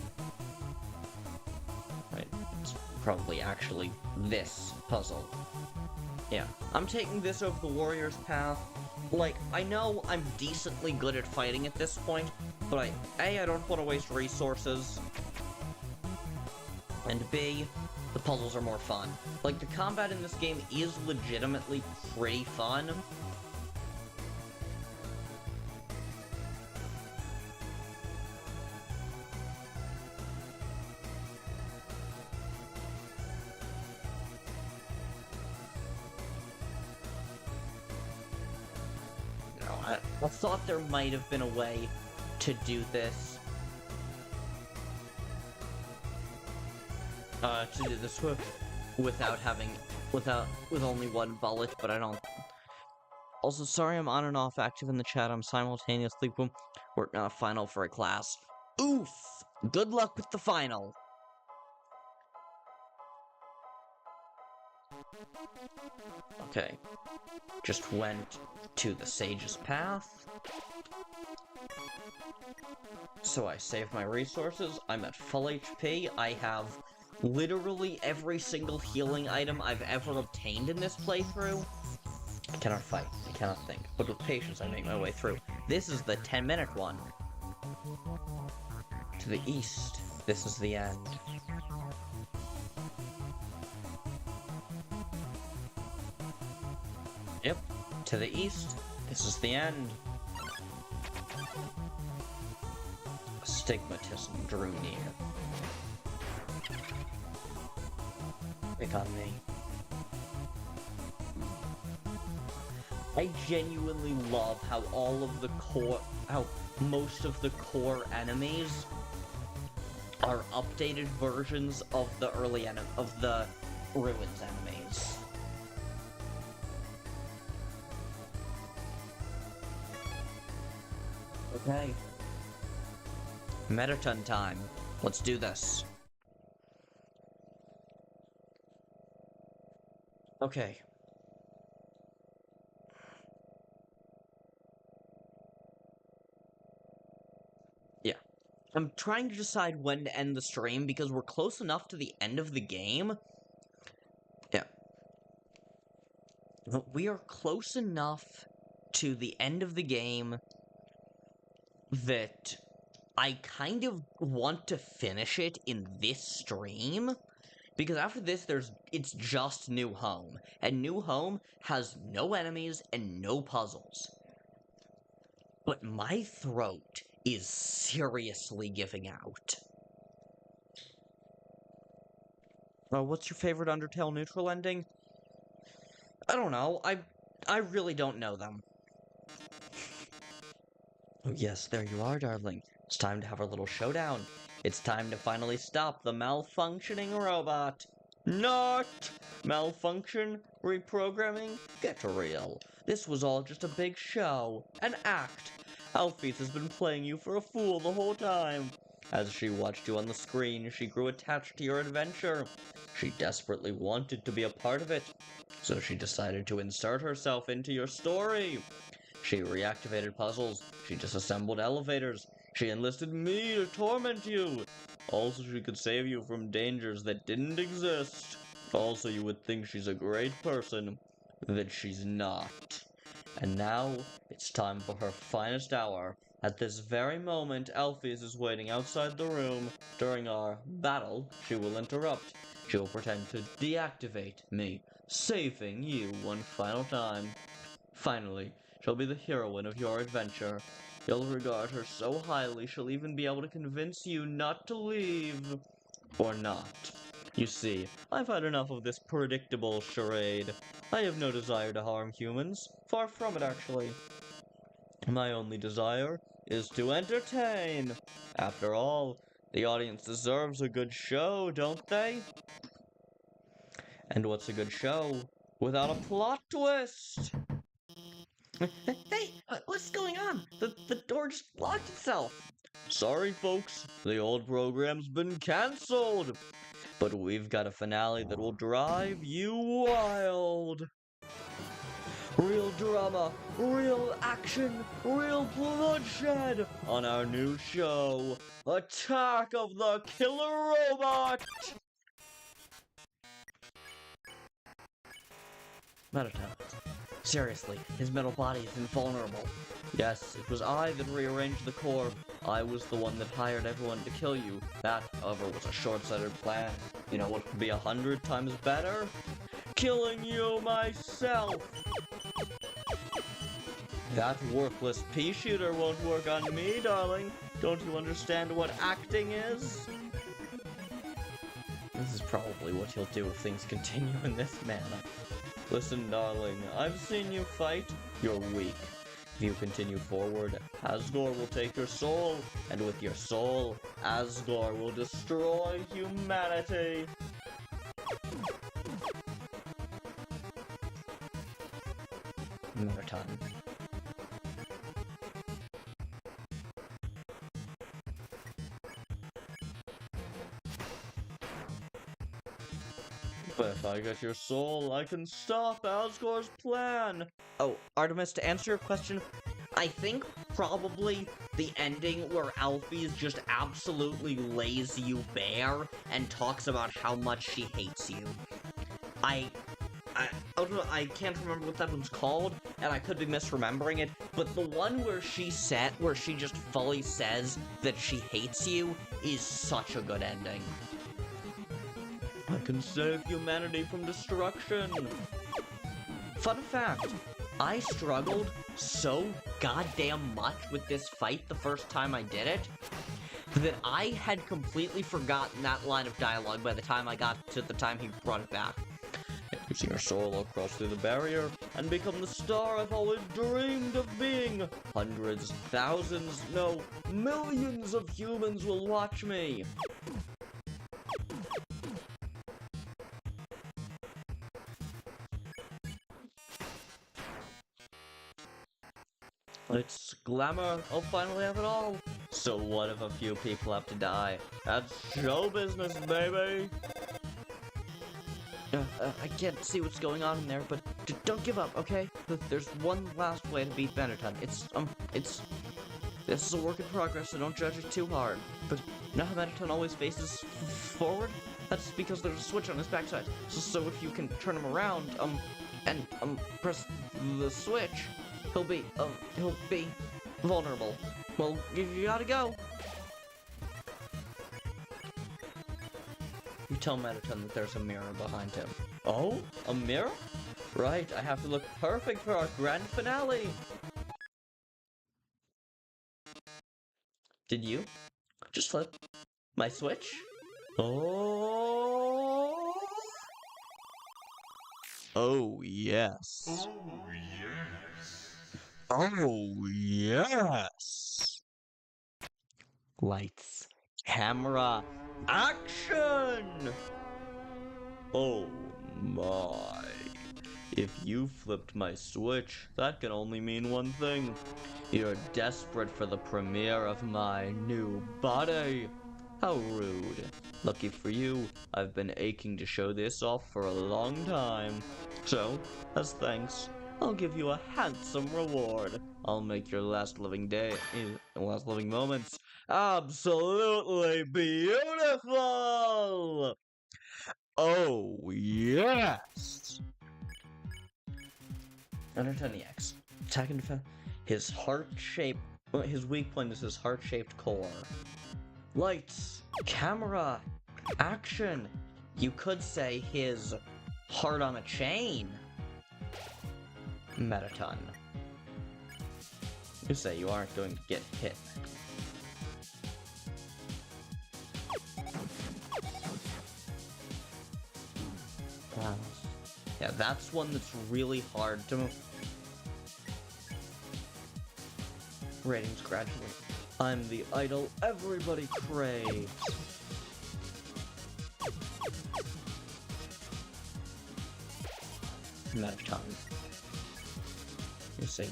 Right, it's probably actually this puzzle. Yeah, I'm taking this over the warrior's path. Like, I know I'm decently good at fighting at this point, but I don't want to waste resources. And B, the puzzles are more fun. Like, the combat in this game is legitimately pretty fun. You know, I thought there might have been a way to do this. To do this with only one bullet, but I don't. Also, sorry I'm on and off active in the chat. I'm simultaneously working on a final for a class. Oof! Good luck with the final. Okay. Just went to the sage's path. So I saved my resources. I'm at full HP. I have literally every single healing item I've ever obtained in this playthrough. I cannot fight. I cannot think. But with patience, I make my way through. This is the 10-minute one. To the east, this is the end. Yep. To the east, this is the end. Astigmatism drew near. Pick on me. I genuinely love how most of the core enemies are updated versions of the of the Ruins enemies. Okay. Metaton time. Let's do this. Okay. Yeah. I'm trying to decide when to end the stream because we're close enough to the end of the game. Yeah. We are close enough to the end of the game that I kind of want to finish it in this stream. Because after this, it's just New Home. And New Home has no enemies and no puzzles. But my throat is seriously giving out. What's your favorite Undertale neutral ending? I don't know. I really don't know them. Oh yes, there you are, darling. It's time to have our little showdown. It's time to finally stop the malfunctioning robot. Not! Malfunction? Reprogramming? Get real. This was all just a big show. An act. Alphys has been playing you for a fool the whole time. As she watched you on the screen, she grew attached to your adventure. She desperately wanted to be a part of it, so she decided to insert herself into your story. She reactivated puzzles, she disassembled elevators, she enlisted me to torment you. Also, she could save you from dangers that didn't exist. Also, you would think she's a great person, that she's not. And now, it's time for her finest hour. At this very moment, Alphys is waiting outside the room. During our battle, she will interrupt. She will pretend to deactivate me, saving you one final time. Finally, she'll be the heroine of your adventure. You'll regard her so highly she'll even be able to convince you not to leave. Or not. You see, I've had enough of this predictable charade. I have no desire to harm humans. Far from it, actually. My only desire is to entertain. After all, the audience deserves a good show, don't they? And what's a good show without a plot twist? Hey, what's going on? The door just locked itself. Sorry, folks. The old program's been cancelled. But we've got a finale that will drive you wild. Real drama, real action, real bloodshed on our new show, Attack of the Killer Robot! Metatail. Seriously, his metal body is invulnerable. Yes, it was I that rearranged the core. I was the one that hired everyone to kill you. That, however, was a short-sighted plan. You know what could be 100 times better? Killing you myself! That worthless pea shooter won't work on me, darling. Don't you understand what acting is? This is probably what he'll do if things continue in this manner. Listen, darling, I've seen you fight. You're weak. If you continue forward, Asgore will take your soul, and with your soul, Asgore will destroy humanity. Another time. But if I get your soul, I can stop Asgore's plan! Oh, Artemis, to answer your question, I think probably the ending where Alphys just absolutely lays you bare and talks about how much she hates you. I can't remember what that one's called, and I could be misremembering it, but the one where she just fully says that she hates you is such a good ending. I can save humanity from destruction. Fun fact, I struggled so goddamn much with this fight the first time I did it, that I had completely forgotten that line of dialogue by the time I got to the time he brought it back. Using your soul, I'll cross through the barrier and become the star I've always dreamed of being. Hundreds, thousands, no, millions of humans will watch me. It's glamour. I'll finally have it all. So what if a few people have to die? That's show business, baby. I can't see what's going on in there, but don't give up, okay? There's one last way to beat Benetton. This is a work in progress, so don't judge it too hard. But now Benetton always faces forward? That's because there's a switch on his backside. So if you can turn him around, and press the switch, he'll be vulnerable. Well, you gotta go. You tell Benetton that there's a mirror behind him. Oh? A mirror? Right, I have to look perfect for our grand finale. Did you just flip my switch? Oh. Oh, yes. Oh, yes. Oh, yes. Lights, camera, action! Oh my. If you flipped my switch, that can only mean one thing. You're desperate for the premiere of my new body. How rude. Lucky for you, I've been aching to show this off for a long time. So, as thanks, I'll give you a handsome reward. I'll make your last living moments absolutely beautiful! Oh, yes! Undertale EX. Attack and defense. His weak point is his heart-shaped core. Lights, camera, action. You could say his heart on a chain. Metaton. You say you aren't going to get hit. Yeah, that's one that's really hard to... Ratings gradually. I'm the idol everybody craves. Metaton. You say,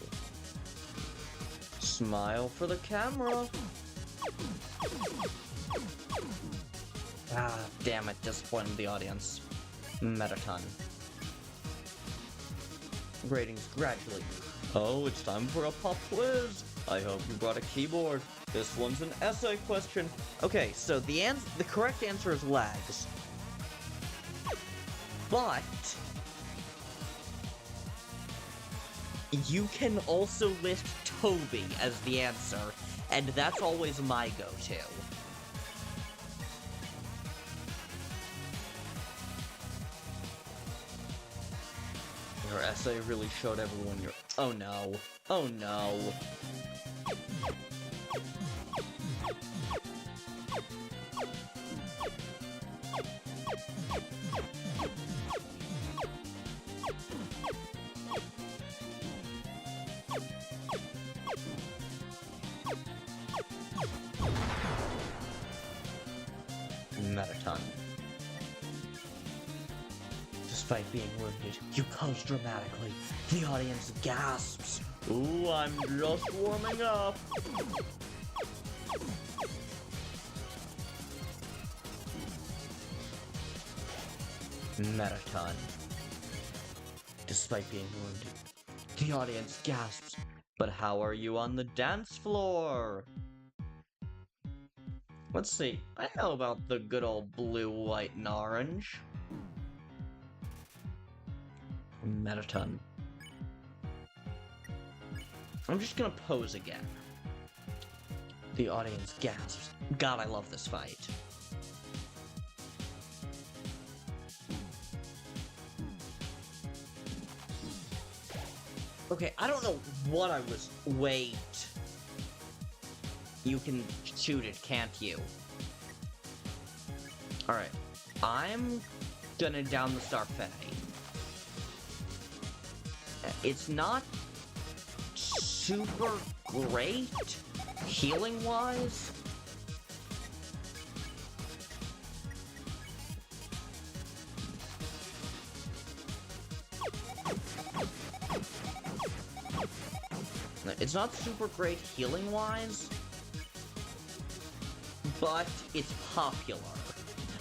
smile for the camera. Ah, damn it, disappointed the audience. Metaton. Ratings gradually. Oh, it's time for a pop quiz. I hope you brought a keyboard. This one's an essay question. Okay, so the correct answer is legs. But you can also list Toby as the answer, and that's always my go-to. Your essay really showed everyone your... Oh no. Oh no. Metaton. Despite being wounded, you pose dramatically. The audience gasps. Ooh, I'm just warming up. Metaton. Despite being wounded, the audience gasps. But how are you on the dance floor? Let's see. I know about the good old blue, white, and orange. Metaton. I'm just gonna pose again. The audience gasps. God, I love this fight. Okay, I don't know what I was... Wait. You can shoot it, can't you? Alright. I'm gonna down the Starfey. It's not super great healing-wise. It's not super great healing-wise, but it's popular.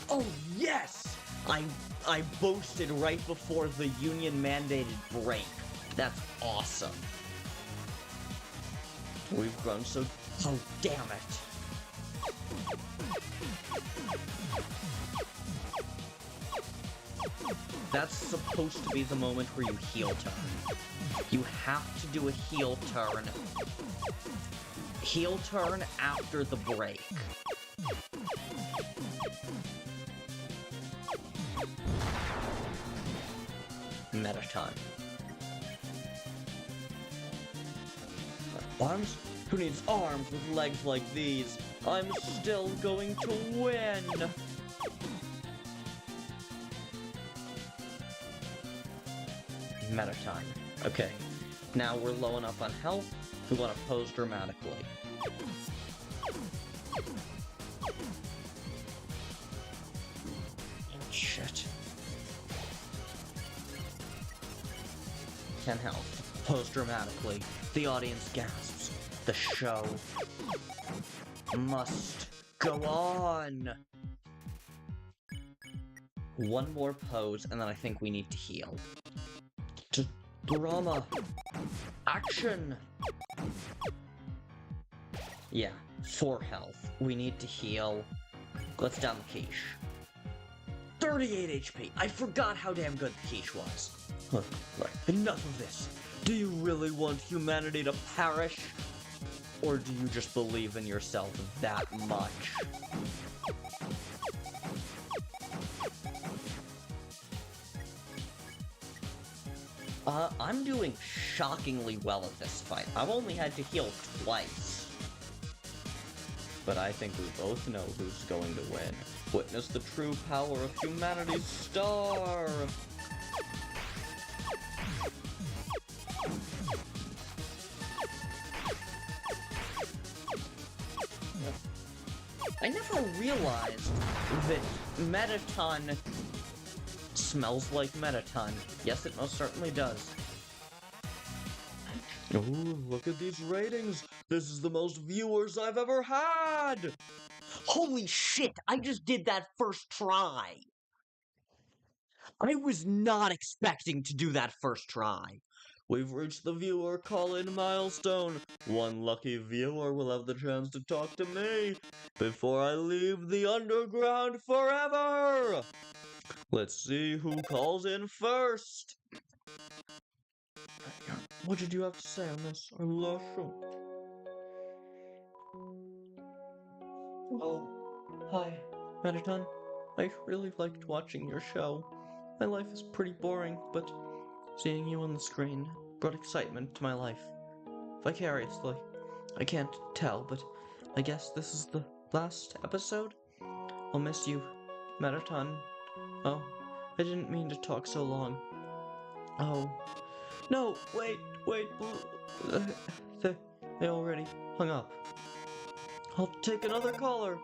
Oh, yes! I boasted right before the union-mandated break. That's awesome. We've grown so... Oh, damn it. That's supposed to be the moment where you heel turn. You have to do a heel turn. Heel turn after the break. Meta time. Arms? Who needs arms with legs like these? I'm still going to win! Meta time. Okay, now we're low enough on health, we want to pose dramatically. Shit. 10 health. Pose dramatically. The audience gasps. The show must go on! One more pose, and then I think we need to heal. Drama! Action! Yeah, 4 health. We need to heal. Let's down the quiche. 38 HP! I forgot how damn good the quiche was. Right. Enough of this. Do you really want humanity to perish? Or do you just believe in yourself that much? I'm doing shockingly well at this fight. I've only had to heal twice. But I think we both know who's going to win. Witness the true power of humanity's star! I never realized that Metaton smells like Metaton. Yes, it most certainly does. Oh, look at these ratings! This is the most viewers I've ever had! Holy shit, I just did that first try! I was not expecting to do that first try. We've reached the viewer call-in milestone. One lucky viewer will have the chance to talk to me before I leave the underground forever! Let's see who calls in first! What did you have to say on this? I lost you. Oh, hi, Metaton. I really liked watching your show. My life is pretty boring, but seeing you on the screen brought excitement to my life. Vicariously. I can't tell, but I guess this is the last episode? I'll miss you, Metaton. Oh, I didn't mean to talk so long. Oh. No, wait. They already hung up. I'll take another caller.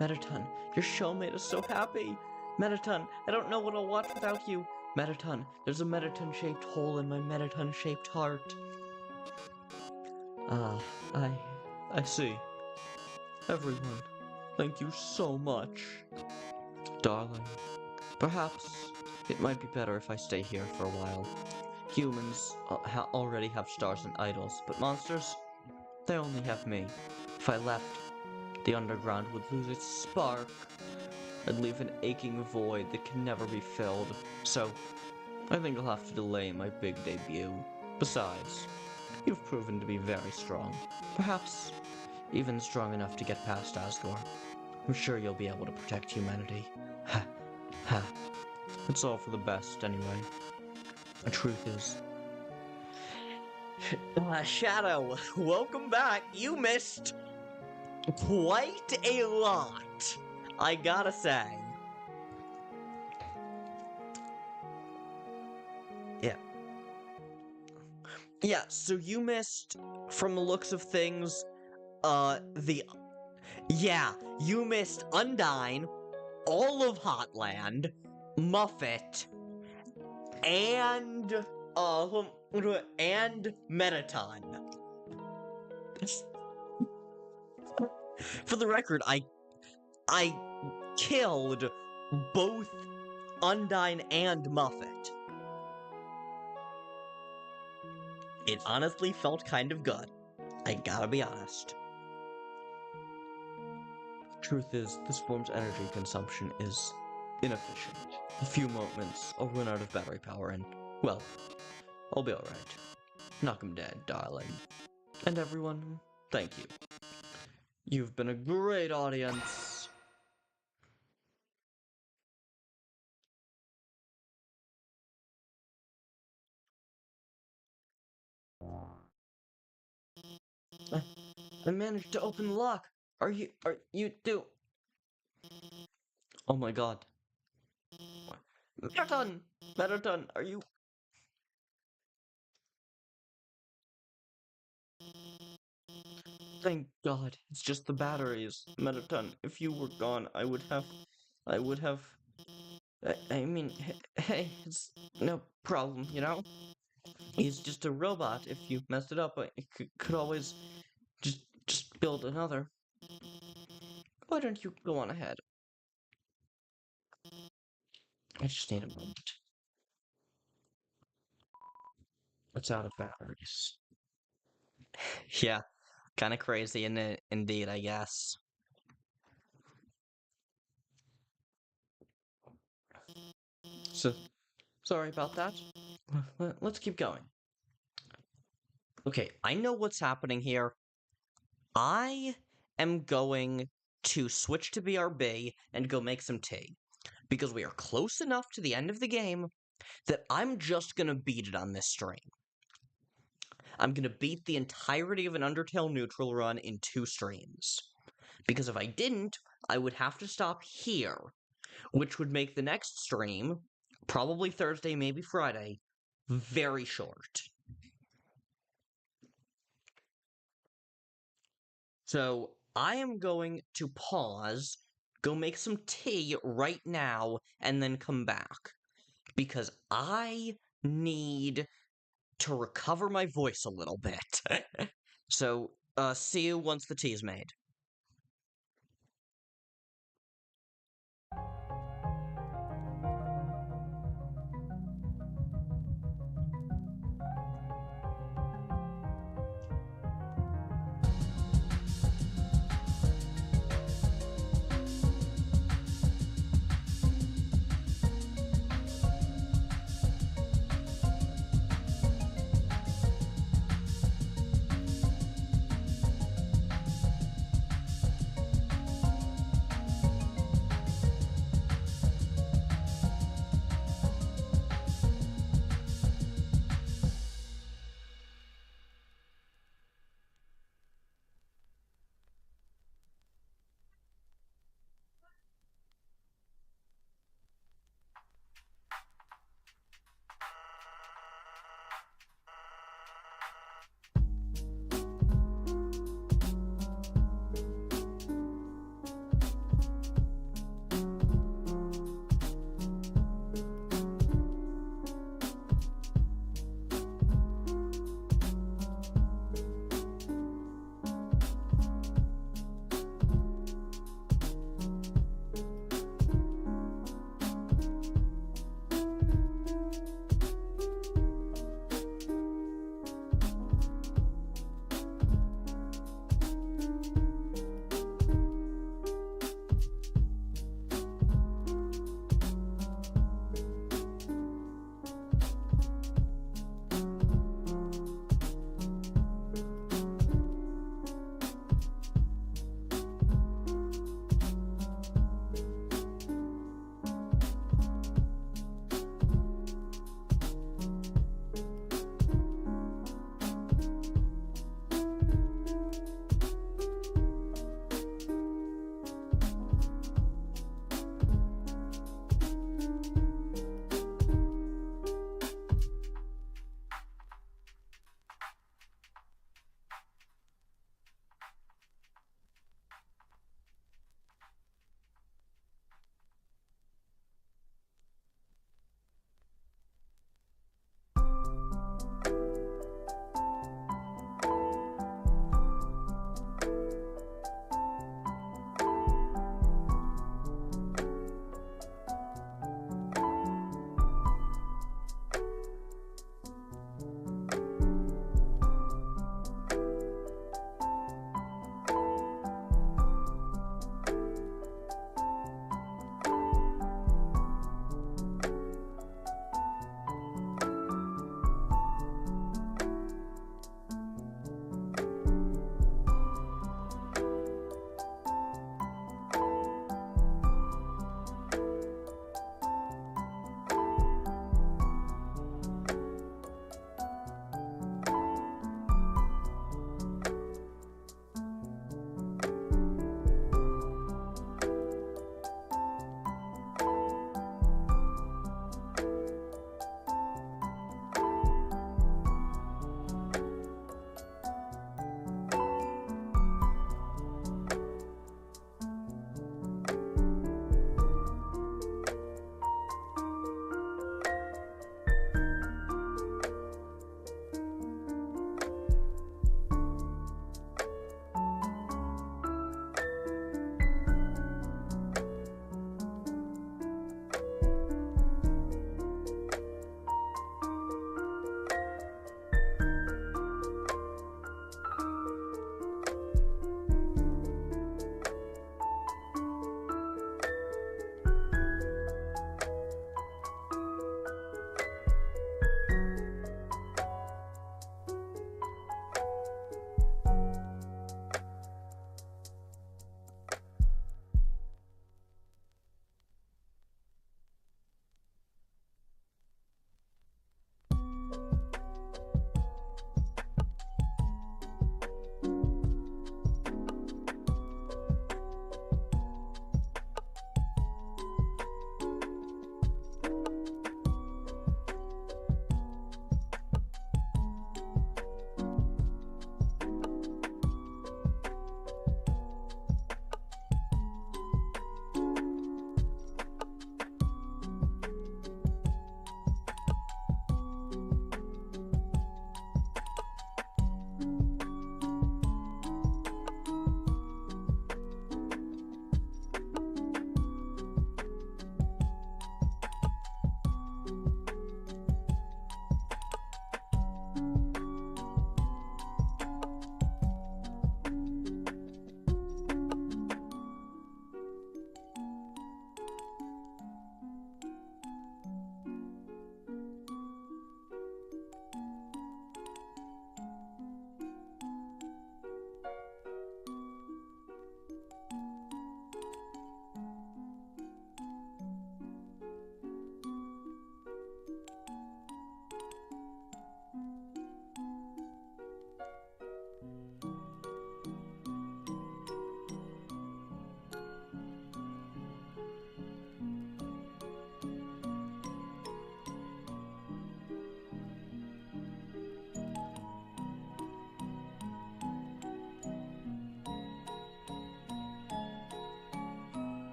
Metaton, your show made us so happy. Metaton, I don't know what I'll watch without you. Metaton, there's a Metaton-shaped hole in my Metaton-shaped heart. I see. Everyone, thank you so much. Darling, perhaps it might be better if I stay here for a while. Humans already have stars and idols, but monsters, they only have me. If I left, the underground would lose its spark. I'd leave an aching void that can never be filled. So, I think I'll have to delay my big debut. Besides, you've proven to be very strong. Perhaps even strong enough to get past Asgore. I'm sure you'll be able to protect humanity. Ha. Ha. It's all for the best, anyway. The truth is... Shadow, welcome back. You missed quite a lot, I gotta say. Yeah, so you missed, from the looks of things, you missed Undyne, all of Hotland, Muffet, and Metaton. For the record, I killed both Undine and Muffet. It honestly felt kind of good. I gotta be honest. Truth is, this form's energy consumption is inefficient. A few moments, I'll run out of battery power and, well, I'll be alright. Knock 'em dead, darling. And everyone, thank you. You've been a great audience. I managed to open the lock. Are you do? Oh my god. Metaton, are you? Thank God, it's just the batteries. Metaton, if you were gone, I would have, I mean, hey, it's no problem, you know? He's just a robot. If you messed it up, I could always just build another. Why don't you go on ahead? I just need a moment. It's out of batteries. Yeah, kind of crazy, indeed, I guess. So, sorry about that. Let's keep going. Okay, I know what's happening here. I am going to switch to BRB and go make some tea. Because we are close enough to the end of the game that I'm just gonna beat it on this stream. I'm gonna beat the entirety of an Undertale neutral run in 2 streams. Because if I didn't, I would have to stop here, which would make the next stream, probably Thursday, maybe Friday, very short. So, I am going to pause, go make some tea right now, and then come back. Because I need to recover my voice a little bit. So, see you once the tea's made.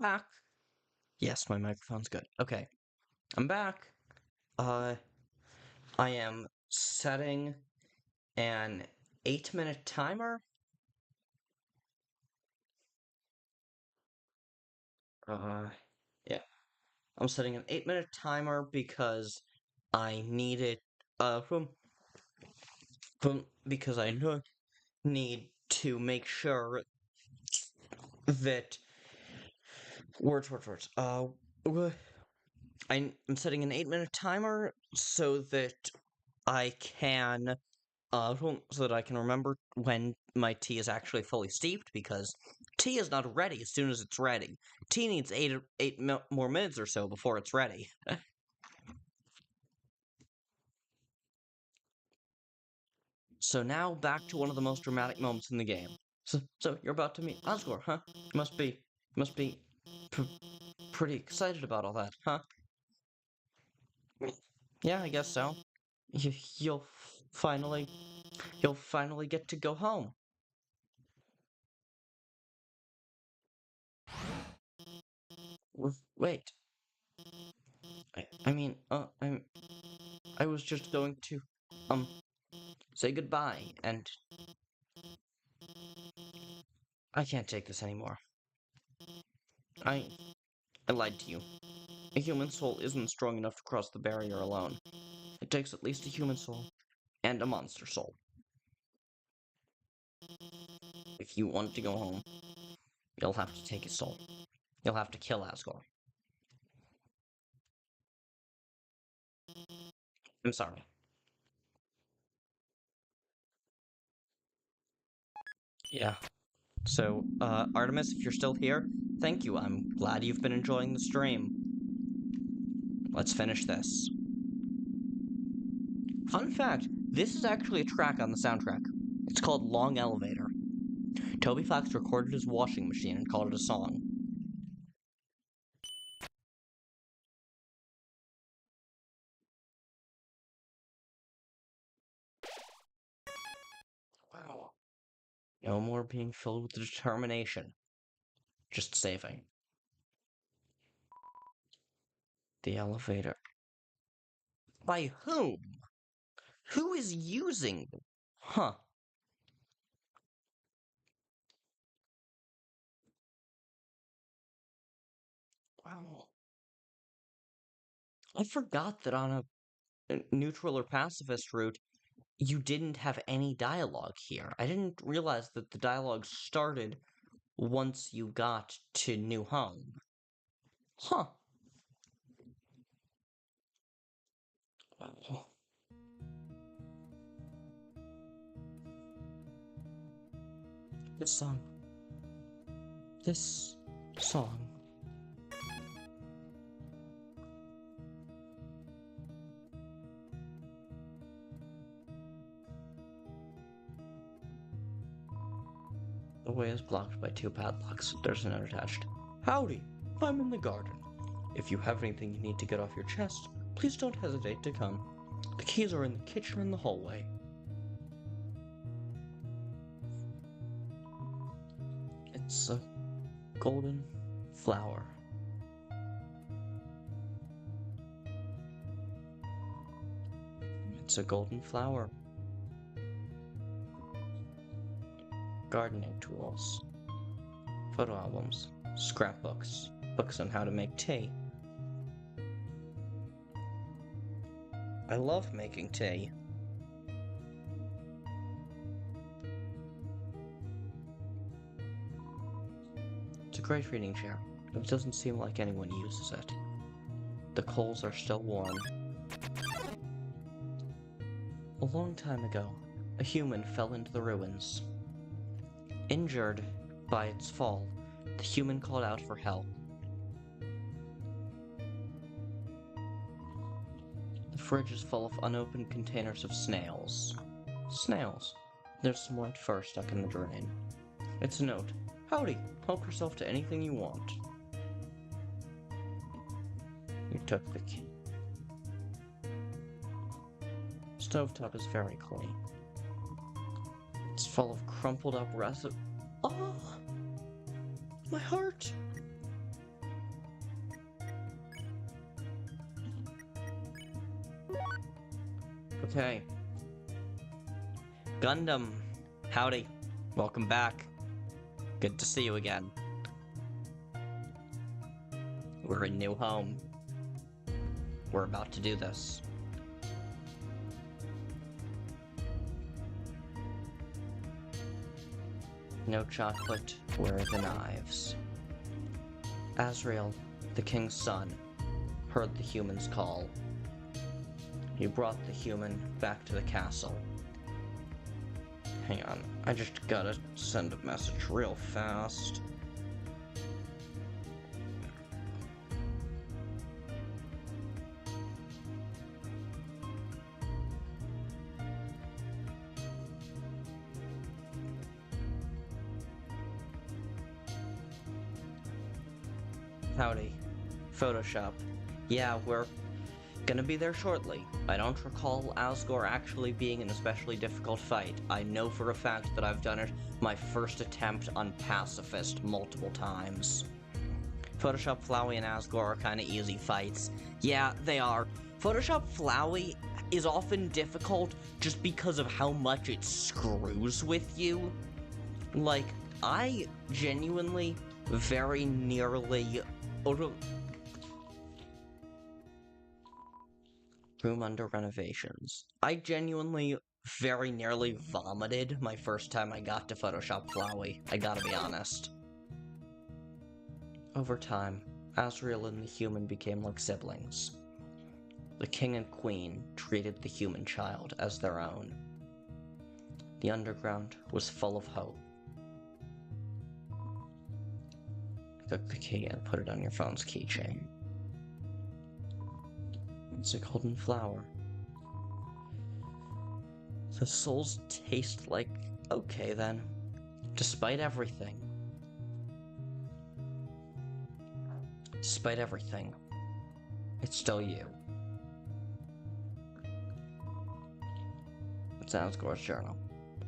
Back. Yes, my microphone's good. Okay, I'm back. I am setting an 8-minute timer. Yeah. I'm setting an 8-minute timer because I need it, because I need to make sure that words. I'm setting an 8-minute timer so that I can so that I can remember when my tea is actually fully steeped, because tea is not ready as soon as it's ready. Tea needs eight more minutes or so before it's ready. So now back to one of the most dramatic moments in the game. So you're about to meet Asgore, huh? You must be pretty excited about all that, huh? Yeah, I guess so. You, you'll finally, you'll finally get to go home. Wait, I mean, I was just going to, um, say goodbye, and I can't take this anymore. I, I lied to you. A human soul isn't strong enough to cross the barrier alone. It takes at least a human soul and a monster soul. If you want to go home, you'll have to take his soul. You'll have to kill Asgore. I'm sorry. Yeah. So, Artemis, if you're still here, thank you. I'm glad you've been enjoying the stream. Let's finish this. Fun fact, this is actually a track on the soundtrack. It's called Long Elevator. Toby Fox recorded his washing machine and called it a song. Wow. No more being filled with determination. Just saving. The elevator. By whom? Who is using? Huh. Wow. I forgot that on a neutral or pacifist route, you didn't have any dialogue here. I didn't realize that the dialogue started once you got to New Home. Huh. Wow. This song. This song. The way is blocked by 2 padlocks. There's a note attached. Howdy, I'm in the garden. If you have anything you need to get off your chest, please don't hesitate to come. The keys are in the kitchen and the hallway. It's a golden flower. It's a golden flower. Gardening tools. Photo albums. Scrapbooks. Books on how to make tea. I love making tea. It's a great reading chair, but it doesn't seem like anyone uses it. The coals are still warm. A long time ago, a human fell into the ruins. Injured by its fall, the human called out for help. The fridge is full of unopened containers of snails. Snails. There's some wet fur stuck in the drain. It's a note. Howdy, help yourself to anything you want. You took the key. Stovetop is very clean. It's full of crumpled up recipe. Oh! My heart! Okay. Gundam, howdy. Welcome back. Good to see you again. We're in new home. We're about to do this. No chocolate, where are the knives? Azrael, the king's son, heard the human's call. He brought the human back to the castle. Hang on, I just gotta send a message real fast. Howdy. Photoshop. Yeah, we're gonna be there shortly. I don't recall Asgore actually being an especially difficult fight. I know for a fact that I've done it my first attempt on Pacifist multiple times. Photoshop Flowey and Asgore are kinda easy fights. Yeah, they are. Photoshop Flowey is often difficult just because of how much it screws with you. Like, I genuinely very nearly... Room under renovations. I genuinely very nearly vomited my first time I got to Photoshop Flowey. I gotta be honest. Over time, Azrael and the human became like siblings. The king and queen treated the human child as their own. The underground was full of hope. Took the key and put it on your phone's keychain. It's a golden flower. The souls taste like okay then, despite everything. Despite everything, it's still you. It's Asgore's journal.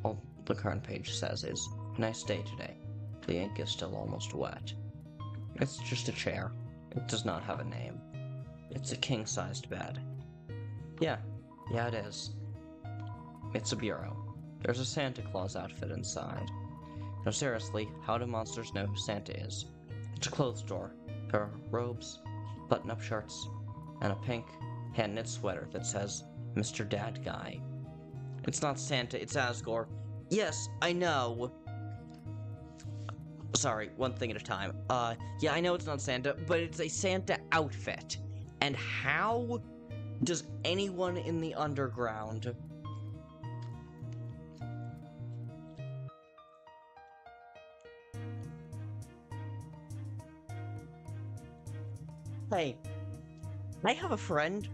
All the current page says is, nice day today. The ink is still almost wet. It's just a chair. It does not have a name. It's a king-sized bed. Yeah, it is. It's a bureau. There's a Santa Claus outfit inside. No, seriously, how do monsters know who Santa is? It's a clothes store. There are robes, button-up shirts, and a pink hand-knit sweater that says, Mr. Dad Guy. It's not Santa, it's Asgore. Yes, I know. Sorry, one thing at a time. Yeah, I know it's not Santa, but it's a Santa outfit. And how does anyone in the underground... Hey, I have a friend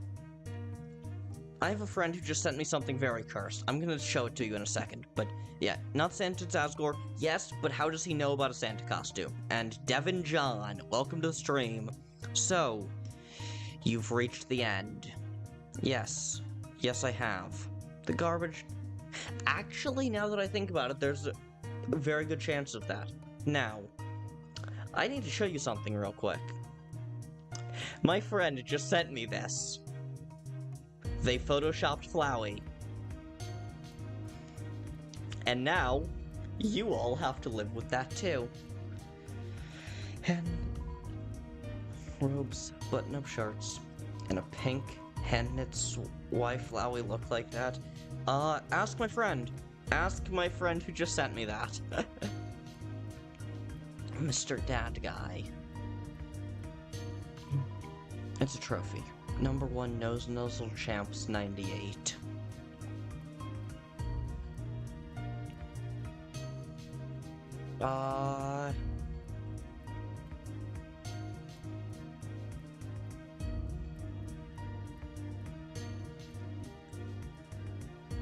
who just sent me something very cursed. I'm gonna show it to you in a second, but yeah, not Santa, it's Asgore. Yes, but how does he know about a Santa costume? And Devin John, welcome to the stream. So, you've reached the end. Yes, I have. The garbage... Actually, now that I think about it, there's a very good chance of that. Now, I need to show you something real quick. My friend just sent me this. They photoshopped Flowey. And now, you all have to live with that too. And robes, button-up shirts, and a pink hand-knit why Flowey look like that? Ask my friend. Ask my friend who just sent me that. Mr. Dad Guy. It's a trophy. Number 1 Nose Nuzzle Champs 98.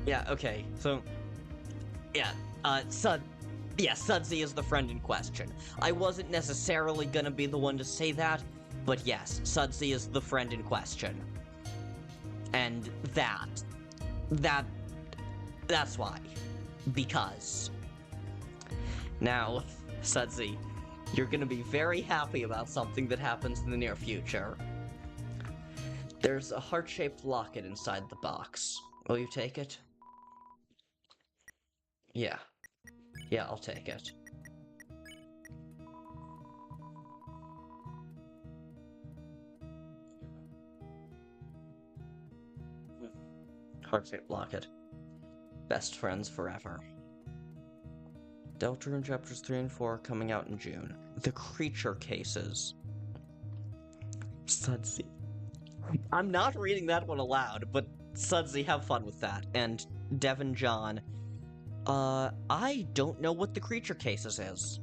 Yeah, okay, so... Yeah, Sudsy is the friend in question. I wasn't necessarily gonna be the one to say that, but yes, Sudsy is the friend in question. And that's why. Because. Now, Sudsy, you're gonna be very happy about something that happens in the near future. There's a heart-shaped locket inside the box. Will you take it? Yeah. Yeah, I'll take it. Heart-shaped locket. Best friends forever. Deltarune chapters 3 and 4 coming out in June. The creature cases. Sudsy. I'm not reading that one aloud, but Sudsy, have fun with that. And Devin John. I don't know what the creature cases is.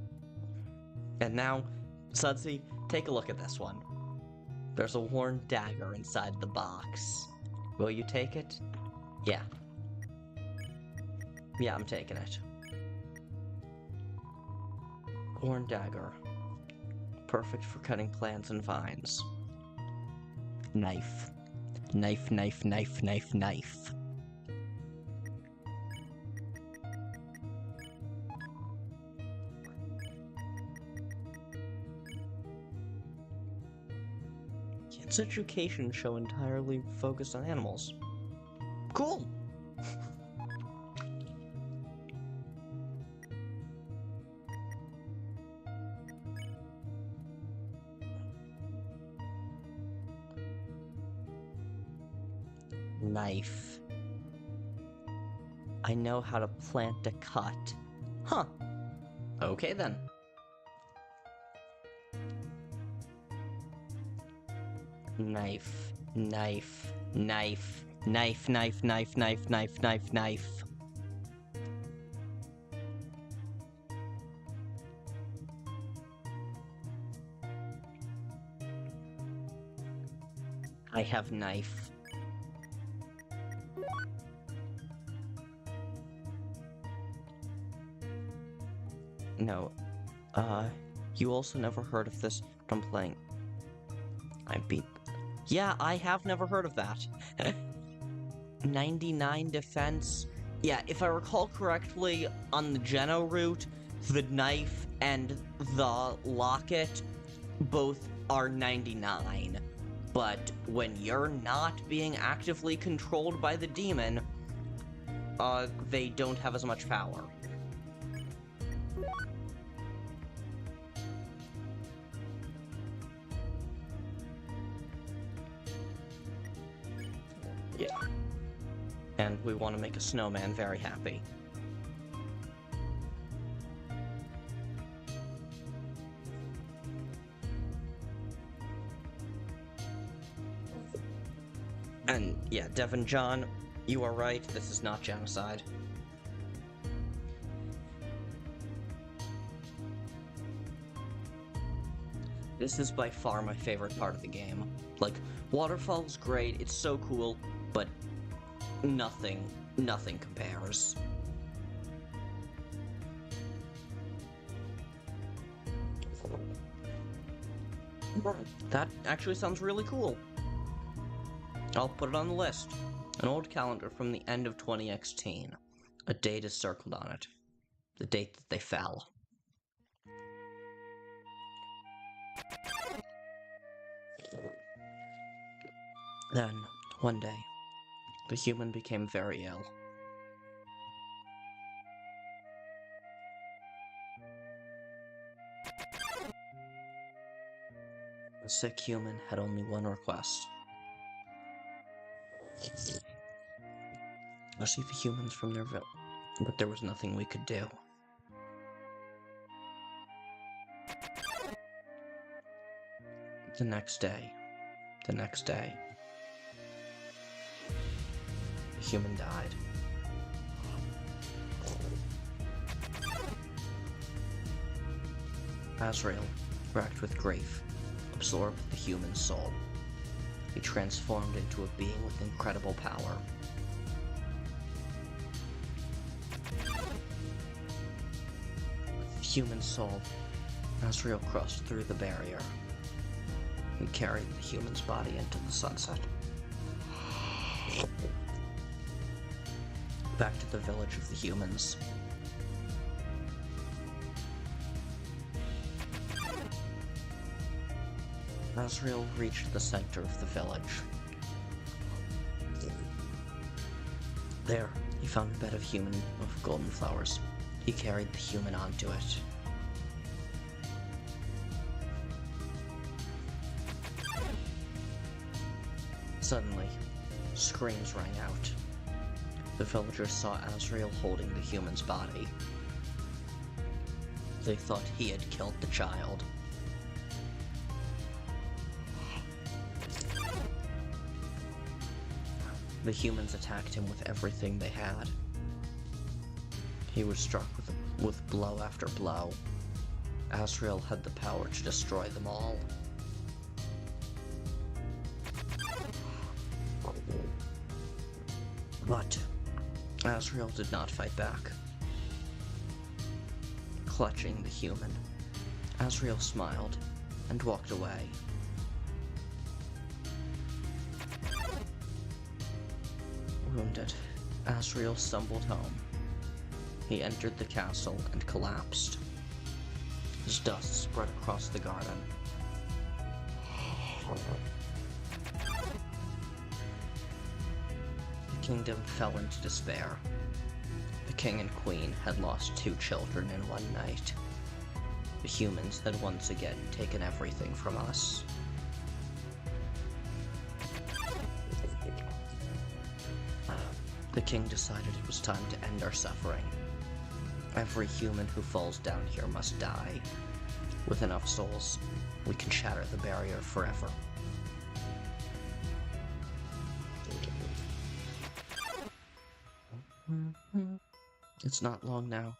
And now, Sudsy, take a look at this one. There's a worn dagger inside the box. Will you take it? Yeah. Yeah, I'm taking it. Worn dagger. Perfect for cutting plants and vines. Knife. Knife, knife, knife, knife, knife. Kids' education show entirely focused on animals. Cool! Knife. I know how to plant a cut. Huh. Okay then. Knife. Knife. Knife. Knife, knife, knife, knife, knife, knife, knife. I have knife. No. You also never heard of this from playing. Yeah, I have never heard of that. 99 defense. Yeah, if I recall correctly, on the Geno route, the knife and the locket both are 99. But when you're not being actively controlled by the demon, they don't have as much power. Yeah. And we want to make a snowman very happy. And yeah, Devin John, you are right, this is not genocide. This is by far my favorite part of the game. Like, Waterfall's great, it's so cool, but nothing compares. That actually sounds really cool. I'll put it on the list. An old calendar from the end of 2016. A date is circled on it. The date that they fell. Then, one day, the human became very ill. The sick human had only one request. Rescue the humans from their village, but there was nothing we could do. The next day, the human died. Azrael, racked with grief, absorbed the human soul. He transformed into a being with incredible power. The human soul, Azrael crossed through the barrier and carried the human's body into the sunset. Back to the village of the humans. Azrael reached the center of the village. There, he found a bed of golden flowers. He carried the human onto it. Suddenly, screams rang out. The villagers saw Azrael holding the human's body. They thought he had killed the child. The humans attacked him with everything they had. He was struck with blow after blow. Azrael had the power to destroy them all. But Azrael did not fight back. Clutching the human, Azrael smiled and walked away. Wounded, Azrael stumbled home. He entered the castle and collapsed. His dust spread across the garden. The kingdom fell into despair. The king and queen had lost 2 children in one night. The humans had once again taken everything from us. The king decided it was time to end our suffering. Every human who falls down here must die. With enough souls, we can shatter the barrier forever. It's not long now.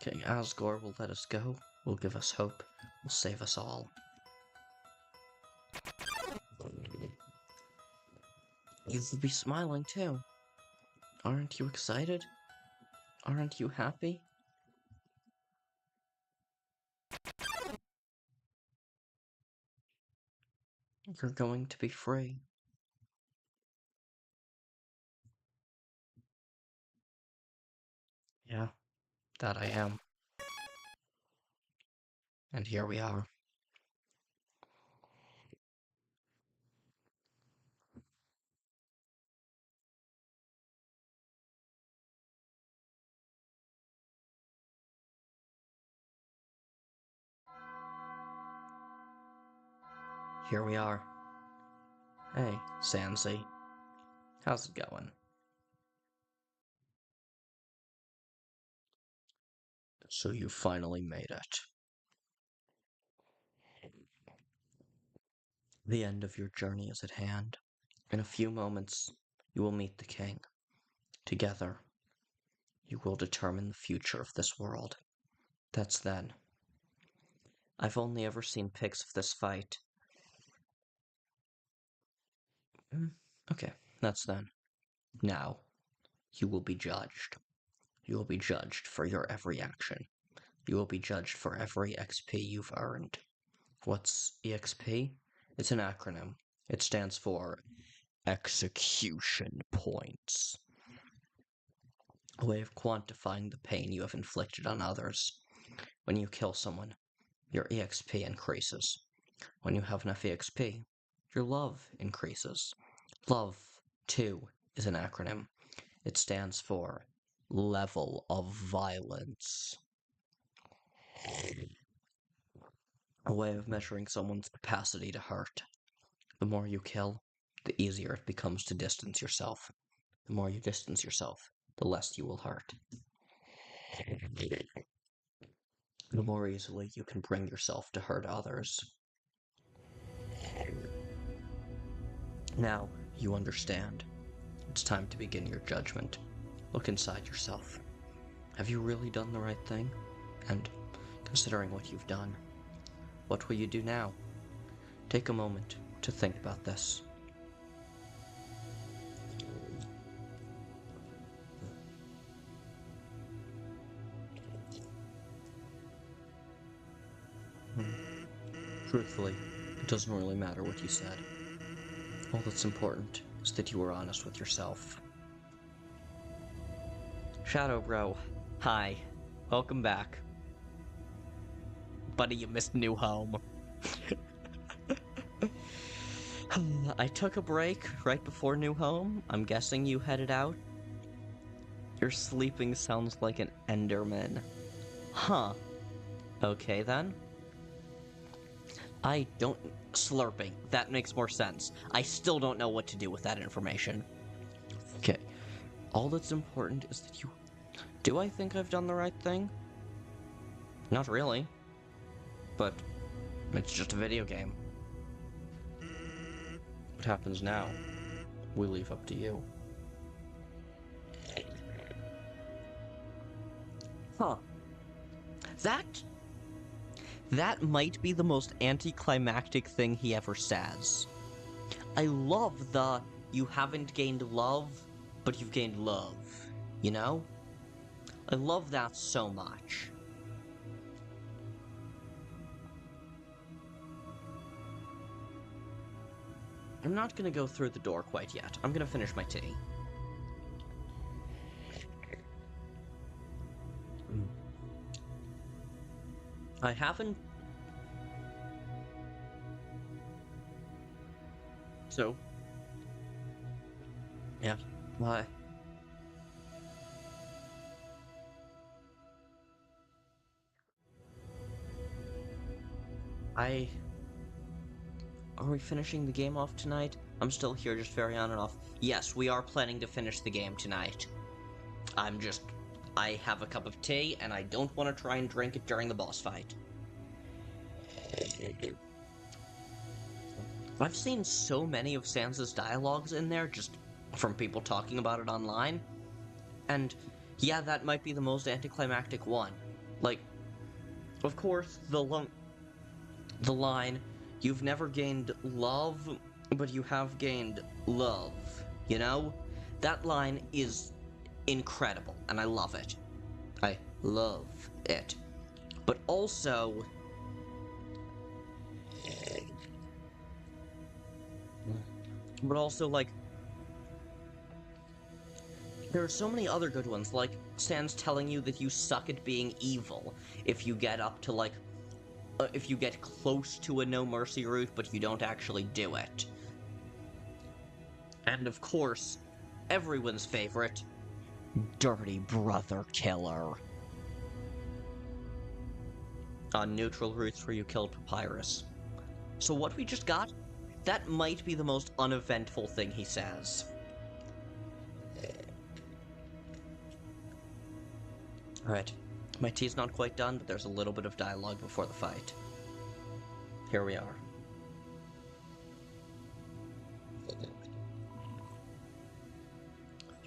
King Asgore will let us go, will give us hope, will save us all. You will be smiling too. Aren't you excited? Aren't you happy? You're going to be free. Yeah, that I am. And here we are. Here we are. Hey, Sansy. How's it going? So you finally made it. The end of your journey is at hand. In a few moments, you will meet the king. Together, you will determine the future of this world. That's then. I've only ever seen pics of this fight. Okay, that's then. Now, you will be judged. You will be judged for your every action. You will be judged for every XP you've earned. What's EXP? It's an acronym. It stands for Execution Points. A way of quantifying the pain you have inflicted on others. When you kill someone, your EXP increases. When you have enough EXP, your love increases. Love, too, is an acronym. It stands for Level of Violence. A way of measuring someone's capacity to hurt. The more you kill, the easier it becomes to distance yourself. The more you distance yourself, the less you will hurt. The more easily you can bring yourself to hurt others. Now, you understand. It's time to begin your judgment. Look inside yourself. Have you really done the right thing? And, considering what you've done, what will you do now? Take a moment to think about this. Truthfully, it doesn't really matter what you said. All that's important is that you were honest with yourself. Shadow Bro, hi. Welcome back. Buddy, you missed New Home. I took a break right before New Home. I'm guessing you headed out Your sleeping sounds like an Enderman. Huh. Okay then. I don't... Slurping. That makes more sense. I still don't know what to do with that information. Okay. All that's important is that you... Do I think I've done the right thing? Not really. But it's just a video game. What happens now? We leave up to you. Huh. That might be the most anticlimactic thing he ever says. I love the you haven't gained love, but you've gained love. You know? I love that so much. I'm not gonna go through the door quite yet. I'm gonna finish my tea. I haven't... So? Yeah, why? Are we finishing the game off tonight? I'm still here, just very on and off. Yes, we are planning to finish the game tonight. I have a cup of tea, and I don't want to try and drink it during the boss fight. I've seen so many of Sansa's dialogues in there, just from people talking about it online. And yeah, that might be the most anticlimactic one. Like, of course, the line, you've never gained love, but you have gained love, you know? That line is incredible, and I love it. I love it. But also... like, there are so many other good ones, like Sans telling you that you suck at being evil if you get up to, like, if you get close to a no mercy route, but you don't actually do it. And of course, everyone's favorite, Dirty Brother Killer. On neutral routes where you killed Papyrus. So what we just got, that might be the most uneventful thing he says. Alright, my tea's not quite done, but there's a little bit of dialogue before the fight. Here we are.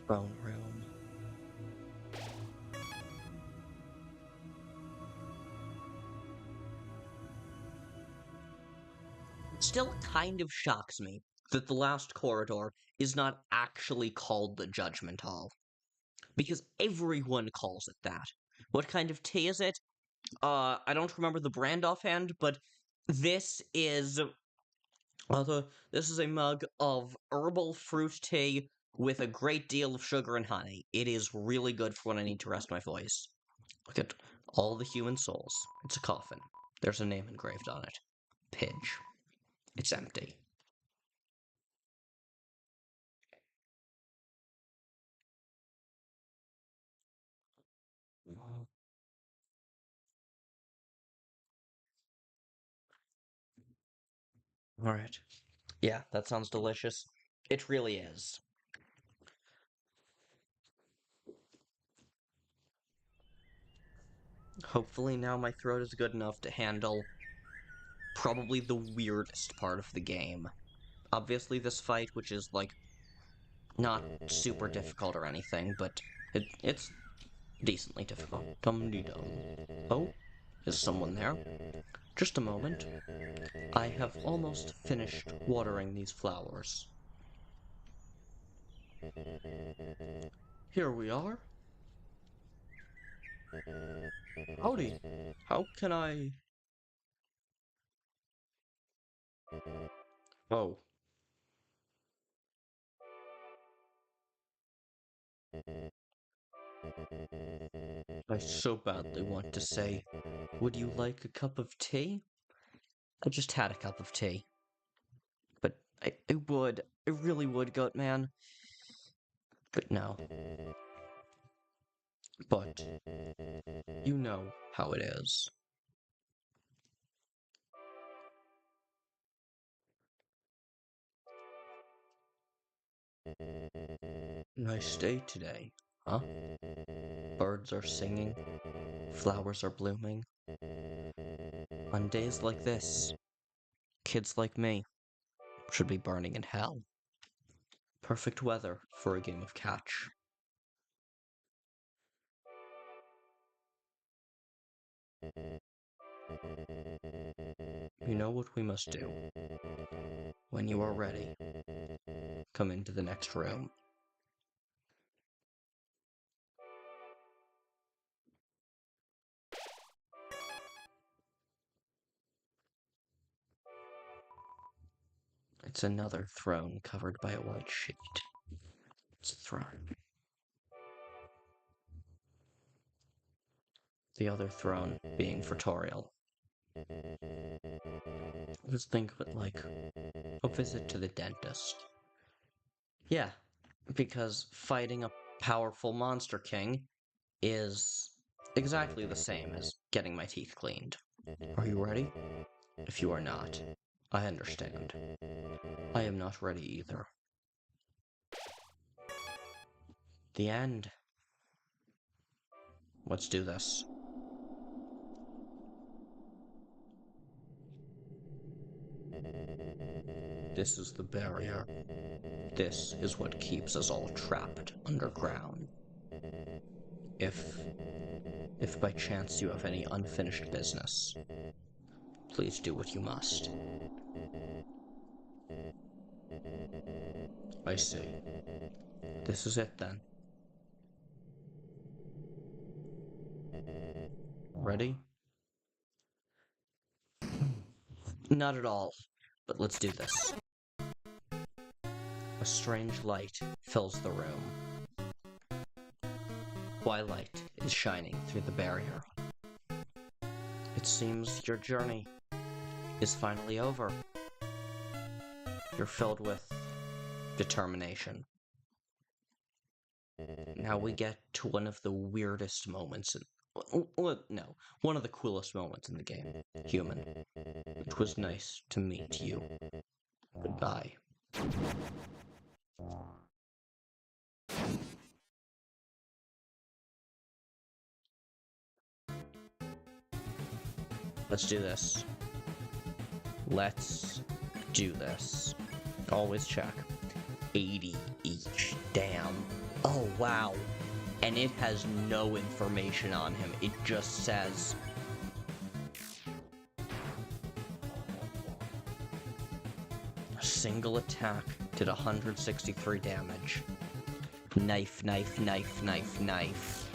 Throne room. It still kind of shocks me that the last corridor is not actually called the Judgment Hall. Because everyone calls it that. What kind of tea is it? I don't remember the brand offhand, but this is a mug of herbal fruit tea with a great deal of sugar and honey. It is really good for when I need to rest my voice. Look at all the human souls. It's a coffin. There's a name engraved on it. Pidge. It's empty. Alright. Yeah, that sounds delicious. It really is. Hopefully now my throat is good enough to handle probably the weirdest part of the game. Obviously this fight, which is, like, not super difficult or anything, but it's decently difficult. Dum-de-dum. Oh, is someone there? Just a moment. I have almost finished watering these flowers. Here we are. Howdy. How can I... Oh. I so badly want to say, would you like a cup of tea? I just had a cup of tea. But I would. I really would, Goat Man. But no. But you know how it is. Nice day today, huh? Birds are singing, flowers are blooming. On days like this, kids like me should be burning in hell. Perfect weather for a game of catch. You know what we must do. When you are ready, come into the next room. It's another throne covered by a white sheet. It's a throne. The other throne being Fertorial. Let's think of it like a visit to the dentist. Yeah, because fighting a powerful monster king is exactly the same as getting my teeth cleaned. Are you ready? If you are not, I understand. I am not ready either. The end. Let's do this. This is the barrier. This is what keeps us all trapped underground. If by chance you have any unfinished business, please do what you must. I see. This is it then. Ready? Not at all, but let's do this. A strange light fills the room. Twilight is shining through the barrier. It seems your journey is finally over. You're filled with determination. Now we get to one of the weirdest moments one of the coolest moments in the game. Human. It was nice to meet you. Goodbye. Let's do this. Let's do this. Always check. 80 each. Damn. Oh, wow. And it has no information on him. It just says... a single attack did 163 damage. Knife, knife, knife, knife, knife.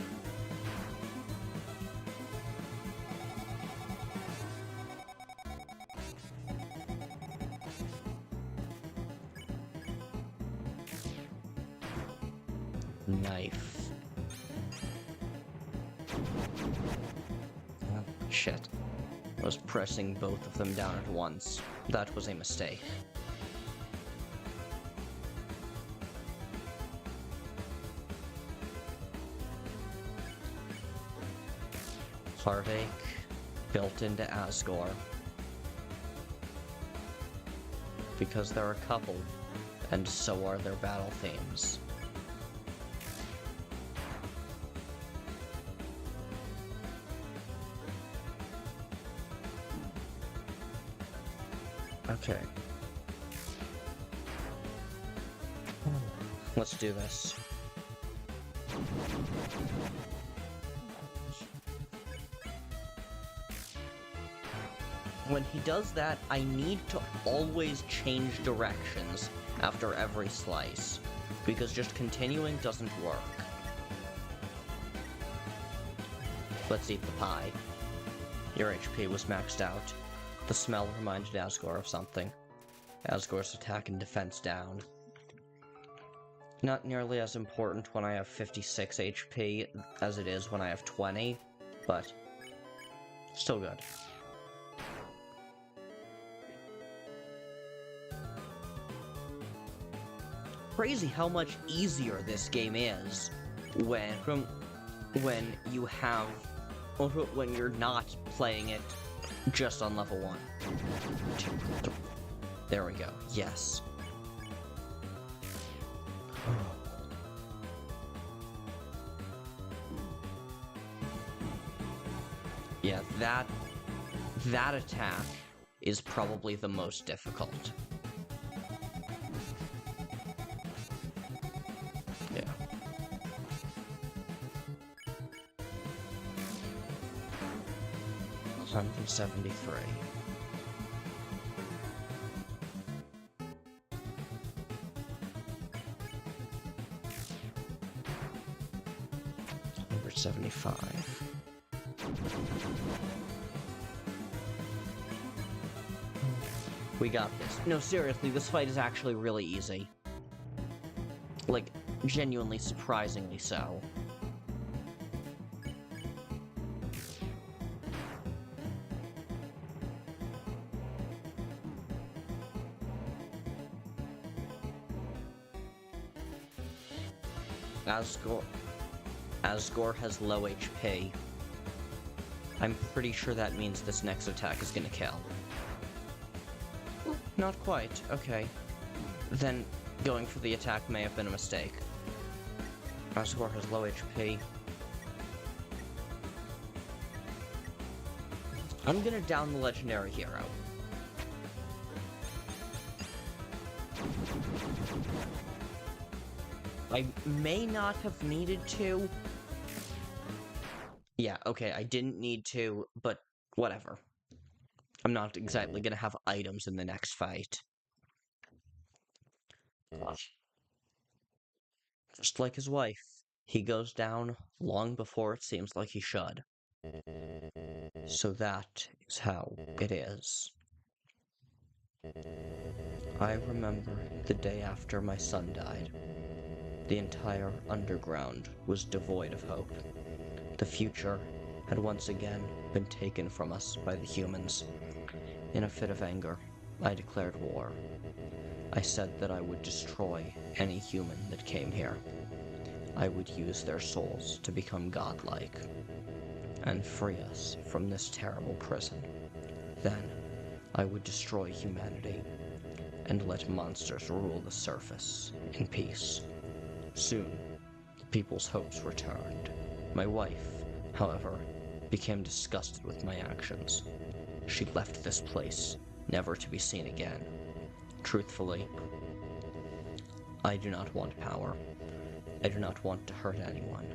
Knife. Oh, shit. I was pressing both of them down at once. That was a mistake. Heartache built into Asgore. Because they're a couple, and so are their battle themes. Okay. Let's do this. When he does that, I need to always change directions after every slice, because just continuing doesn't work. Let's eat the pie. Your HP was maxed out. The smell reminded Asgore of something. Asgore's attack and defense down. Not nearly as important when I have 56 HP as it is when I have 20, but still good. Crazy how much easier this game is when when you have, or when you're not playing it just on level 1. 2, 3. There we go. Yes. Yeah, that attack is probably the most difficult. Yeah. $173. $175. We got this. No, seriously, this fight is actually really easy. Like, genuinely surprisingly so. Asgore has low HP. I'm pretty sure that means this next attack is gonna kill. Not quite. Okay. Then going for the attack may have been a mistake. Asgore has low HP. I'm gonna down the legendary hero. I may not have needed to. Yeah, okay, I didn't need to, but whatever. I'm not exactly gonna have items in the next fight. Just like his wife, he goes down long before it seems like he should. So that is how it is. I remember the day after my son died. The entire underground was devoid of hope. The future had once again been taken from us by the humans. In a fit of anger, I declared war. I said that I would destroy any human that came here. I would use their souls to become godlike and free us from this terrible prison. Then, I would destroy humanity and let monsters rule the surface in peace. Soon, the people's hopes returned. My wife, however, became disgusted with my actions. She left this place, never to be seen again. Truthfully, I do not want power. I do not want to hurt anyone.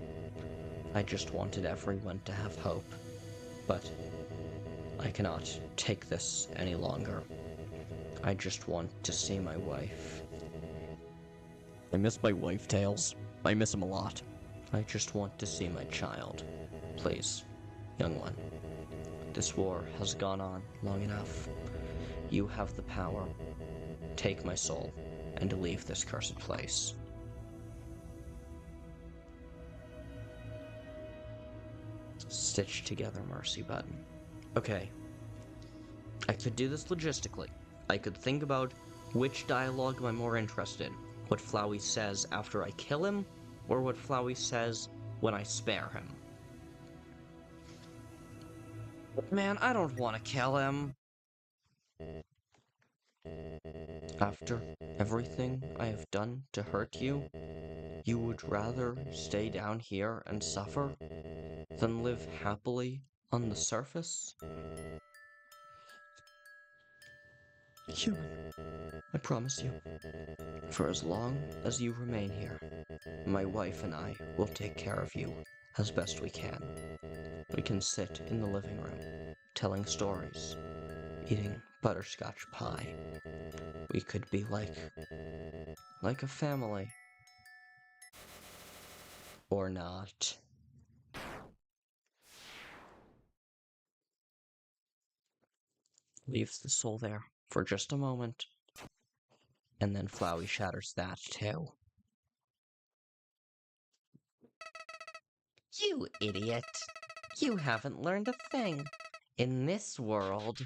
I just wanted everyone to have hope. But I cannot take this any longer. I just want to see my wife. I miss my wife, Tails. I miss him a lot. I just want to see my child. Please, young one. This war has gone on long enough. You have the power. Take my soul and leave this cursed place. Stitch together mercy button. Okay. I could do this logistically. I could think about which dialogue am I more interested in. What Flowey says after I kill him, or what Flowey says when I spare him. But man, I don't want to kill him. After everything I have done to hurt you, you would rather stay down here and suffer than live happily on the surface? Human, I promise you, for as long as you remain here, my wife and I will take care of you as best we can. We can sit in the living room, telling stories, eating butterscotch pie. We could be like a family. Or not. Leaves the soul there for just a moment. And then Flowey shatters that too. You idiot. You haven't learned a thing. In this world,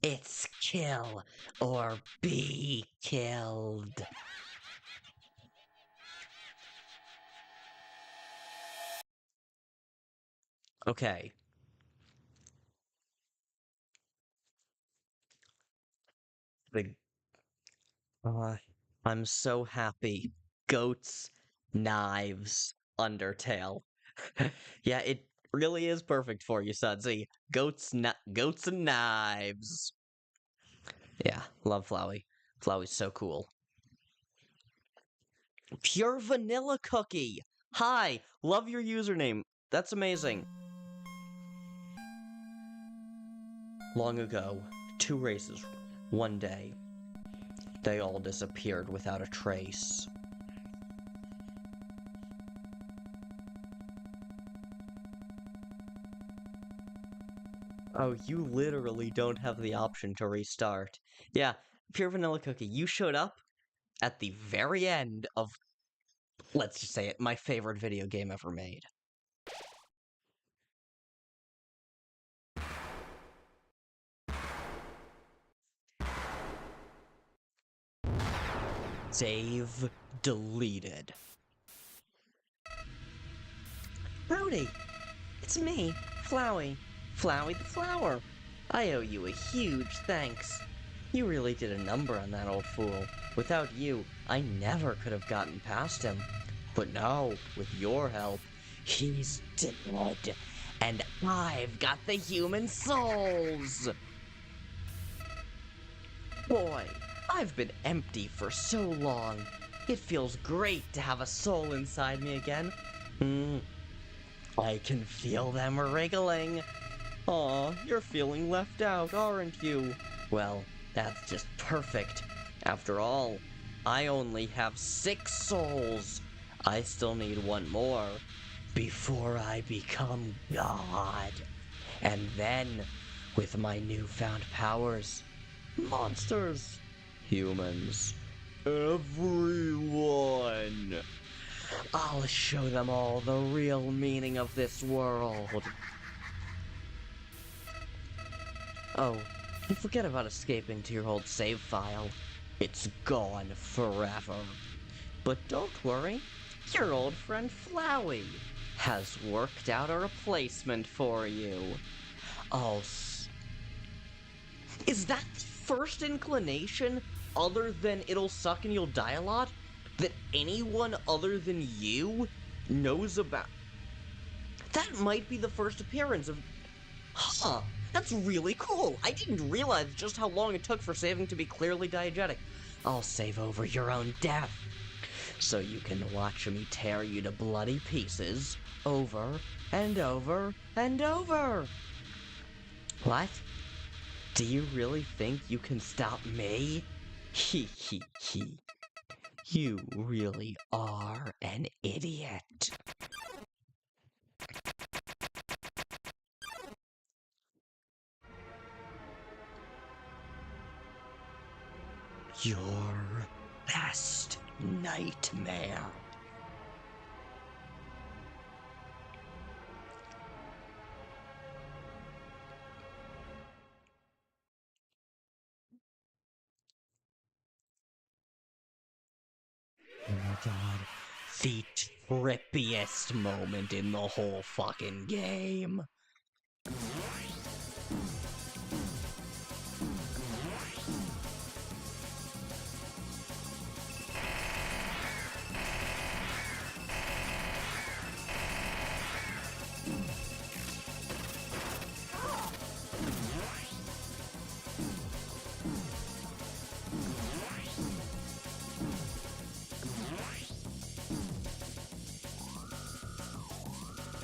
it's kill or be killed. Okay. The I'm so happy. Goats, knives, Undertale. Yeah, it really is perfect for you, Sudsy. Goats and knives. Yeah, love Flowey. Flowey's so cool. Pure vanilla cookie. Hi, love your username. That's amazing. Long ago, 2 races, one day. They all disappeared without a trace. Oh, you literally don't have the option to restart. Yeah, Pure Vanilla Cookie, you showed up at the very end of, let's just say it, my favorite video game ever made. Save deleted. Howdy, it's me, Flowey. Flowey the Flower. I owe you a huge thanks. You really did a number on that old fool. Without you, I never could have gotten past him. But now, with your help, he's dead. And I've got the human souls! Boy, I've been empty for so long. It feels great to have a soul inside me again. I can feel them wriggling. Aw, you're feeling left out, aren't you? Well, that's just perfect. After all, I only have 6 souls. I still need 1 more before I become God. And then, with my newfound powers, monsters, humans, everyone, I'll show them all the real meaning of this world. Oh, and forget about escaping to your old save file. It's gone forever. But don't worry, your old friend Flowey has worked out a replacement for you. Is that the first inclination, other than it'll suck and you'll die a lot, that anyone other than you knows about? That might be the first appearance of... Huh, that's really cool. I didn't realize just how long it took for saving to be clearly diegetic. I'll save over your own death, so you can watch me tear you to bloody pieces over and over and over. What? Do you really think you can stop me? Hee hee hee. You really are an idiot. Your best nightmare. Oh my god. The trippiest moment in the whole fucking game.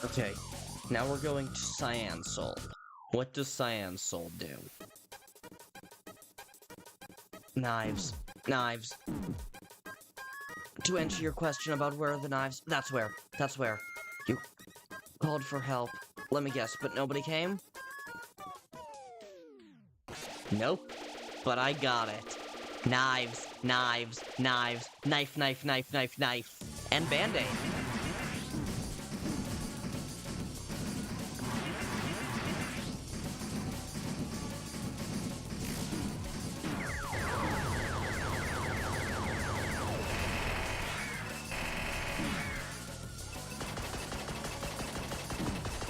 Okay, now we're going to Cyan Soul. What does Cyan Soul do? Knives. Knives. To answer your question about where are the knives, that's where. You called for help. Let me guess, but nobody came? Nope, but I got it. Knives, knives, knives, knife, knife, knife, knife, knife, and Band-Aid.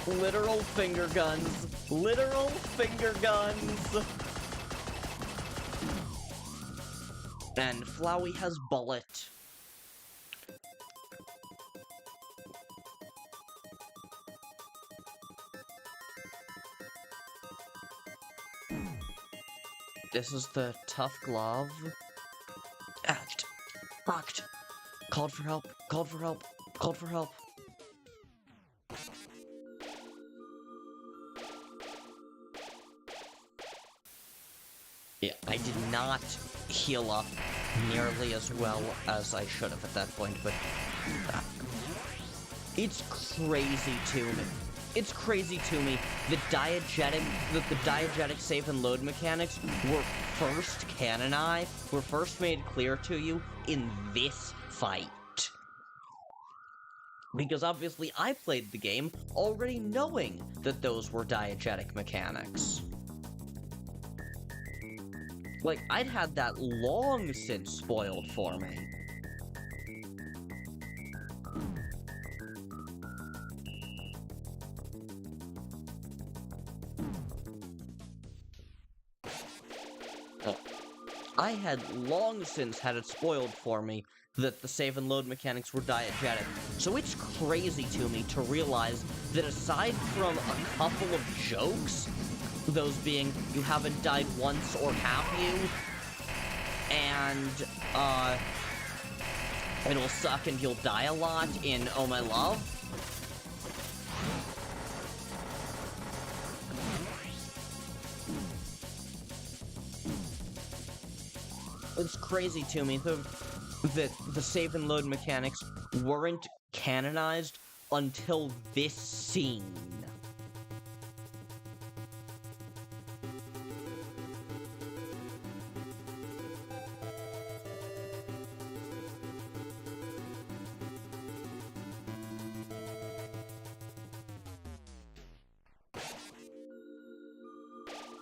Literal finger guns. Literal finger guns. And Flowey has bullet. This is the tough glove. Act. Fucked. Called for help. Called for help. Called for help. Yeah, I did not heal up nearly as well as I should have at that point, but it's crazy to me. It's crazy to me that the diegetic save and load mechanics were first canonized, were first made clear to you in this fight. Because obviously I played the game already knowing that those were diegetic mechanics. Like, I'd had that long since spoiled for me. I had long since had it spoiled for me that the save and load mechanics were diegetic, so it's crazy to me to realize that aside from a couple of jokes, those being, you haven't died once or have you, and, it'll suck and you'll die a lot in Oh My Love. It's crazy to me that the save and load mechanics weren't canonized until this scene.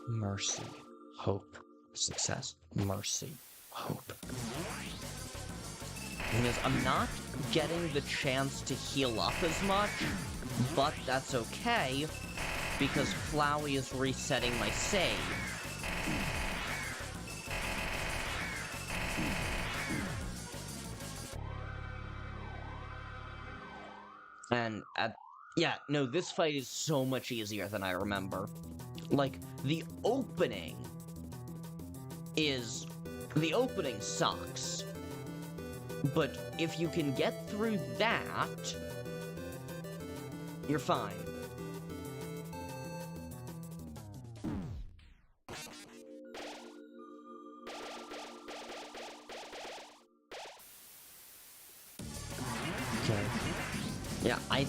Mercy, hope, success, mercy, hope. Because I'm not getting the chance to heal up as much, but that's okay, because Flowey is resetting my save. And yeah, no, this fight is so much easier than I remember. Like, the opening sucks. But if you can get through that, you're fine. Okay.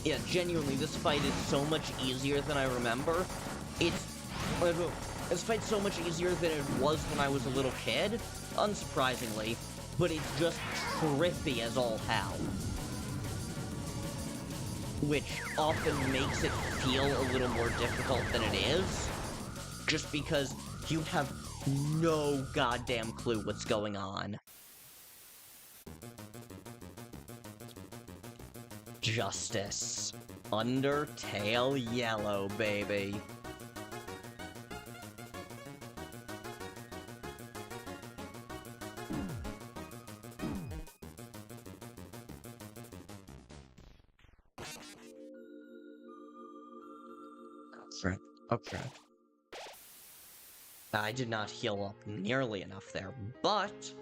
Yeah, genuinely, this fight is so much easier than I remember. This fight's so much easier than it was when I was a little kid, unsurprisingly, but it's just trippy as all hell. Which often makes it feel a little more difficult than it is, just because you have no goddamn clue what's going on. Justice. Undertale yellow, baby. Oh crap. I did not heal up nearly enough there, but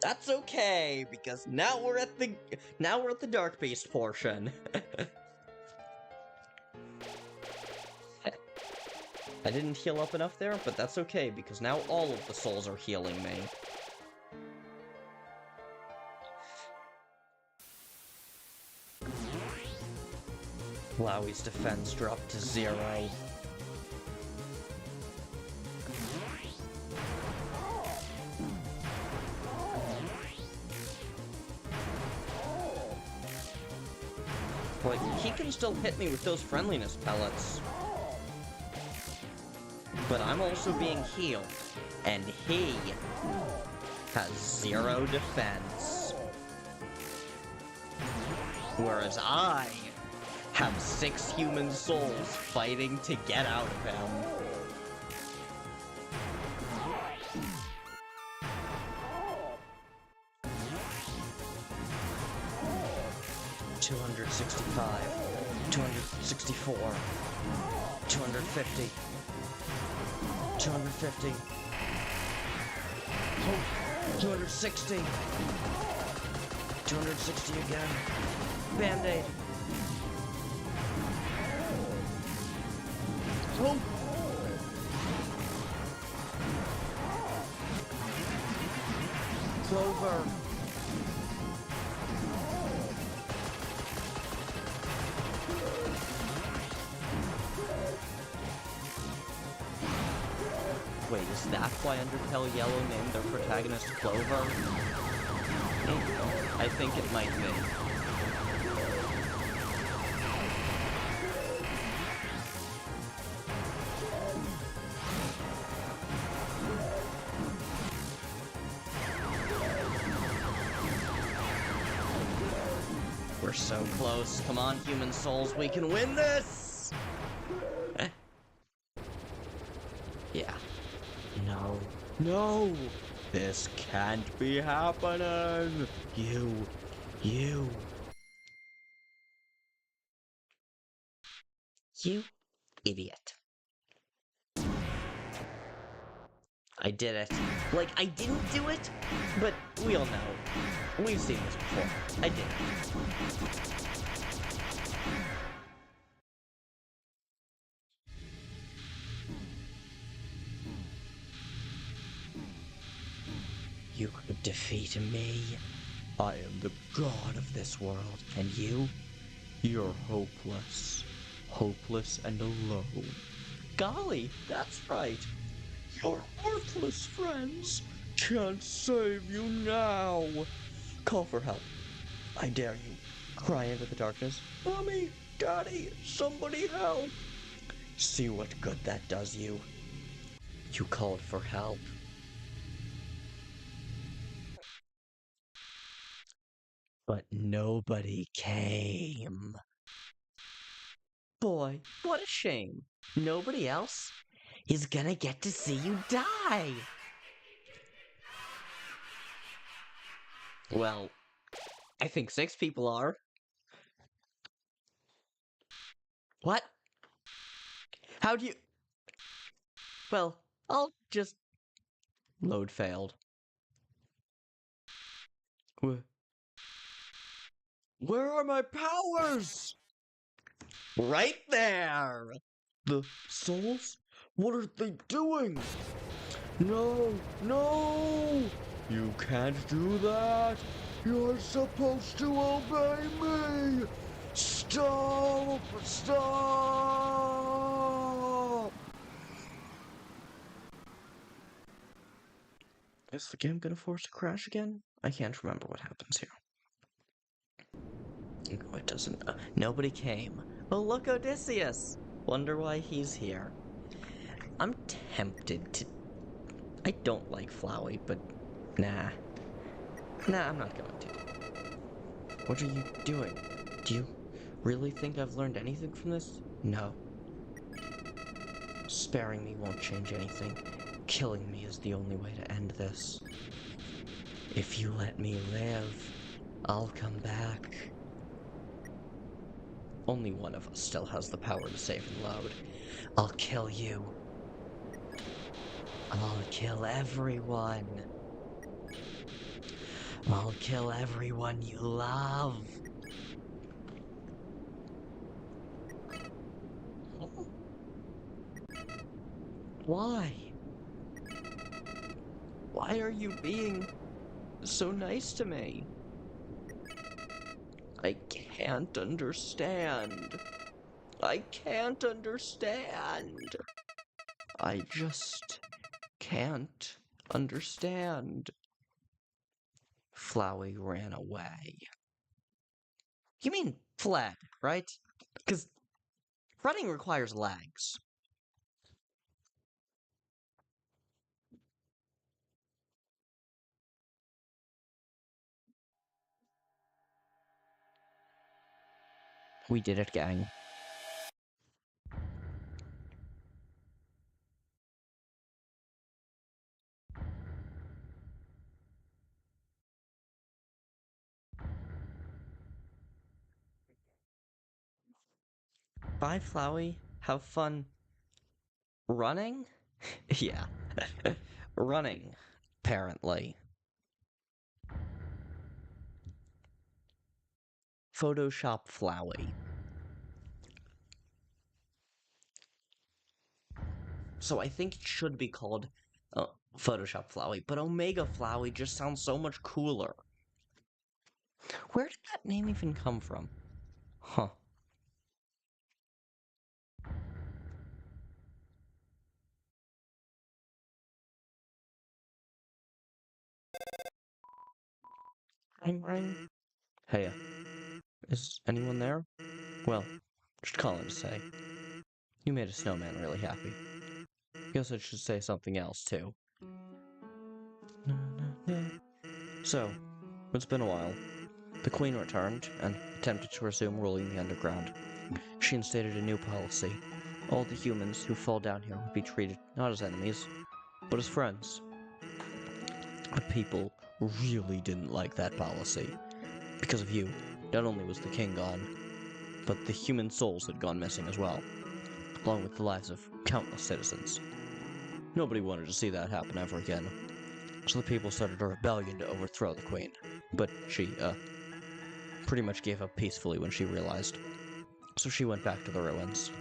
that's okay, because now we're at the Dark Beast portion. I didn't heal up enough there, but that's okay, because now all of the souls are healing me. Flowey's defense dropped to 0. Like, he can still hit me with those friendliness pellets. But I'm also being healed, and he has 0 defense. Whereas I have 6 human souls fighting to get out of him. $265, $264, $250, $250, $260, $260 again. Band-Aid. Oh! Clover. Wait, is that why Undertale Yellow named their protagonist Clover? I think it might be. We're so close. Come on, human souls, we can win this! Yeah. No. No! This can't be happening! You idiot. I did it. Like, I didn't do it, but we all know. We've seen this before. I did it. You could defeat me. I am the god of this world, and you're hopeless. Hopeless and alone. Golly, that's right. Your worthless friends can't save you now. Call for help. I dare you. Cry into the darkness. Mommy, Daddy, somebody help. See what good that does you. You called for help. But nobody came. Boy, what a shame. Nobody else is gonna get to see you die. Well, I think 6 people are. What? How'd you... Well, I'll just... Load failed. Where are my powers? Right there! The souls? What are they doing? No! No! You can't do that! You're supposed to obey me! Stop! Stop! Is the game gonna force a crash again? I can't remember what happens here. No, it doesn't. Nobody came. Oh, look, Odysseus! Wonder why he's here. I'm tempted to... I don't like Flowey, but nah. Nah, I'm not going to. What are you doing? Do you really think I've learned anything from this? No. Sparing me won't change anything. Killing me is the only way to end this. If you let me live, I'll come back. Only one of us still has the power to save and load. I'll kill you. I'll kill everyone. I'll kill everyone you love. Why? Why are you being so nice to me? I can't understand. I can't understand. I just can't understand. Flowey ran away. You mean fled, right? Because running requires legs. We did it, gang. Bye, Flowey. Have fun. Running? Yeah. Running, apparently. Photoshop Flowey. So I think it should be called Photoshop Flowey, but Omega Flowey just sounds so much cooler. Where did that name even come from? Huh. Ring. Hey, is anyone there? Well, just calling to say. You made a snowman really happy. Guess I should say something else, too. So, it's been a while. The Queen returned and attempted to resume ruling the underground. She instated a new policy. All the humans who fall down here would be treated not as enemies, but as friends. But people really didn't like that policy. Because of you, not only was the king gone, but the human souls had gone missing as well, along with the lives of countless citizens. Nobody wanted to see that happen ever again, so the people started a rebellion to overthrow the queen. But she, pretty much gave up peacefully when she realized. So she went back to the ruins.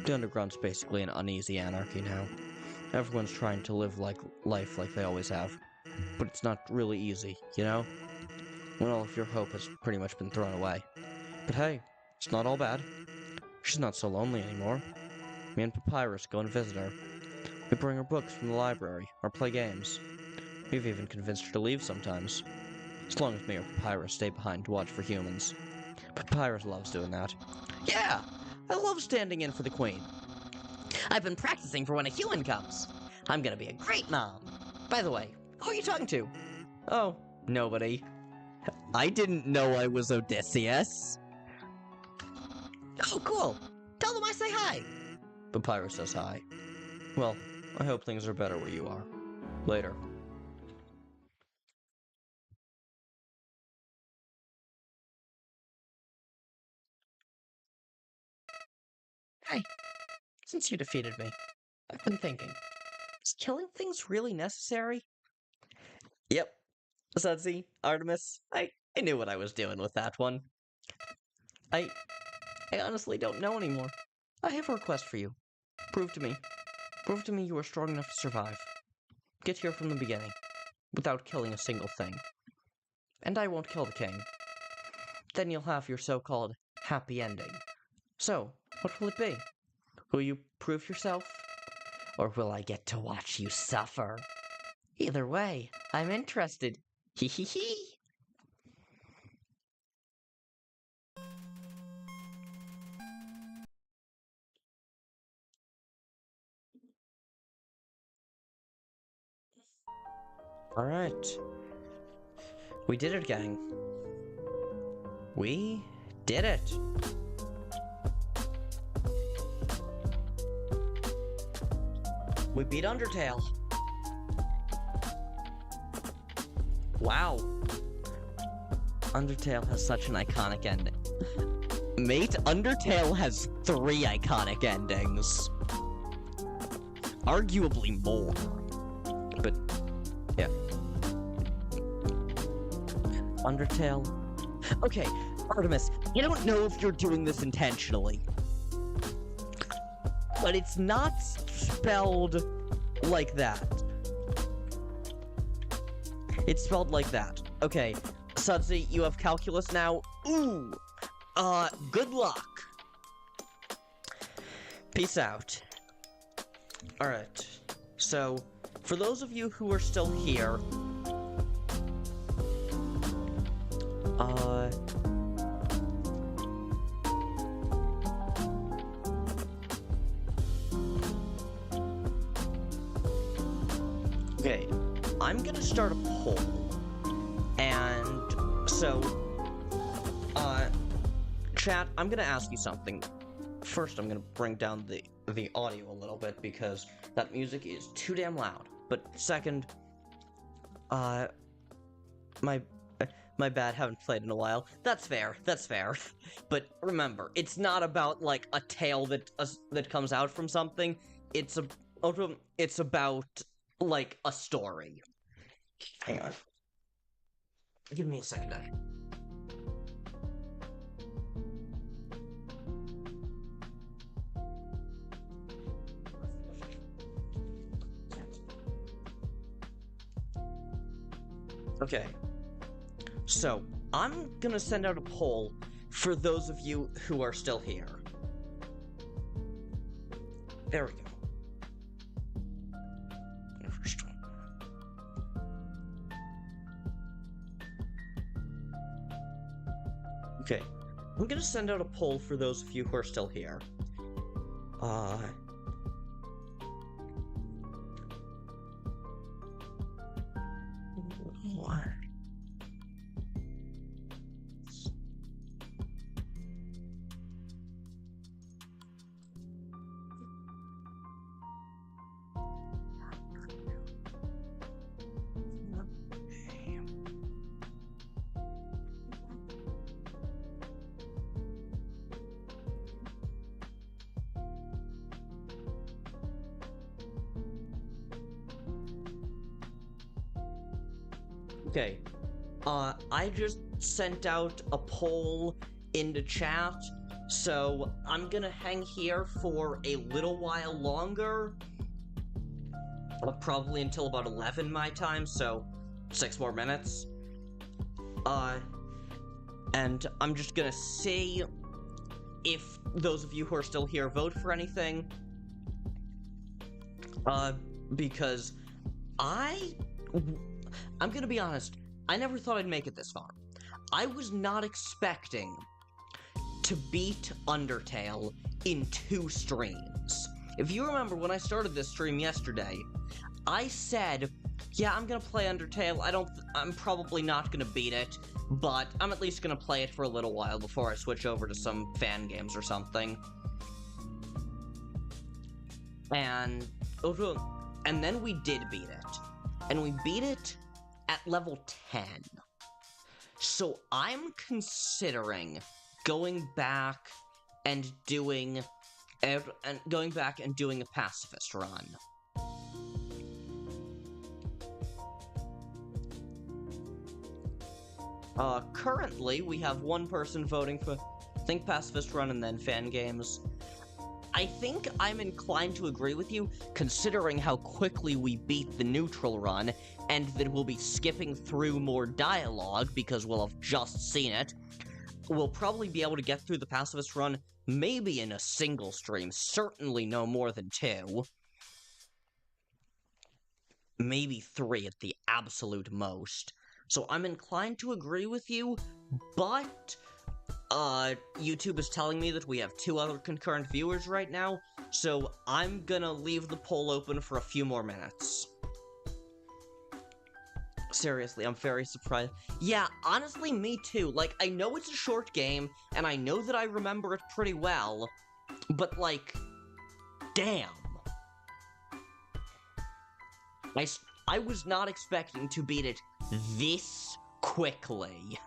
The underground's basically an uneasy anarchy now. Everyone's trying to live life like they always have. But it's not really easy, you know? When all of your hope has pretty much been thrown away. But hey, it's not all bad. She's not so lonely anymore. Me and Papyrus go and visit her. We bring her books from the library, or play games. We've even convinced her to leave sometimes. As long as me or Papyrus stay behind to watch for humans. Papyrus loves doing that. Yeah! I love standing in for the queen. I've been practicing for when a human comes. I'm gonna be a great mom. By the way, who are you talking to? Oh, nobody. I didn't know I was Odysseus. Oh, cool. Tell them I say hi. Papyrus says hi. Well, I hope things are better where you are. Later. Hey, since you defeated me, I've been thinking, is killing things really necessary? Yep. Susie, Artemis, I knew what I was doing with that one. I honestly don't know anymore. I have a request for you. Prove to me you are strong enough to survive. Get here from the beginning, without killing a single thing. And I won't kill the king. Then you'll have your so-called happy ending. So, what will it be? Will you prove yourself? Or will I get to watch you suffer? Either way, I'm interested. Hee hee hee. Alright. We did it, gang. We did it. We beat Undertale. Wow. Undertale has such an iconic ending. Mate, Undertale has 3 iconic endings. Arguably more. But, yeah. Undertale. Okay, Artemis, I don't know if you're doing this intentionally. But it's not spelled like that. It's spelled like that. Okay, Sudsy, you have calculus now. Ooh! Good luck. Peace out. Alright, so, for those of you who are still here, okay, I'm gonna start a poll, and so, Chat, I'm gonna ask you something. First, I'm gonna bring down the audio a little bit because that music is too damn loud. But second, my bad, haven't played in a while. That's fair, that's fair. But remember, it's not about, like, a tale that comes out from something. It's about, like, a story. Hang on. Give me a second. Okay. So, I'm gonna send out a poll for those of you who are still here. There we go. First one. Okay. I'm gonna send out a poll for those of you who are still here. What? Okay, I just sent out a poll into chat, so I'm gonna hang here for a little while longer. Probably until about 11 my time, so 6 more minutes. And I'm just gonna see if those of you who are still here vote for anything. Because I'm gonna be honest, I never thought I'd make it this far. I was not expecting to beat Undertale in 2 streams. If you remember when I started this stream yesterday, I said, yeah, I'm gonna play Undertale, I'm probably not gonna beat it, but I'm at least gonna play it for a little while before I switch over to some fan games or something. And then we did beat it. And we beat it at level 10. So I'm considering going back and doing a pacifist run. Currently we have one person voting for pacifist run and then fan games. I think I'm inclined to agree with you, considering how quickly we beat the neutral run, and that we'll be skipping through more dialogue because we'll have just seen it. We'll probably be able to get through the pacifist run maybe in a single stream, certainly no more than 2. Maybe 3 at the absolute most. So I'm inclined to agree with you, but YouTube is telling me that we have 2 other concurrent viewers right now, so I'm gonna leave the poll open for a few more minutes. Seriously, I'm very surprised. Yeah, honestly, me too. Like, I know it's a short game, and I know that I remember it pretty well, but, like, damn. I was not expecting to beat it this quickly.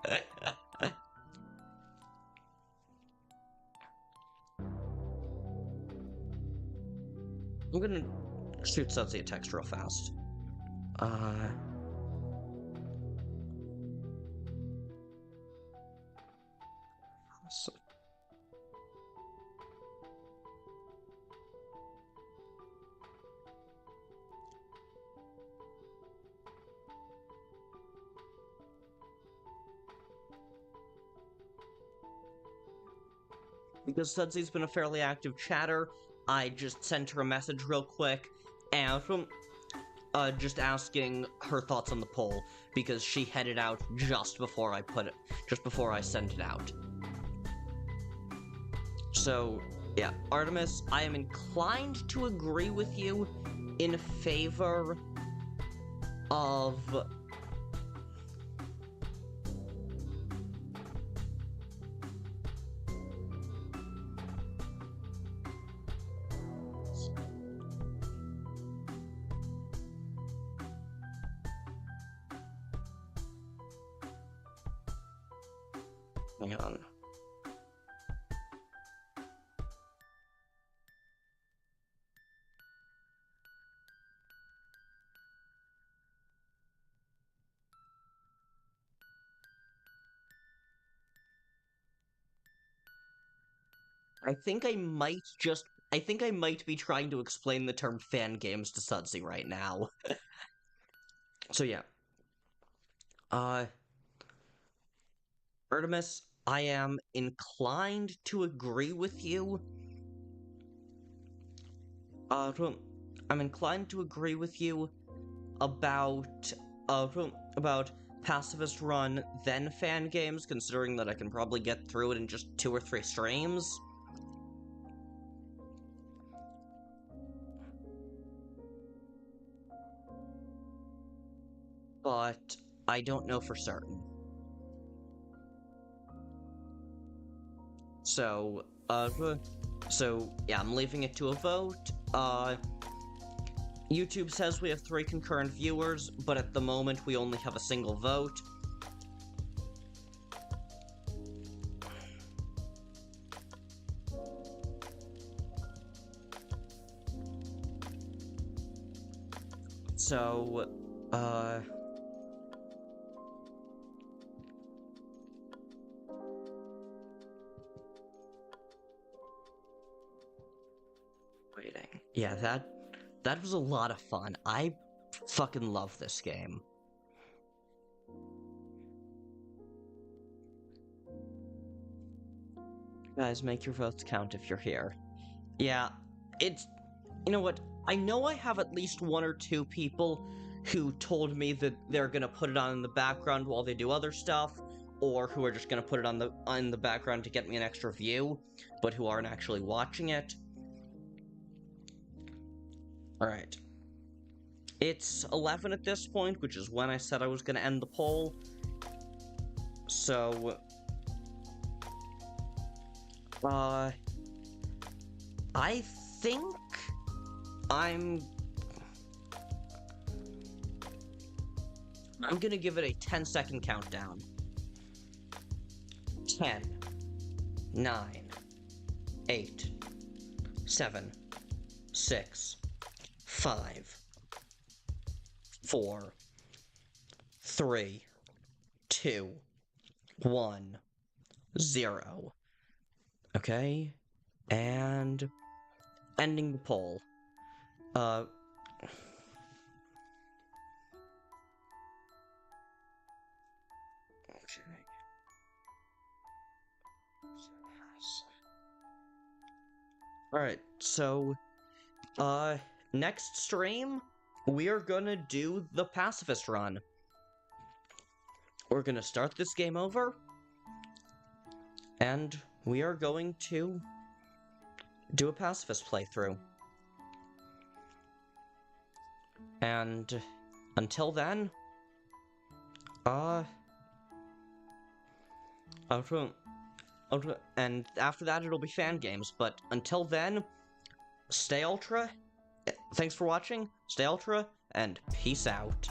I'm gonna shoot Susie a text real fast. Because Sudsy's been a fairly active chatter, I just sent her a message real quick, and just asking her thoughts on the poll, because she headed out just before I sent it out. So, yeah, Artemis, I am inclined to agree with you in favor of... Hang on. I think I might be trying to explain the term fan games to Sudsy right now. So yeah. Artemis, I am inclined to agree with you. I'm inclined to agree with you about, about Pacifist Run, then fan games, considering that I can probably get through it in just 2 or 3 streams. But I don't know for certain. So, yeah, I'm leaving it to a vote. YouTube says we have 3 concurrent viewers, but at the moment we only have a single vote. So, waiting. Yeah, that was a lot of fun. I fucking love this game. Guys, make your votes count if you're here. Yeah, it's... You know what? I know I have at least 1 or 2 people who told me that they're gonna put it on in the background while they do other stuff, or who are just gonna put it on the background to get me an extra view, but who aren't actually watching it. Alright. It's 11 at this point, which is when I said I was gonna end the poll. So... I think I'm gonna give it a 10-second countdown. 10, 9, 8, 7, 6, 5, 4, 3, 2, 1, 0. Okay, and ending the poll. Okay. Alright, so, next stream, we are gonna do the Pacifist Run. We're gonna start this game over, and we are going to do a Pacifist playthrough. And until then, and after that it'll be fan games, but until then, stay ultra, thanks for watching, stay ultra, and peace out.